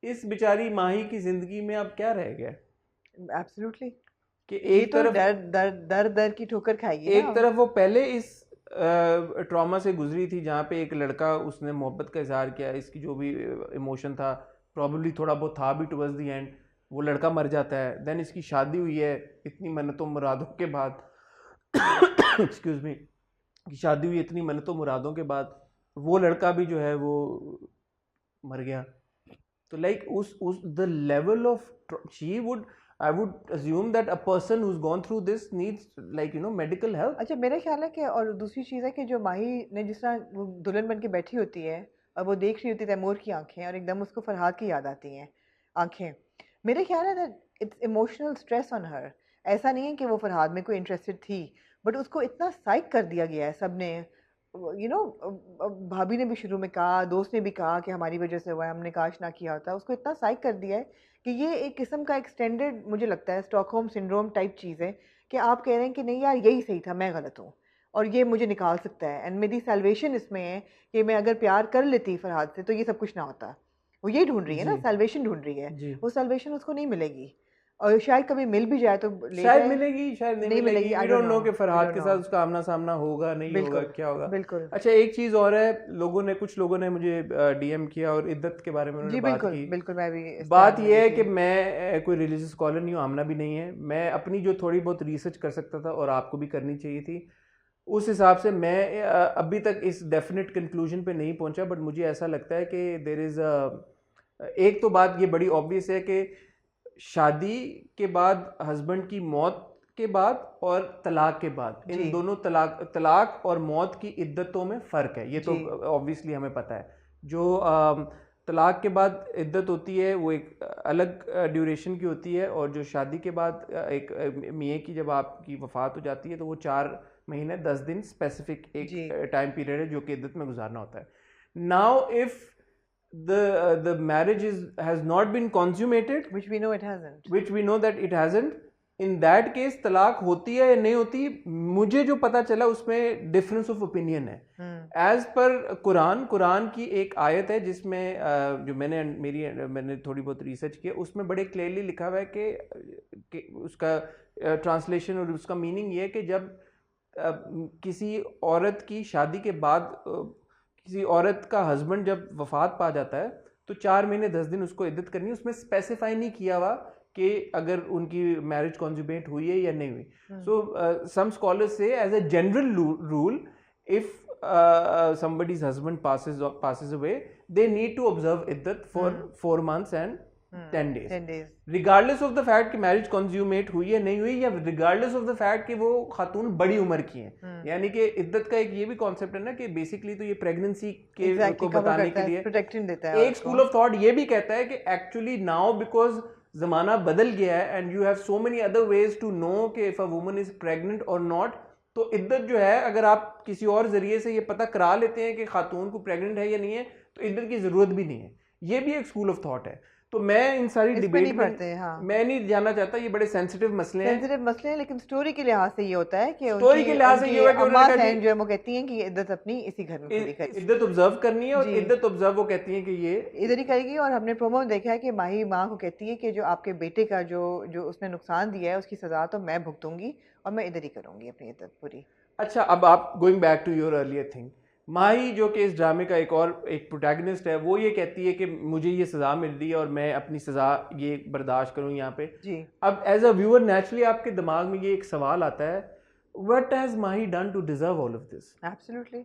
इस बेचारी माही की ज़िंदगी में अब क्या रह गया? एब्सोल्युटली कि एक तरफ दर की ठोकर खाएगी, एक तरफ वो पहले इस ट्रॉमा से गुजरी थी जहाँ पे एक लड़का, उसने मोहब्बत का इजहार किया, इसकी जो भी इमोशन था प्रॉब्ली थोड़ा बहुत था भी टुवर्ड्स द एंड, वो लड़का मर जाता है। देन इसकी शादी हुई है इतनी मन्नतों मुरादों के बाद एक्सक्यूज मी, शादी हुई इतनी मन्नतों मुरादों के बाद, वो लड़का भी जो है वो मर गया। तो लाइक उस the level of she would, I would assume that a person who's gone through this needs like medical help. अच्छा मेरा ख्याल है कि और दूसरी चीज़ है कि जो माही ने जिस तरह वो दुल्हन बन के बैठी होती है और वो देख रही होती है तैमूर की आंखें और एकदम उसको फरहाद की याद आती हैं आंखें, मेरे ख्याल है that it's emotional stress on her. ऐसा नहीं है कि वो फरहाद में कोई इंटरेस्टेड थी, बट उसको इतना साइक कर दिया गया है सब ने, भाभी ने भी शुरू में कहा, दोस्त ने भी कहा कि हमारी वजह से हुआ है, हमने काश ना किया होता। उसको इतना साइक कर दिया है कि ये एक किस्म का एक्सटेंडेड, मुझे लगता है स्टॉकहोम सिंड्रोम टाइप चीज़ है कि आप कह रहे हैं कि नहीं यार यही सही था, मैं गलत हूँ और ये मुझे निकाल सकता है, एंड मेरी सैल्वेशन इसमें है कि मैं अगर प्यार कर लेती फरहाद से तो ये सब कुछ ना होता। वो यही ढूंढ रही है ना, सैल्वेशन ढूंढ रही है, वो सैल्वेशन उसको नहीं मिलेगी और शायद कभी मिल भी जाए तो शायद मिलेगी, शायद नहीं मिलेगी। वी डोंट नो कि फरहाद के साथ उसका आमना सामना होगा नहीं होगा, क्या होगा। बिल्कुल। अच्छा एक चीज और है, कुछ लोगों ने मुझे डीएम किया और इद्दत के बारे में उन्होंने बात की। बिल्कुल मैं भी बात यह है कि मैं कोई रिलीजियस स्कॉलर नहीं हूँ, आमना भी नहीं है, मैं अपनी जो थोड़ी बहुत रिसर्च कर सकता था और आपको भी करनी चाहिए थी, उस हिसाब से मैं अभी तक इस डेफिनेट कंक्लूजन पे नहीं पहुंचा, बट मुझे ऐसा लगता है कि देयर इज एक तो बात ये बड़ी ऑब्वियस है कि शादी के बाद, हस्बैंड की मौत के बाद और तलाक के बाद, इन दोनों तलाक और मौत की इद्दतों में फ़र्क है, ये तो ऑब्वियसली हमें पता है। जो तलाक के बाद इद्दत होती है वो एक अलग ड्यूरेशन की होती है, और जो शादी के बाद एक मियाँ की जब आपकी वफ़ात हो जाती है तो वो 4 महीने 10 दिन स्पेसिफिक एक टाइम पीरियड है जो कि इद्दत में गुजारना होता है। Now if the marriage has not been consummated, which we know it hasn't, which we know that it hasn't, in that case तलाक होती है या नहीं होती, मुझे जो पता चला उसमें डिफरेंस ऑफ ओपिनियन है। एज पर कुरान की एक आयत है जिसमें जो मैंने थोड़ी बहुत रिसर्च किया, उसमें बड़े क्लियरली लिखा हुआ है कि उसका ट्रांसलेशन और उसका मीनिंग ये है कि जब किसी औरत की शादी के बाद किसी औरत का हस्बैंड जब वफात पा जाता है तो 4 महीने 10 दिन उसको इद्दत करनी है। उसमें स्पेसिफाई नहीं किया हुआ कि अगर उनकी मैरिज कॉन्जुमेट हुई है या नहीं हुई। सो सम स्कॉलर्स से as a general rule, if somebody's husband passes away, they need to observe iddat for 4 months and 10 days, regardless of the fact कि मैरिज कंज्यूमेट हुई है नहीं हुई, या regardless of the fact कि वो खातून बड़ी उम्र की हैं। यानी कि इद्दत का एक ये भी कॉन्सेप्ट है ना कि बेसिकली तो ये प्रेगनेंसी के को बताने के लिए प्रोटेक्शन देता है। एक स्कूल ऑफ थॉट ये भी कहता है कि एक्चुअली नाउ बिकॉज जमाना बदल गया है and you have so many other ways to know कि if a woman is pregnant और नॉट, तो इद्दत जो है अगर आप किसी और जरिए से ये पता करा लेते हैं कि खातून को प्रेग्नेंट है या नहीं है तो इद्दत की जरूरत भी नहीं है। ये भी एक स्कूल ऑफ थॉट है। तो मैं इन सारी डिबेट में मैं नहीं जाना चाहता, ये बड़े सेंसिटिव मसले हैं, लेकिन स्टोरी के लिहाज से ये होता है कि स्टोरी के लिहाज से ये है कि उन्होंने जो है वो कहती हैं कि इद्दत अपनी इसी घर में पूरी करेगी, इद्दत ऑब्जर्व करनी है, और इद्दत ऑब्जर्व वो कहती हैं कि ये इधर ही करेगी। और हमने प्रोमो में देखा है कि माही माँ को कहती है कि जो आपके बेटे का जो उसने नुकसान दिया है उसकी सजा तो मैं भुगतूंगी और मैं इधर ही करूंगी अपनी इद्दत पूरी। अच्छा, अब आप going back to your earlier thing, Mahi जो कि इस ड्रामे का एक प्रोटैगनिस्ट है, वो ये कहती है कि मुझे ये सज़ा मिल रही है और मैं अपनी सज़ा ये बर्दाश्त करूँ यहाँ पे जी। अब एज अ व्यूअर नेचुरली आपके दिमाग में ये एक सवाल आता है, what has Mahi done to deserve all of this? Absolutely.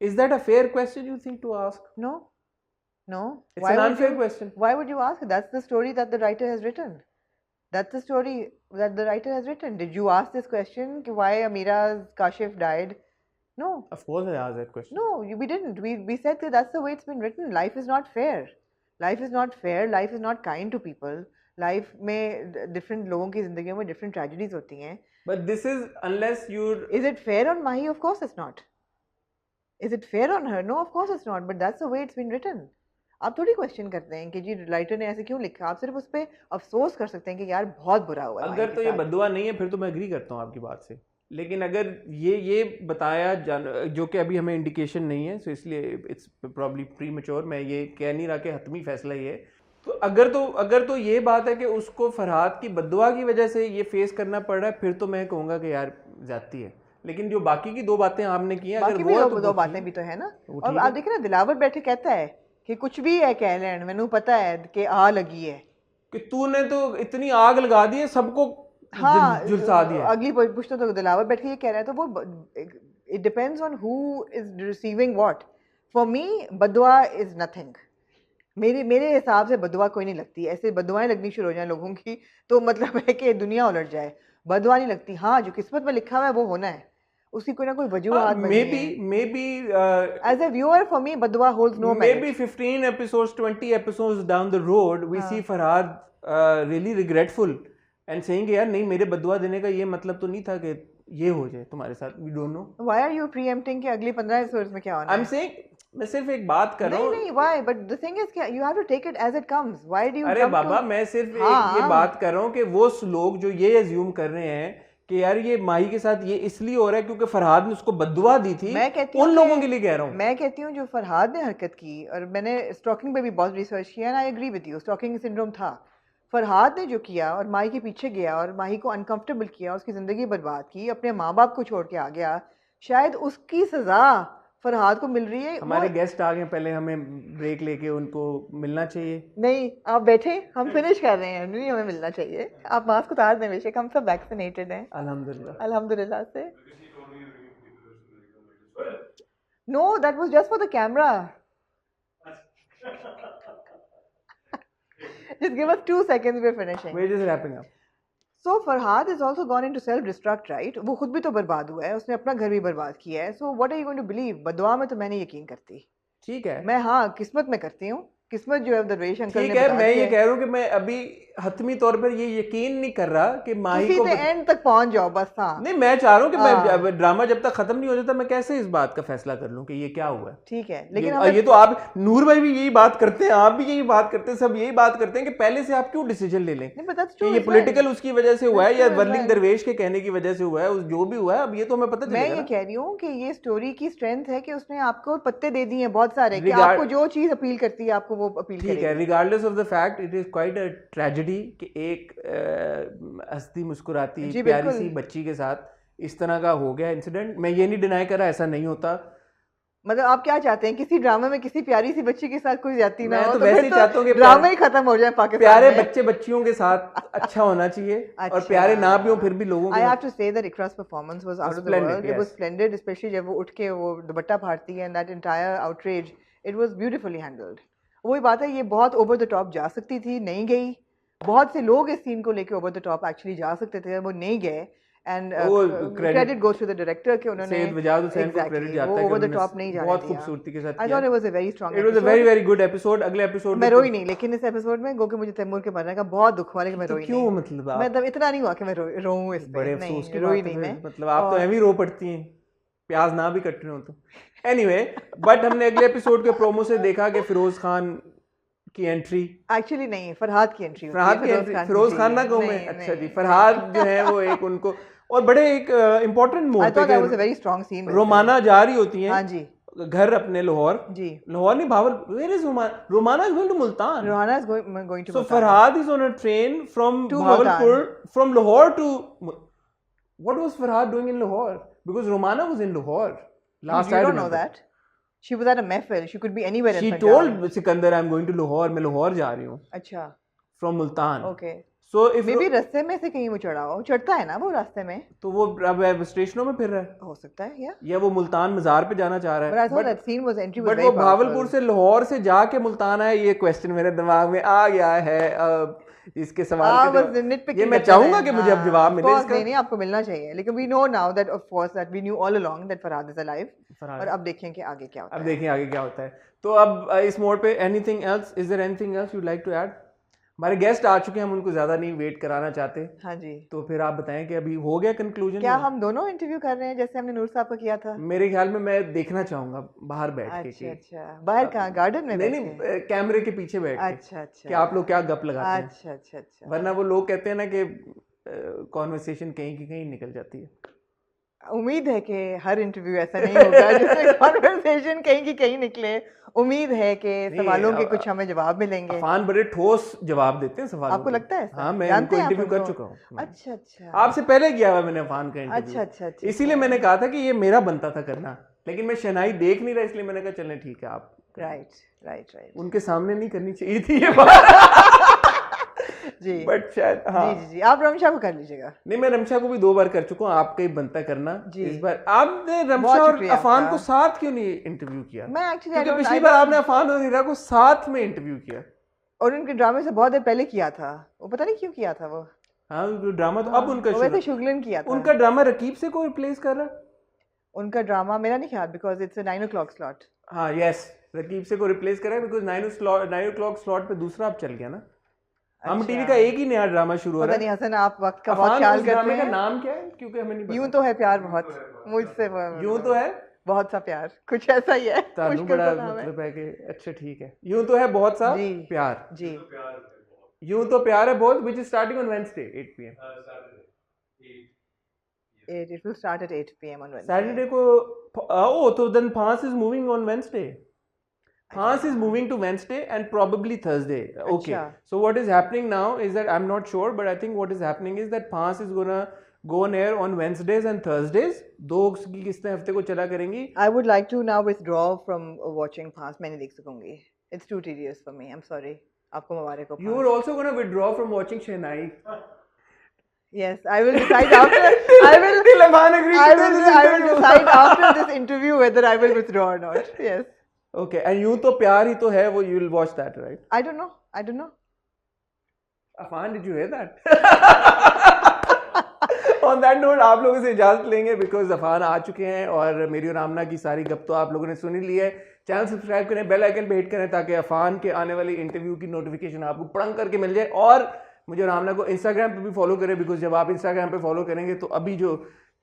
Is that a fair question you think to ask? No, it's an unfair question. Why would you ask? That's the story that the writer has written. That's the story that the writer has written. Did you ask this question? Why Amira's Kashif died? No. Of course I asked that question. No, we didn't. We said that that's the way it's been written. Life is not fair. Life is not fair. Life is not kind to people. Life में different लोगों की ज़िंदगियों में different tragedies होती हैं. But this is unless you're. Is it fair on Mahi? Of course it's not. Is it fair on her? No, of course it's not. But that's the way it's been written. आप थोड़ी क्वेश्चन करते हैं कि जी राइटर ने ऐसे क्यों लिखा, आप सिर्फ उस पर अफसोस कर सकते हैं कि यार बहुत बुरा हुआ। अगर तो ये बददुआ नहीं है फिर तो मैं एग्री करता हूँ आपकी बात से, लेकिन अगर ये बताया जो कि अभी हमें इंडिकेशन नहीं है, सो इसलिए इट्स प्रॉब्ली प्रीमैच्योर, मैं ये कह नहीं रहा कि हतमी फैसला ये है। तो अगर तो ये बात है कि उसको फरहाद की बददुआ की वजह से ये फेस करना पड़ रहा है, फिर तो मैं कहूँगा कि यार ज्यादती है। लेकिन जो बाकी की 2 बातें आपने की हैं, अगर वो 2 बातें भी तो है ना। और आप देखिए ना, दिलावर बैठे कहता है कि कुछ भी है कह लें, मैंने पता है कि आग लगी है, कि तूने तो इतनी आग लगा दी है सबको, हाँ झुलसा दिया। अगली पुश्तों तो दिलावर बैठ के ये कह रहा है, तो वो it depends on who is receiving what. For me बदुआ इज नथिंग, मेरे हिसाब से बदुआ कोई नहीं लगती, ऐसे बदुआएं लगनी शुरू हो जाए लोगों की तो मतलब है कि दुनिया उलट जाए। बदुआ नहीं लगती, हाँ जो किस्मत में लिखा हुआ है वो होना है, उसकी कोई ना कोई वजूहात बनी है। maybe As a viewer, for me, Badua holds no merit. maybe 15 episodes, 20 episodes down the road, we see Farhad really regretful and saying कि यार नहीं, मेरे बदुआ देने का ये मतलब तो नहीं था कि ये हो जाए तुम्हारे साथ। We don't know. Why are you preempting कि अगले 15 episodes में क्या होना I'm saying, मैं सिर्फ एक बात कर रहा हूँ। नहीं, why? But the thing is कि you have to take it as it comes. Why do you अरे jump बाबा, to... मैं सिर्फ ये बात कर रहा हूँ कि वो लोग जो ये अज्यूम कर रहे हैं कि यार ये माही के साथ ये इसलिए हो रहा है क्योंकि फरहाद ने उसको बद्दुआ दी थी, उन लोगों के लिए कह रहा हूँ। मैं कहती हूँ जो फरहाद ने हरकत की, और मैंने स्टॉकिंग पे भी बहुत रिसर्च किया and I agree with you, stalking syndrome था। फरहाद ने जो किया और माही के पीछे गया और माही को अनकंफर्टेबल किया, उसकी ज़िंदगी बर्बाद की, अपने माँ बाप को छोड़ के आ गया, शायद उसकी सज़ा फरहाद को मिल रही है। हमारे गेस्ट आ गए, पहले हमें ब्रेक लेके उनको मिलना चाहिए। नहीं, आप बैठे, हम फिनिश कर रहे हैं, नहीं हमें मिलना चाहिए। आप मास्क उतार दें बेशक, हम सब वैक्सीनेटेड हैं अल्हम्दुलिल्लाह से। No, that was just for the camera. Just give us 2 seconds, we're finishing. We're just wrapping up. So Farhad has also gone into self-destruct, right? वो खुद भी तो बर्बाद हुआ है, उसने अपना घर भी बर्बाद किया है। So what are you going to believe? बदुआ में तो मैं नहीं यकीन करती। ठीक है, मैं हाँ किस्मत में करती हूँ, किस्मत जो है दरवेश अंकल ने ठीक है। मैं ये कह रहा हूँ कि मैं अभी हतमी तौर पर ये यकीन नहीं कर रहा कि माही को एंड तक पहुंच जाओ बस। हाँ नहीं, मैं चाह रहा हूँ कि मैं ड्रामा जब तक खत्म नहीं हो जाता मैं कैसे इस बात का फैसला कर लूँ कि ये क्या हुआ है। ठीक है, लेकिन ये तो आप नूर भाई भी यही बात करते हैं, आप भी यही बात करते हैं, सब यही बात करते हैं कि पहले से आप क्यों डिसीजन ले लें कि ये पॉलिटिकल उसकी वजह से हुआ है या वर्लिंग दरवेश के कहने की वजह से हुआ है, जो भी हुआ है अब ये तो हमें पता चलेगा। मैं ये कह रही हूँ कि ये स्टोरी की स्ट्रेंथ है कि उसने आपको पत्ते दे दिए हैं बहुत सारे कि आपको जो चीज अपील करती है आपको वो अपील करेगी। ठीक है, regardless of the fact it is quite a tragedy कि एक हंसती मुस्कुराती प्यारी सी बच्ची के साथ इस तरह का हो गया इंसिडेंट। मैं ये नहीं डिनाई कर रहा ऐसा नहीं होता। मतलब आप क्या चाहते हैं, किसी ड्रामे में किसी प्यारी सी बच्ची के साथ कोई ज्यादती ना हो? तो वैसे ही चाहता हूँ कि ड्रामा ही खत्म हो जाए पाकिस्तान प्यारे में। बच्चे बच्चियों के साथ अच्छा होना चाहिए और प्यारे ना भी हो फिर भी लोगों I have to say that Ikra's performance was out of the world. It was splendid, especially जब वो उठ के वो दुपट्टा फाड़ती है and that entire outrage, it was beautifully handled. वही बात है, ये बहुत ओवर द टॉप जा सकती थी, नहीं गई। बहुत से लोग इस सीन को लेके ओवर द टॉप एक्चुअली जा सकते थे, वो नहीं गए। And credit goes to the director कि उन्होंने सैयद वजाद हुसैन को क्रेडिट जाता है, ओवर द टॉप नहीं जाने बहुत खूबसूरती के साथ किया। I thought it was a very strong it was a very very good episode. अगले एपिसोड मैं रोई नहीं, लेकिन इस एपिसोड में गो के मुझे तैमूर के मरने का बहुत दुख हुआ, लेकिन मैं रोई नहीं। क्यों? मतलब मैं इतना नहीं हुआ कि मैं रोऊं इस पे। बड़े अफसोस की रोई बात नहीं है, मैं। मतलब आप तो ऐਵੇਂ रो पड़ती हैं, प्याज ना भी कट रहे हो तो। एनीवे, बट हमने अगले एपिसोड के प्रोमो से देखा कि फिरोज खान की एंट्री, एक्चुअली नहीं, फरहाद की एंट्री, फिरोज खान ना कहूं मैं, अच्छा जी, फरहाद जो है वो एक उनको और बड़े एक इम्पोर्टेंट मोड पे वेरी स्ट्रांग सीन। रोमाना जा रही होती हैं हाँ जी घर अपने लाहौर जी, लाहौर नहीं Bahawal, where is Romana is going to Multan, Romana is going to, so Farhad is on a train from Bahawalpur from Lahore to, what was Farhad doing in Lahore because Romana was in Lahore last I don't know that. She was at a महफिल, she could be anywhere in Punjab. She told Sikandar I'm going to Lahore, मैं लाहौर जा रही हूँ। अच्छा, from Multan. Okay. So if maybe रास्ते में से कहीं वो चढ़ा हो, चढ़ता है ना वो रास्ते में, तो वो अब स्टेशनों में फिर रहा है, हो सकता है या वो मुल्तान मज़ार पे जाना चाह रहा है। But I thought that scene was entry was very powerful. Bahawalpur से लाहौर से जाके मुल्तान आया, ये क्वेश्चन मेरे दिमाग में आ गया है। इसके सवाल के ये मैं चाहूंगा कि मुझे अब जवाब मिले इसका। नहीं, आपको मिलना चाहिए, लेकिन we know now that of course that we knew all along that Farhad is alive. और अब देखें कि आगे क्या होता है। अब देखें आगे क्या होता है। तो अब इस मोड पे anything else, is there anything else you'd like to add? हमारे गेस्ट आ चुके हैं, हम उनको ज्यादा नहीं वेट कराना चाहते। हाँ जी, तो फिर आप बताएं कि अभी हो गया कंक्लूजन? क्या हम दोनों इंटरव्यू कर रहे हैं जैसे हमने नूर साहब का किया था? मेरे ख्याल में मैं देखना चाहूंगा बाहर बैठ के। अच्छा, बाहर कहाँ, गार्डन में? नहीं, कैमरे के पीछे बैठ के। अच्छा अच्छा, कि आप लोग क्या गप लगाते हैं। अच्छा अच्छा अच्छा, वरना वो लोग कहते हैं ना कि कॉन्वर्सेशन कहीं की कहीं निकल जाती है। उम्मीद है कि हर इंटरव्यू ऐसा नहीं होगा जिसमें कॉन्वर्सेशन कहीं की कहीं निकले। उम्मीद है कि सवालों के कुछ हमें जवाब मिलेंगे। अफान बड़े ठोस जवाब देते हैं सवालों। आपको लगता है? हाँ, मैं उनको इंटरव्यू कर चुका हूँ। अच्छा अच्छा, आपसे पहले किया हुआ मैंने अफान का इंटरव्यू। अच्छा अच्छा, इसीलिए मैंने कहा था कि ये मेरा बनता था करना, लेकिन मैं शनाई देख नहीं रहा, इसलिए मैंने कहा चलें ठीक है आप। राइट राइट राइट, उनके सामने नहीं करनी चाहिए थी ये बात। जी बट शायद हाँ जी जी आप रमशा को कर लीजिएगा। नहीं, मैं रमशा को भी 2 बार कर चुका हूँ, आपका ही बनता करना जी। इस बार। आपने रमशा बहुत और शुक्रिया अफान आपका। को साथ क्यों नहीं इंटरव्यू किया? मैं एक्चुअली क्योंकि पिछली बार आपने अफान और हीरा को साथ में इंटरव्यू किया। और उनके ड्रामे से बहुत देर पहले किया था, वो पता नहीं क्यों किया था वो। हाँ ड्रामा तो अब उनका वो शुरू, वैसे शुगलन किया था। उनका ड्रामा रकीब से को रिप्लेस कर रहा है। उनका ड्रामा मेरा नहीं ख्याल, बिकॉज इट्स 9 o'clock स्लॉट। हाँ यस, रकीब से को रिप्लेस करा है बिकॉज 9 o'clock स्लॉट पे दूसरा अब चल गया ना। हम टीवी का एक ही नया ड्रामा शुरू हो पता रहा नहीं है। हसन आप वक्त का बहुत अफान, ख्याल उस करते ड्रामे का हैं। नाम क्या है? क्योंकि हमें नहीं यूं पता। तो है प्यार बहुत, मुझसे यूं तो है बहुत सा प्यार, कुछ ऐसा ही है। तानू मुश्किल बड़ा सा नाम है। मतलब है कि अच्छा ठीक है, यूं तो है बहुत सा जी प्यार, जी यूं तो प्यार है बहुत, which is starting on Wednesday 8 p.m. It will start at 8 p.m. on Wednesday. Saturday को oh तो then Phans is moving on Wednesday. Phans is moving to Wednesday and probably Thursday. Okay. अच्छा। So what is happening now is that I'm not sure, but I think what is happening is that Phans is gonna go on air on Wednesdays and Thursdays. 2 की किस्तें हफ्ते को चला करेंगी. I would like to now withdraw from watching Phans. मैं नहीं देख सकूंगी. It's too tedious for me. I'm sorry. आपको मुबारक हो। You are also gonna withdraw from watching Shehnai. Yes, I will decide after. I will. Lafan agreed to this I will interview. decide after this interview whether I will withdraw or not. Yes. Okay, and यूं तो प्यार ही तो है वो, you will watch that, right? I don't know. I don't know. Afan, did you hear that? On that note, आप लोगों से इजाजत लेंगे बिकॉज अफान आ चुके हैं और मेरी और आमना की सारी गप तो आप लोगों ने सुन ही ली है। चैनल सब्सक्राइब करें, बेल आइकन पे हिट करें ताकि अफान के आने वाली इंटरव्यू की नोटिफिकेशन आपको पड़ंग करके मिल जाए। और मुझे और आमना को इंस्टाग्राम पे भी फॉलो करें बिकॉज जब आप इंस्टाग्राम पे फॉलो करेंगे तो अभी जो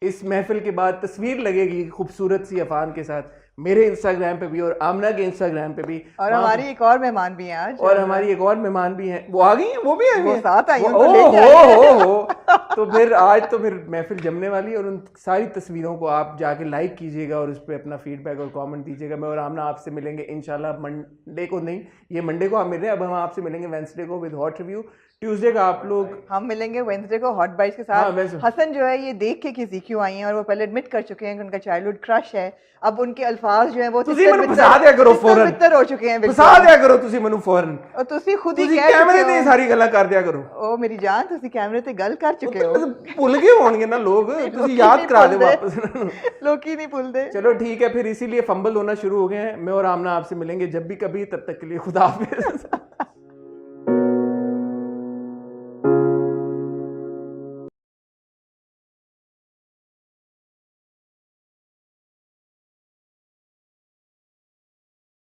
इस महफिल के बाद तस्वीर लगेगी खूबसूरत सी अफान के साथ मेरे इंस्टाग्राम पे भी और आमना के इंस्टाग्राम पे भी। और हमारी एक और मेहमान भी हैं आज। और हमारी एक और मेहमान भी हैं, वो आ गई हैं, वो भी आ गई वो हैं। साथ आई हैं, ओ उनको लेके आई हैं। हो तो फिर आज तो फिर महफिल जमने वाली है और उन सारी तस्वीरों को आप जाके लाइक कीजिएगा और उस पर अपना फीडबैक और कमेंट दीजिएगा। मैं और आमना आपसे मिलेंगे इंशाल्लाह मंडे को, नहीं ये मंडे को आप मिल रहे हैं, अब हम आपसे मिलेंगे वेंसडे को विद हॉट रिव्यू। ट्यूसडे का आप लोग हम मिलेंगे वेंसडे को हॉट बाइट्स के हाँ, साथ। वैसे- हसन जो है ये देख के किसी क्यों आई हैं और वो पहले एडमिट कर चुके हैं कि उनका चाइल्डहुड क्रश है। अब उनके अल्फाज जो हैं वो तुसी मैनू फसा दिया करो फौरन, तितर हो चुके हैं फसा दिया करो तुसी मैनू फौरन, और तुसी खुद ही तुसी कह कैमरे चुके ते हो। सारी गल्लां कर दिया करो। ओ मेरी जान, तुसी कैमरे ते गल कर चुके हो। भुल गए होंगे ना लोग, तुसी याद करा दे वापस। लोग ही नहीं भूलते। चलो ठीक है, फिर इसीलिए फंबल होना शुरू हो गए हैं। मैं और आमना आपसे मिलेंगे जब भी कभी, तब तक के लिए खुदा हाफिज़।